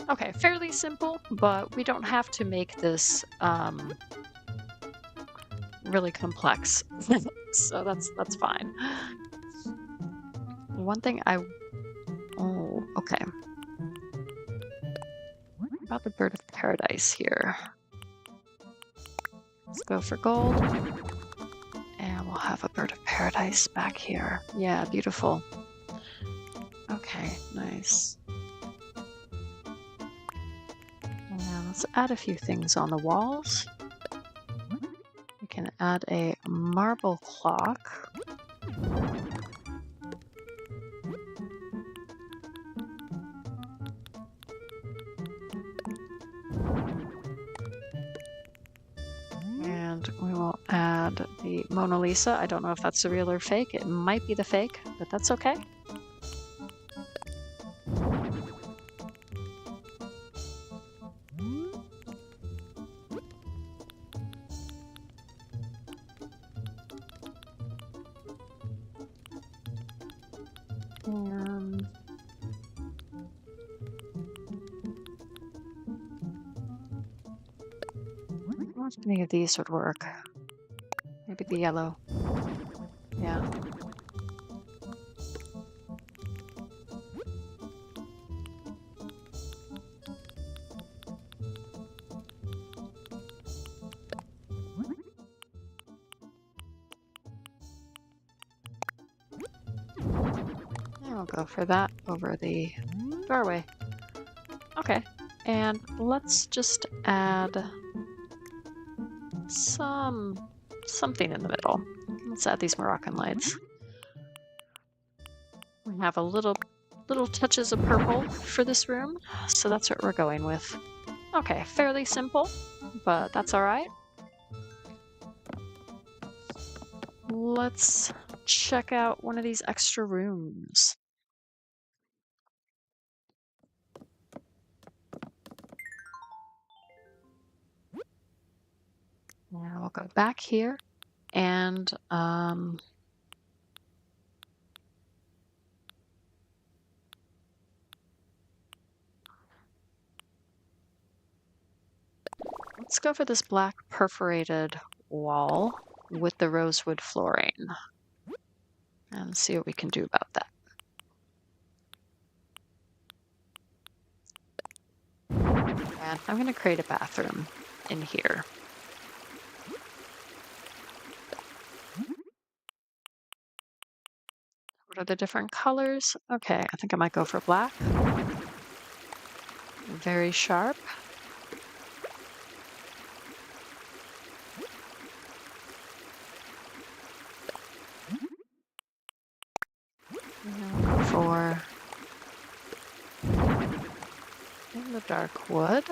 Okay, fairly simple, but we don't have to make this really complex. So that's fine. One thing oh, okay. What about the bird of paradise here? Let's go for gold. And we'll have a bird of paradise back here. Yeah, beautiful. Okay, nice. And let's add a few things on the walls. We can add a marble clock. And we will add the Mona Lisa. I don't know if that's the real or fake. It might be the fake, but that's okay. And I don't know if any of these would work. Maybe the yellow. Yeah. I'll go for that over the doorway. Okay, and let's just add something in the middle. Let's add these Moroccan lights. We have a little touches of purple for this room, so that's what we're going with. Okay, fairly simple, but that's all right. Let's check out one of these extra rooms. Now we'll go back here and Let's go for this black perforated wall with the rosewood flooring and see what we can do about that. And I'm going to create a bathroom in here. What are the different colors? Okay, I think I might go for black. Very sharp. And then we'll go for in the dark wood.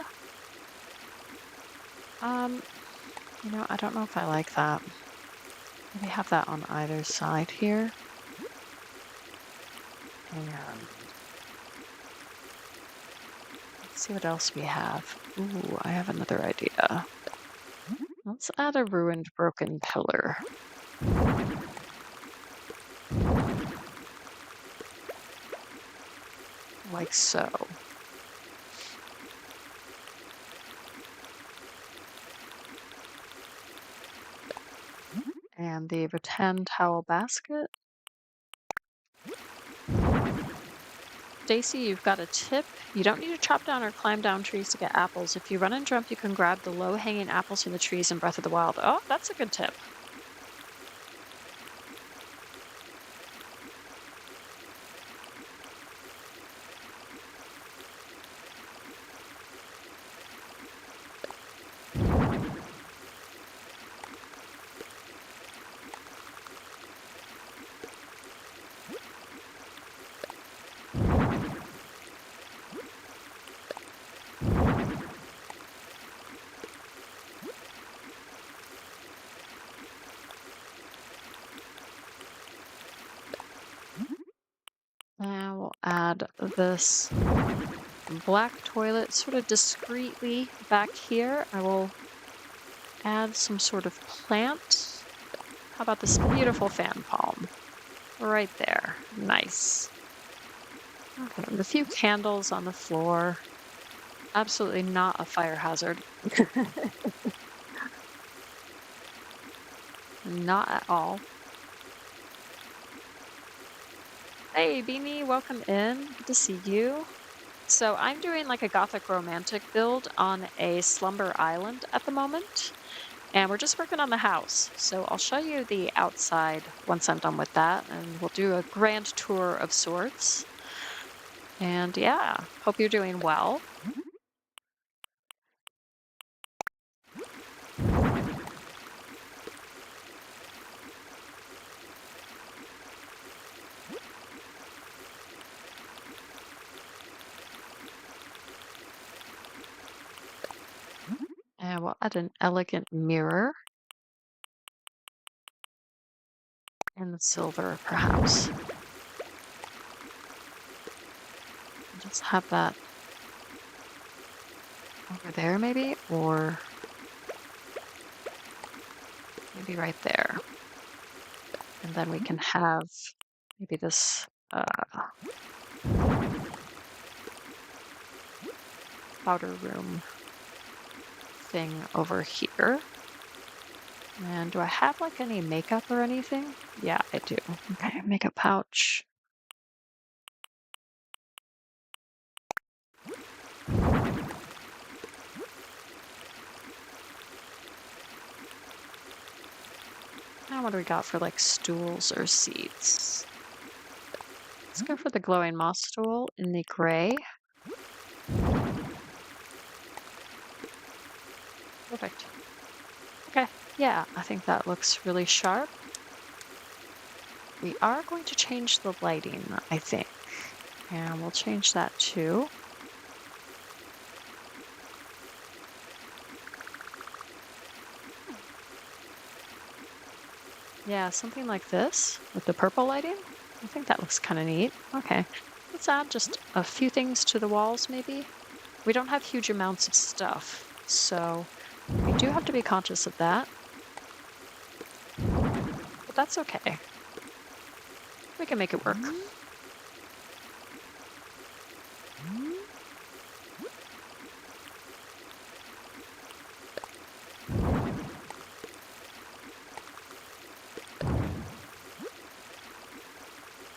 I don't know if I like that. Maybe have that on either side here. And let's see what else we have. Ooh, I have another idea. Let's add a ruined broken pillar. Like so. And the rattan towel basket. Stacy, you've got a tip. You don't need to chop down or climb down trees to get apples. If you run and jump, you can grab the low-hanging apples from the trees in Breath of the Wild. Oh, that's a good tip. And we'll add this black toilet sort of discreetly back here. I will add some sort of plant. How about this beautiful fan palm? Right there. Nice. Okay, with a few candles on the floor. Absolutely not a fire hazard. Not at all. Hey, Beanie, welcome in. Good to see you. So I'm doing like a gothic romantic build on a slumber island at the moment. And we're just working on the house. So I'll show you the outside once I'm done with that. And we'll do a grand tour of sorts. And yeah, hope you're doing well. And we'll add an elegant mirror. And the silver, perhaps. Just have that over there, maybe? Or maybe right there. And then we can have maybe this powder room thing over here. And do I have like any makeup or anything? Yeah, I do. Okay, makeup pouch. Now what do we got for like stools or seats? Let's go for the glowing moss stool in the gray. Perfect. Okay, yeah, I think that looks really sharp. We are going to change the lighting, I think. And we'll change that too. Yeah, something like this with the purple lighting. I think that looks kind of neat. Okay, let's add just a few things to the walls maybe. We don't have huge amounts of stuff, so we do have to be conscious of that. But that's okay. We can make it work.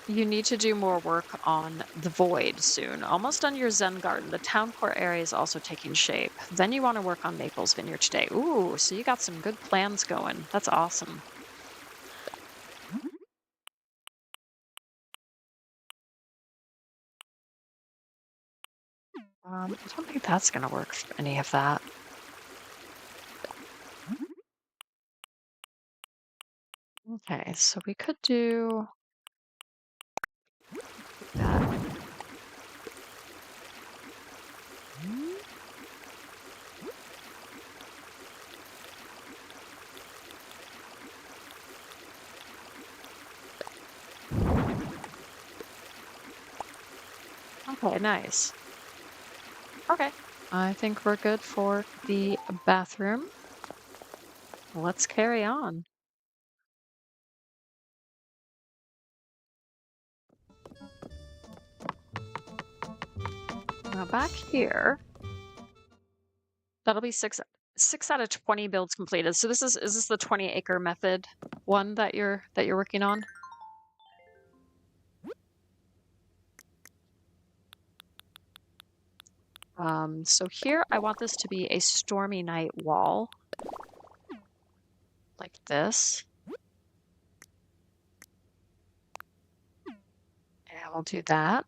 You need to do more work on the void soon. Almost done your Zen garden. The town core area is also taking shape. Then you want to work on Maple's Vineyard today. Ooh, so you got some good plans going. That's awesome. I don't think that's going to work for any of that. Okay, so we could do that. Okay, nice. Okay, I think we're good for the bathroom. Let's carry on. Now back here, that'll be six out of 20 builds completed. So is this the 20-acre method one that you're working on? So here I want this to be a stormy night wall, like this. And we'll do that.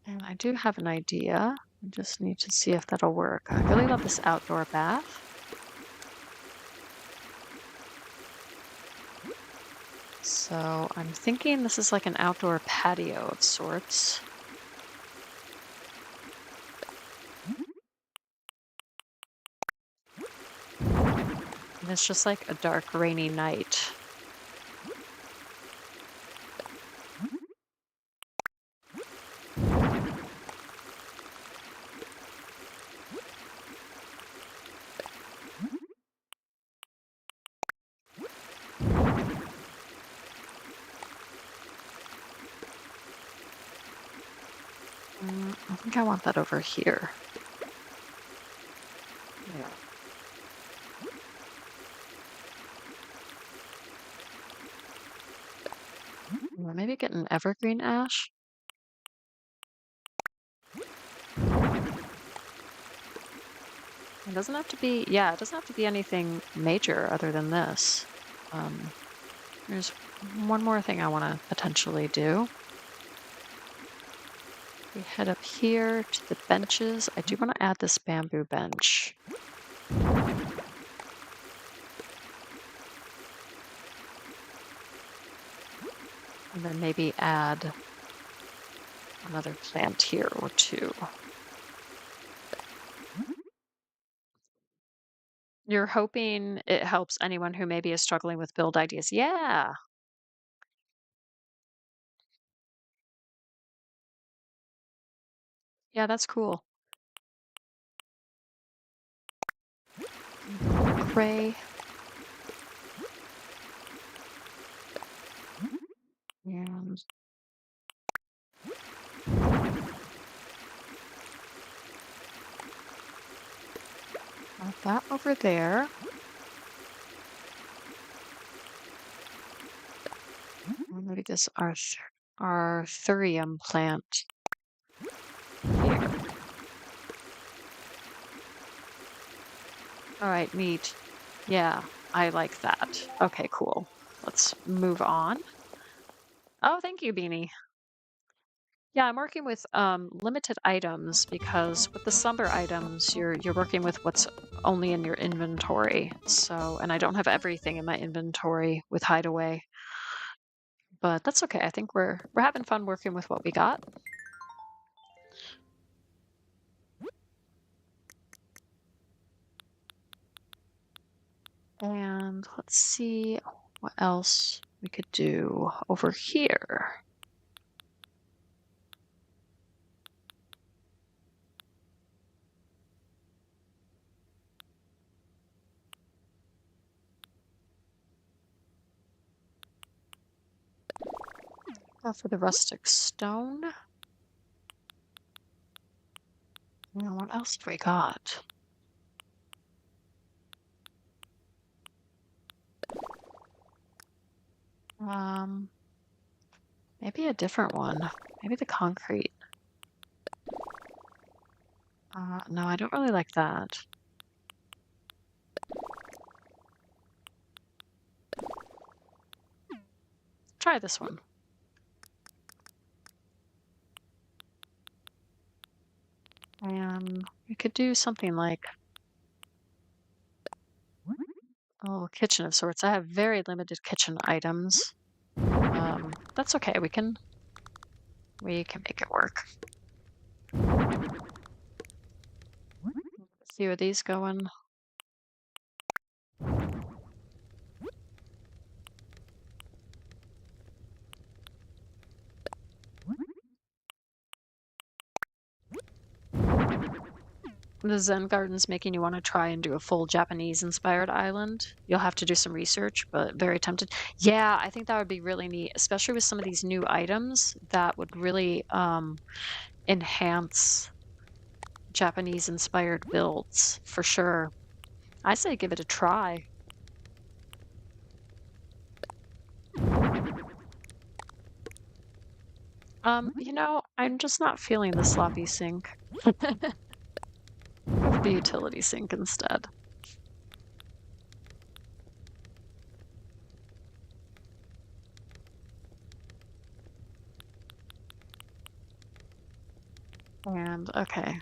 And I do have an idea. I just need to see if that'll work. I really love this outdoor bath. So I'm thinking this is like an outdoor patio of sorts. And it's just like a dark, rainy night. I think I want that over here. Yeah. Maybe get an evergreen ash. It doesn't have to be, yeah, it doesn't have to be anything major other than this. Um, there's one more thing I want to potentially do. We head up here to the benches. I do want to add this bamboo bench. And then maybe add another plant here or two. You're hoping it helps anyone who maybe is struggling with build ideas. Yeah. Yeah, that's cool. Gray. And put that over there. And maybe this Arthurium plant here. All right, neat. Yeah, I like that. Okay, cool. Let's move on. Oh, thank you, Beanie. Yeah, I'm working with limited items because with the slumber items, you're working with what's only in your inventory. So, and I don't have everything in my inventory with hideaway, but that's okay. I think we're having fun working with what we got. And let's see what else we could do over here. For the rustic stone. Now, what else have we got? Um, Maybe a different one. Maybe the concrete. No, I don't really like that. Try this one. And we could do something like a kitchen of sorts. I have very limited kitchen items. That's okay. We can make it work. A few of these going. The Zen Garden's making you want to try and do a full Japanese-inspired island. You'll have to do some research, but very tempted. Yeah, I think that would be really neat, especially with some of these new items that would really enhance Japanese-inspired builds for sure. I say give it a try. I'm just not feeling the sloppy sink. The utility sink instead. And okay.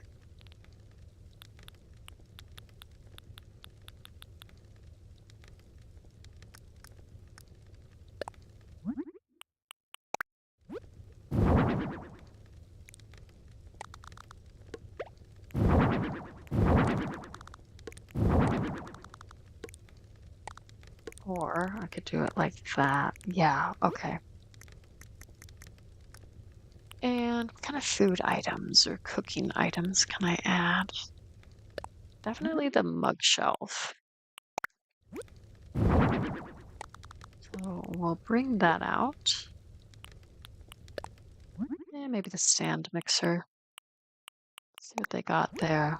Or I could do it like that. Yeah, okay. And what kind of food items or cooking items can I add? Definitely the mug shelf. So we'll bring that out. And maybe the stand mixer. See what they got there.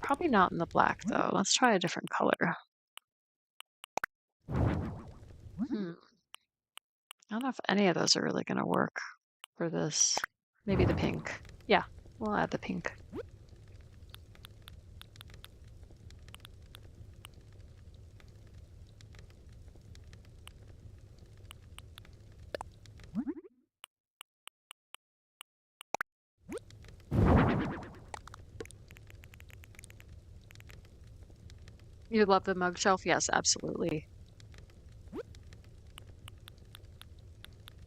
Probably not in the black though. Let's try a different color. I don't know if any of those are really going to work for this. Maybe the pink. Yeah, we'll add the pink. You love the mug shelf? Yes, absolutely.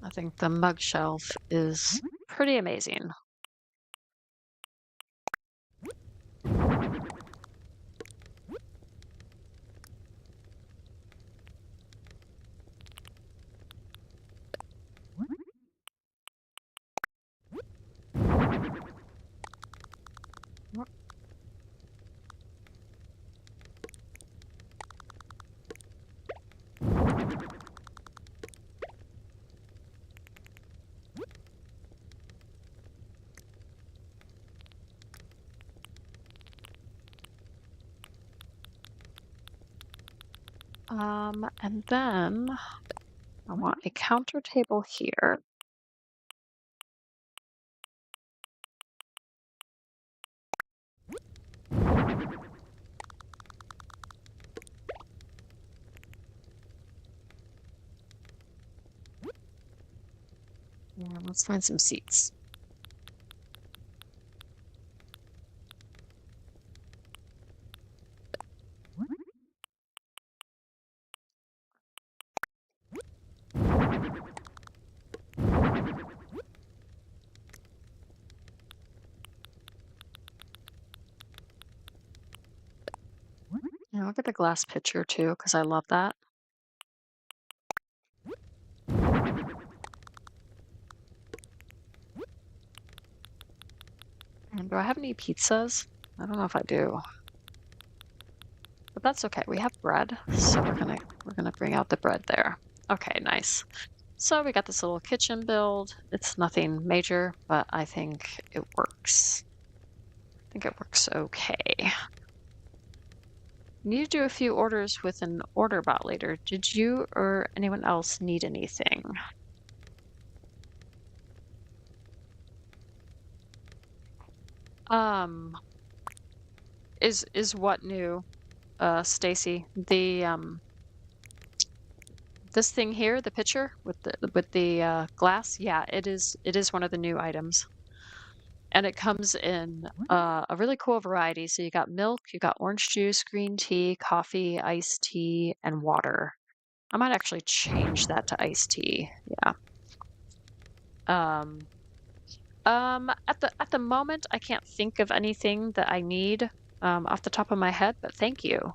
I think the mug shelf is pretty amazing. And then I want a counter table here. And let's find some seats. Yeah, I'll get the glass pitcher too, because I love that. And do I have any pizzas? I don't know if I do. But that's okay. We have bread, so we're gonna bring out the bread there. Okay, nice. So we got this little kitchen build. It's nothing major, but I think it works. think it works okay. Need to do a few orders with an order bot later. Did you or anyone else need anything? Um, is what new, Stacy? The this thing here, the pitcher with the glass, yeah, it is one of the new items. And it comes in a really cool variety. So you got milk, you got orange juice, green tea, coffee, iced tea, and water. I might actually change that to iced tea. Yeah. Um, at the moment, I can't think of anything that I need off the top of my head, but thank you.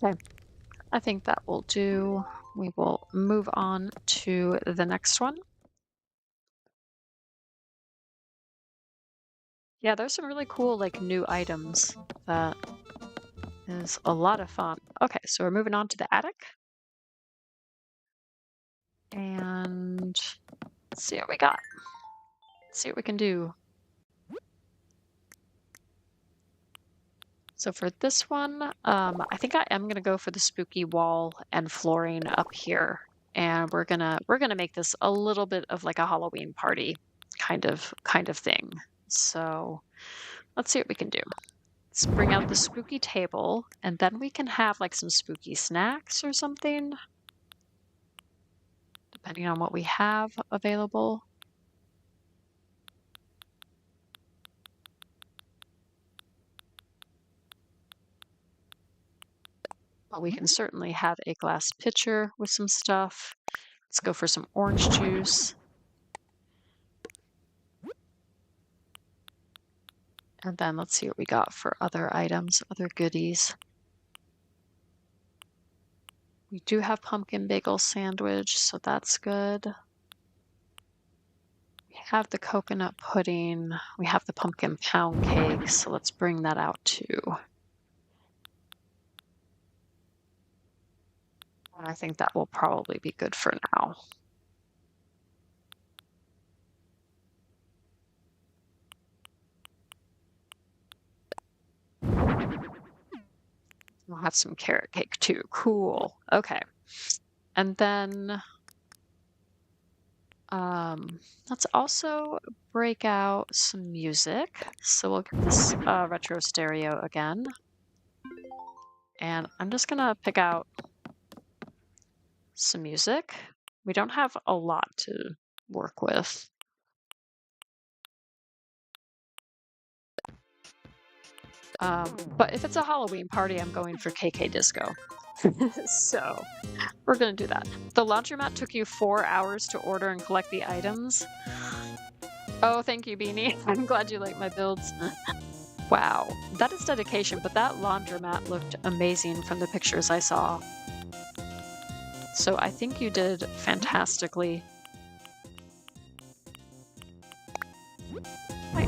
Okay, I think that will do. We will move on to the next one. Yeah, there's some really cool like new items that is a lot of fun. Okay, so we're moving on to the attic. And let's see what we got. Let's see what we can do. So for this one, I think I am gonna go for the spooky wall and flooring up here. And we're gonna make this a little bit of like a Halloween party kind of thing. So let's see what we can do. Let's bring out the spooky table, and then we can have like some spooky snacks or something, depending on what we have available. But we can certainly have a glass pitcher with some stuff. Let's go for some orange juice. And then let's see what we got for other items, other goodies. We do have pumpkin bagel sandwich, so that's good. We have the coconut pudding. We have the pumpkin pound cake, so let's bring that out too. I think that will probably be good for now. We'll have some carrot cake too. Cool. Okay. And then let's also break out some music. So we'll get this retro stereo again. And I'm just gonna pick out some music. We don't have a lot to work with. But if it's a Halloween party, I'm going for KK Disco. So we're gonna do that. The laundromat took you 4 hours to order and collect the items. Oh, thank you, Beanie. I'm glad you like my builds. Wow, that is dedication, but that laundromat looked amazing from the pictures I saw. So I think you did fantastically. I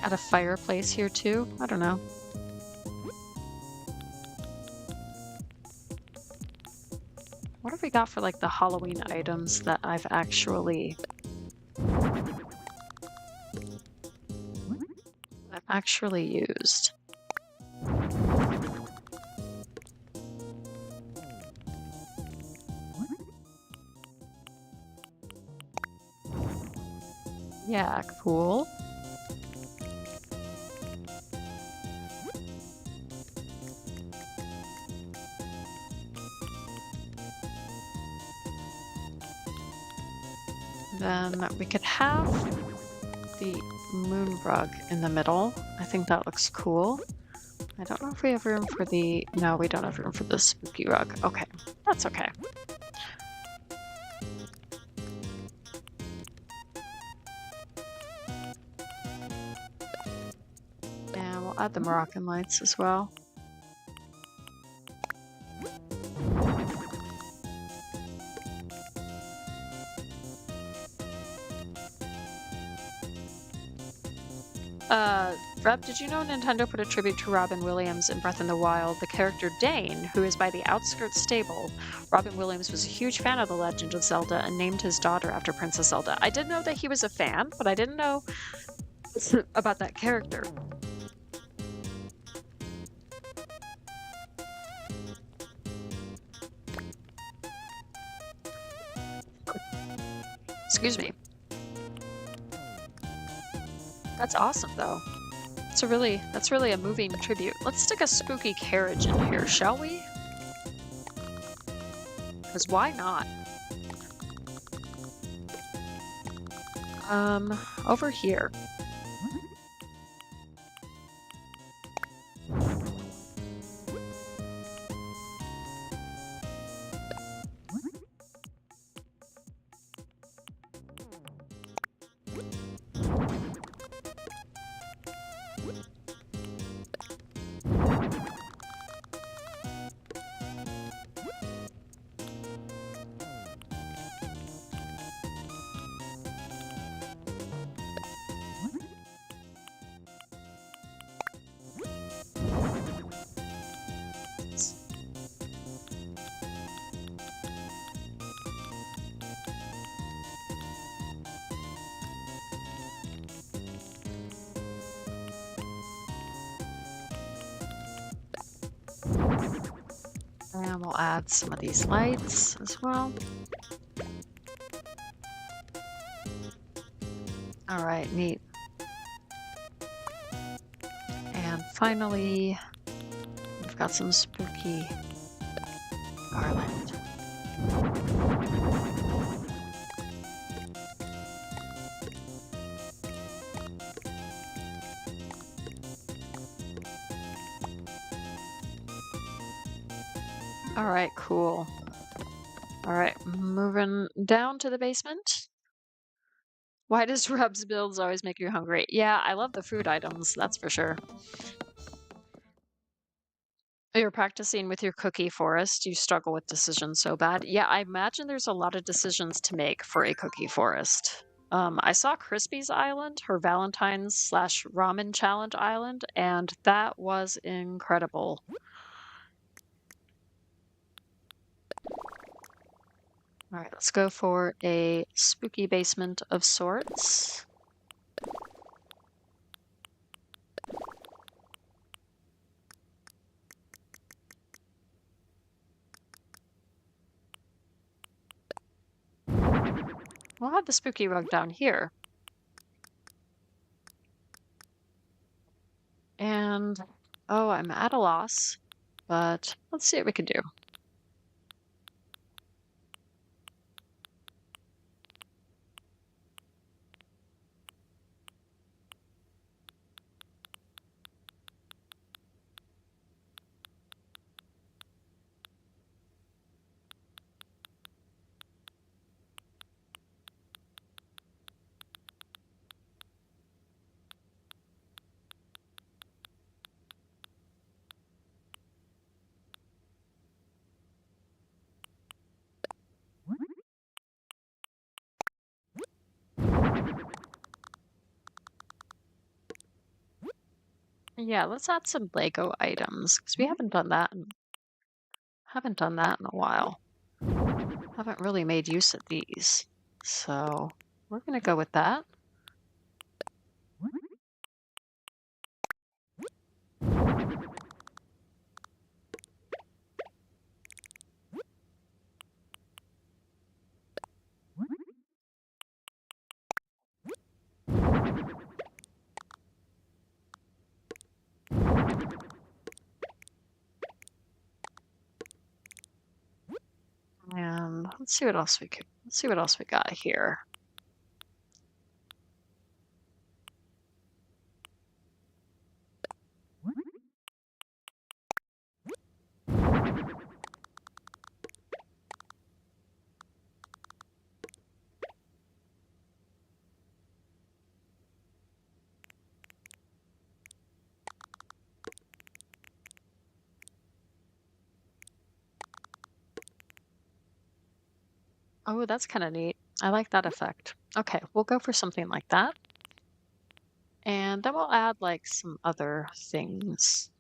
add a fireplace here too. I don't know. What have we got for like the Halloween items that I've actually used? Yeah, cool. Then we could have the moon rug in the middle. I think that looks cool. I don't know if we have room for the... No, we don't have room for the spooky rug. Okay, that's okay. add the Moroccan lights as well. Reb, did you know Nintendo put a tribute to Robin Williams in Breath in the Wild? The character Dane, who is by the outskirts stable. Robin Williams was a huge fan of The Legend of Zelda and named his daughter after Princess Zelda. I did know that he was a fan, but I didn't know about that character. Excuse me. That's awesome, though. That's really a moving tribute. Let's stick a spooky carriage in here, shall we? Because why not? Over here. And we'll add some of these lights as well. All right, neat. And finally, we've got some spooky garland. All right, cool. All right, moving down to the basement. Why does Reb's builds always make you hungry? Yeah, I love the food items, that's for sure. You're practicing with your cookie forest. You struggle with decisions so bad. Yeah, I imagine there's a lot of decisions to make for a cookie forest. I saw Crispy's Island, her Valentine's / ramen challenge island, and that was incredible. All right, let's go for a spooky basement of sorts. We'll have the spooky rug down here. And, oh, I'm at a loss, but let's see what we can do. Yeah, let's add some Lego items because we haven't done that in a while. Haven't really made use of these. So we're gonna go with that. And let's see what else we got here. Oh, that's kind of neat. I like that effect. Okay, we'll go for something like that. And then we'll add like some other things.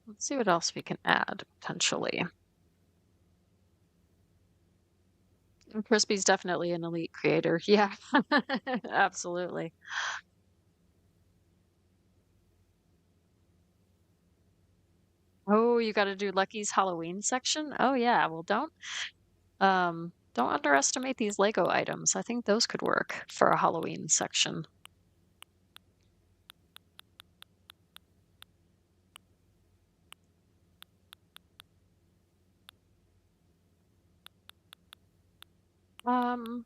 Let's see what else we can add potentially. And Crispy's definitely an elite creator. Yeah, absolutely. Oh, you got to do Lucky's Halloween section? Oh yeah, well don't underestimate these Lego items. I think those could work for a Halloween section. Um,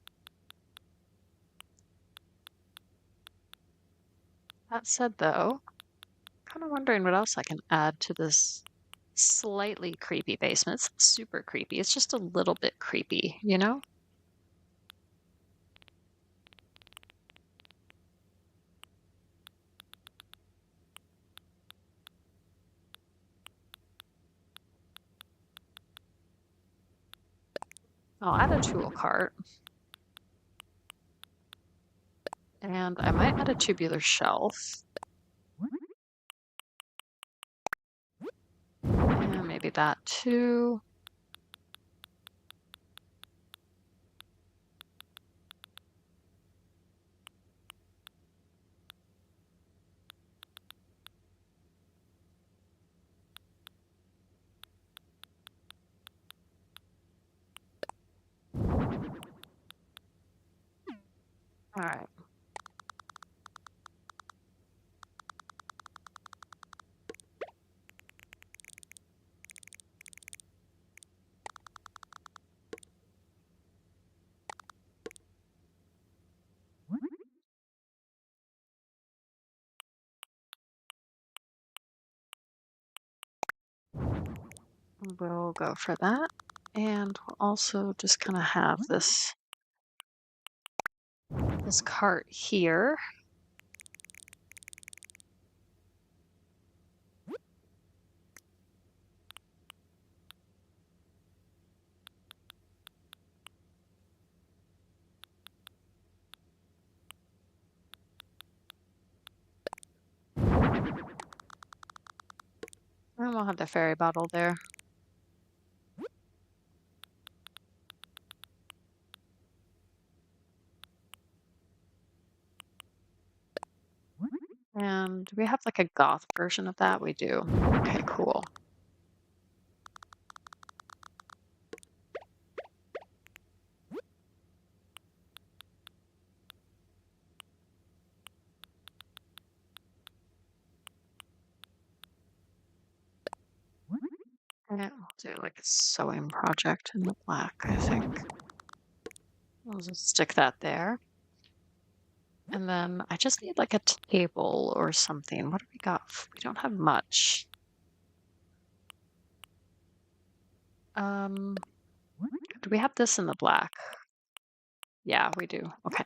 that said though, kind of wondering what else I can add to this slightly creepy basement. It's not super creepy. It's just a little bit creepy, you know? I'll add a tool cart. And I might add a tubular shelf. And maybe that too. All right. We'll go for that. And we'll also just kind of have this cart here. And we'll have the fairy bottle there. And do we have like a goth version of that? We do. Okay, cool. Yeah, we'll do like a sewing project in the black, I think. We'll just stick that there. And then I just need like a table or something. What do we got? We don't have much. Um, do we have this in the black? Yeah, we do. Okay.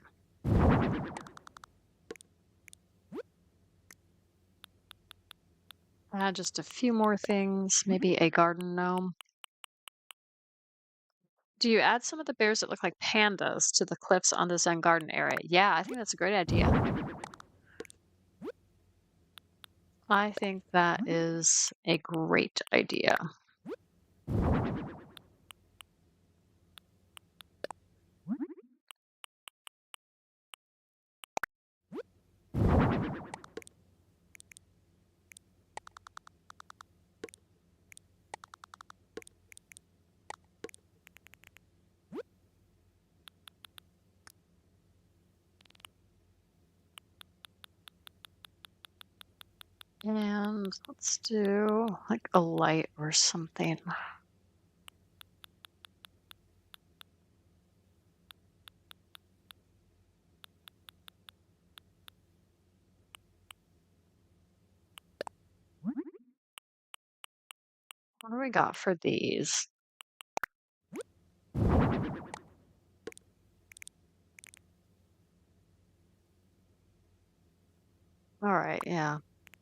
Just a few more things. Maybe a garden gnome. Do you add some of the bears that look like pandas to the cliffs on the Zen garden area? Yeah, I think that's a great idea. I think that is a great idea. And let's do like a light or something. What do we got for these? All right, yeah.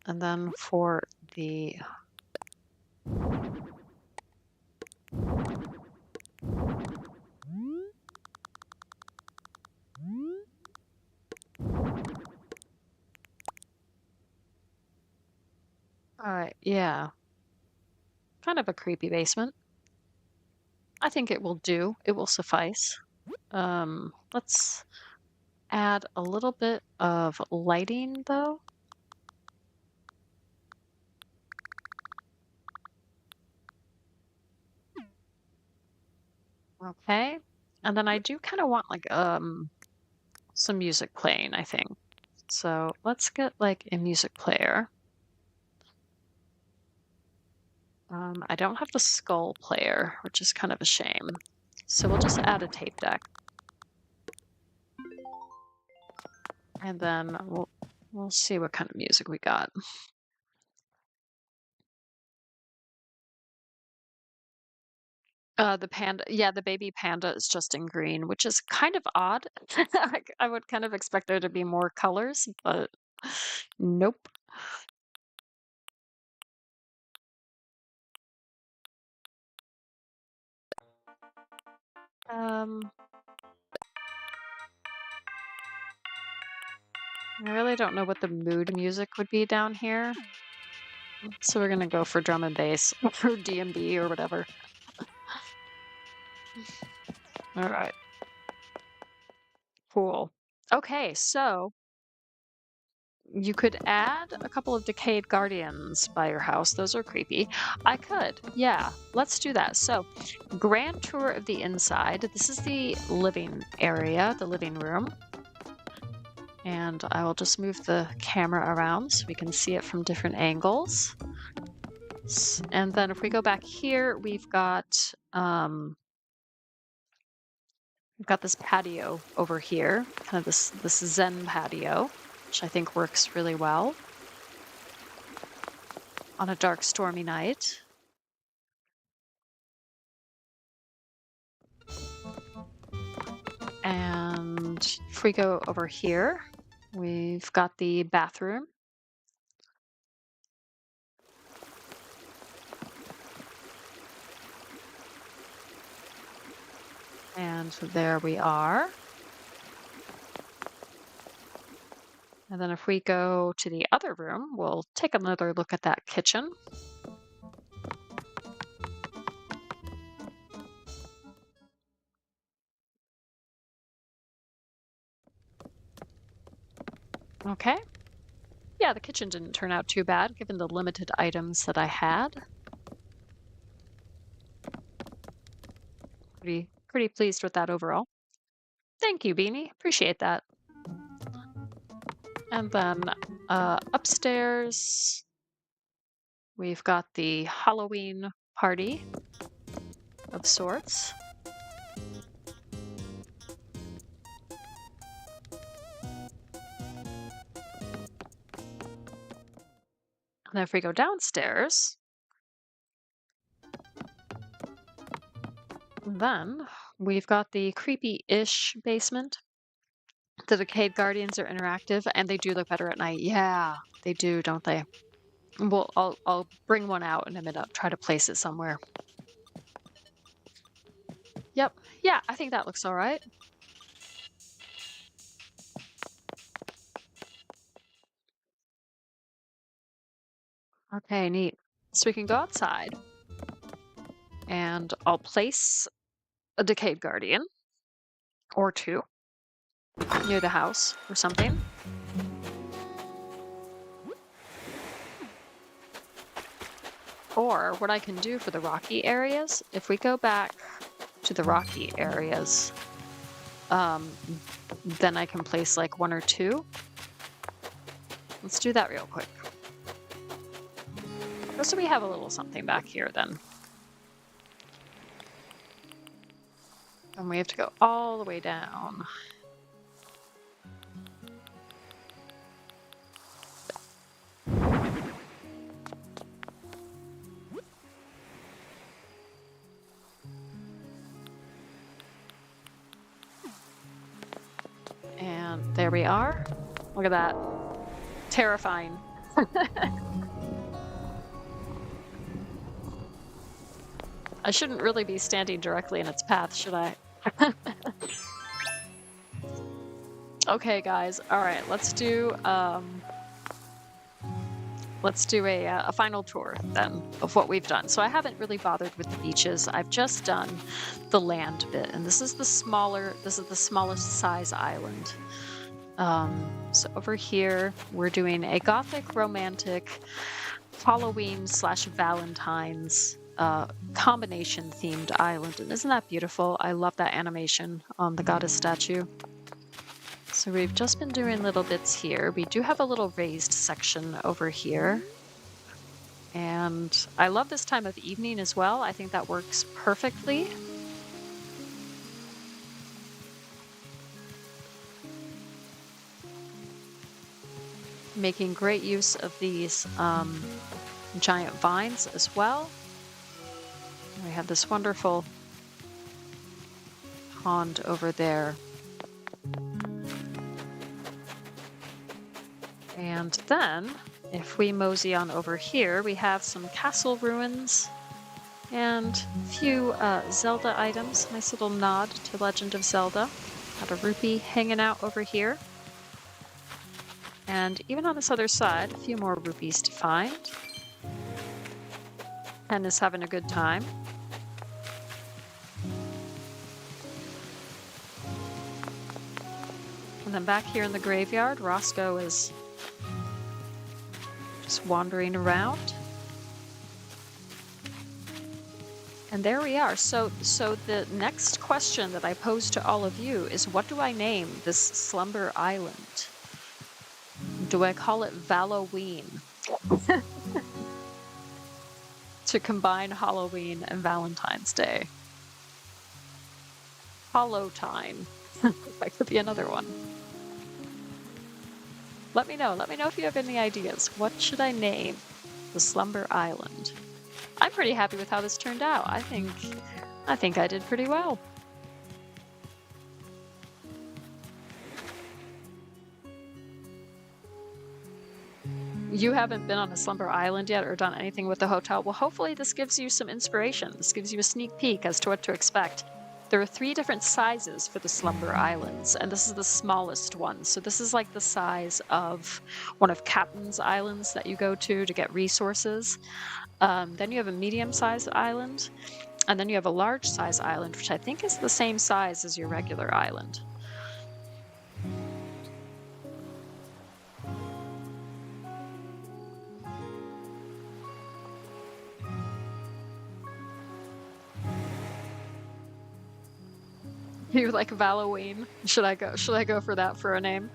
And then for the Alright, yeah. Kind of a creepy basement. I think it will do. It will suffice. Let's add a little bit of lighting though. Okay. And then I do kind of want like some music playing, I think. So let's get like a music player. I don't have the skull player, which is kind of a shame. So we'll just add a tape deck. And then we'll see what kind of music we got. The panda, yeah, the baby panda is just in green, which is kind of odd. I would kind of expect there to be more colors, but nope. Um, I really don't know what the mood music would be down here. So we're gonna go for drum and bass or D&B or whatever. All right. Cool. Okay, so you could add a couple of decayed guardians by your house. Those are creepy. I could. Yeah, let's do that. So, grand tour of the inside. This is the living area, the living room. And I will just move the camera around so we can see it from different angles. And then if we go back here, we've got this patio over here, kind of this Zen patio, which I think works really well on a dark, stormy night. And if we go over here, we've got the bathroom. And there we are. And then if we go to the other room, we'll take another look at that kitchen. Okay. Yeah, the kitchen didn't turn out too bad given the limited items that I had. Pretty pleased with that overall. Thank you, Beanie. Appreciate that. And then upstairs, we've got the Halloween party of sorts. And if we go downstairs, then we've got the creepy-ish basement. The Decayed Guardians are interactive, and they do look better at night. Yeah, they do, don't they? Well, I'll bring one out in a minute. Try to place it somewhere. Yep. Yeah, I think that looks all right. Okay, neat. So we can go outside, and I'll place a Decayed Guardian or two near the house or something. Or what I can do for the rocky areas, if we go back to the rocky areas, then I can place like one or two. Let's do that real quick. So we have a little something back here then. And we have to go all the way down. And there we are. Look at that. Terrifying. I shouldn't really be standing directly in its path, should I? Okay, guys. All right, let's do let's do a final tour then of what we've done. So I haven't really bothered with the beaches. I've just done the land bit, and this is the smallest size island. So over here, we're doing a gothic romantic Halloween / Valentine's combination themed island. And isn't that beautiful? I love that animation on the goddess statue. So we've just been doing little bits here. We do have a little raised section over here. And I love this time of evening as well. I think that works perfectly. Making great use of these giant vines as well. We have this wonderful pond over there. And then, if we mosey on over here, we have some castle ruins and a few Zelda items. Nice little nod to Legend of Zelda. Got a rupee hanging out over here. And even on this other side, a few more rupees to find. Ken is having a good time. And then back here in the graveyard, Roscoe is just wandering around. And there we are. So the next question that I pose to all of you is, what do I name this slumber island? Do I call it Valoween? To combine Halloween and Valentine's Day. Hallowtine. That could be another one. Let me know if you have any ideas. What should I name the Slumber Island? I'm pretty happy with how this turned out. I think I did pretty well. You haven't been on a Slumber Island yet or done anything with the hotel? Well, hopefully this gives you some inspiration. This gives you a sneak peek as to what to expect. There are 3 different sizes for the Slumber Islands, and this is the smallest one. So this is like the size of one of Captain's Islands that you go to get resources. Then you have a medium-sized island, and then you have a large-size island, which I think is the same size as your regular island. You like Valoween? Should I go for that for a name?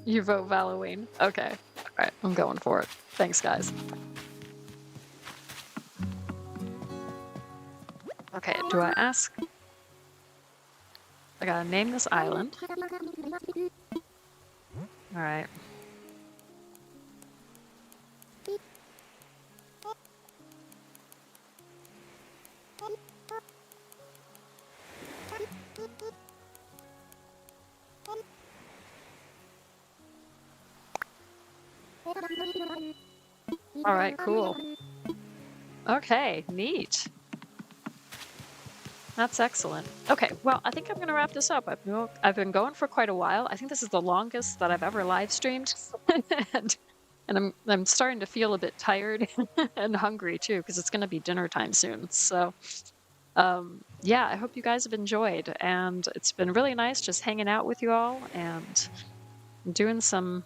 You vote Valoween. Okay. All right, I'm going for it. Thanks, guys. Okay, do I ask? I gotta name this island. All right. All right, cool. Okay, neat. That's excellent. Okay, well, I think I'm going to wrap this up. I've been going for quite a while. I think this is the longest that I've ever live streamed. and I'm starting to feel a bit tired and hungry too, because it's going to be dinner time soon. So yeah, I hope you guys have enjoyed, and it's been really nice just hanging out with you all and doing some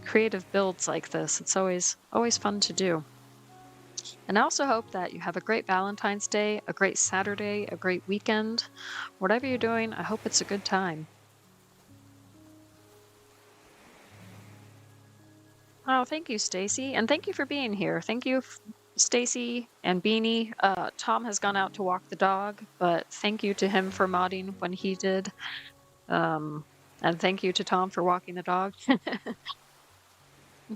creative builds like this. It's always fun to do. And I also hope that you have a great Valentine's Day, a great Saturday, a great weekend. Whatever you're doing, I hope it's a good time. Oh, thank you, Stacy, and thank you for being here. Thank you, Stacy and Beanie. Tom has gone out to walk the dog, but thank you to him for modding when he did. And thank you to Tom for walking the dog.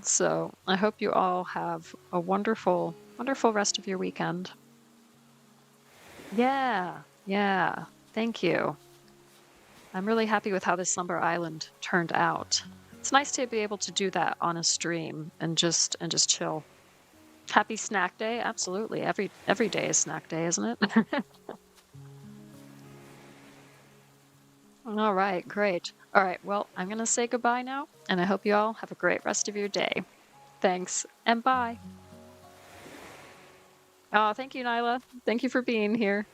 So I hope you all have a wonderful rest of your weekend. Yeah, thank you. I'm really happy with how this Slumber Island turned out. It's nice to be able to do that on a stream and just chill. Happy snack day? Absolutely. Every day is snack day, isn't it? All right, great. All right, well, I'm going to say goodbye now, and I hope you all have a great rest of your day. Thanks, and bye. Oh, thank you, Nyla. Thank you for being here.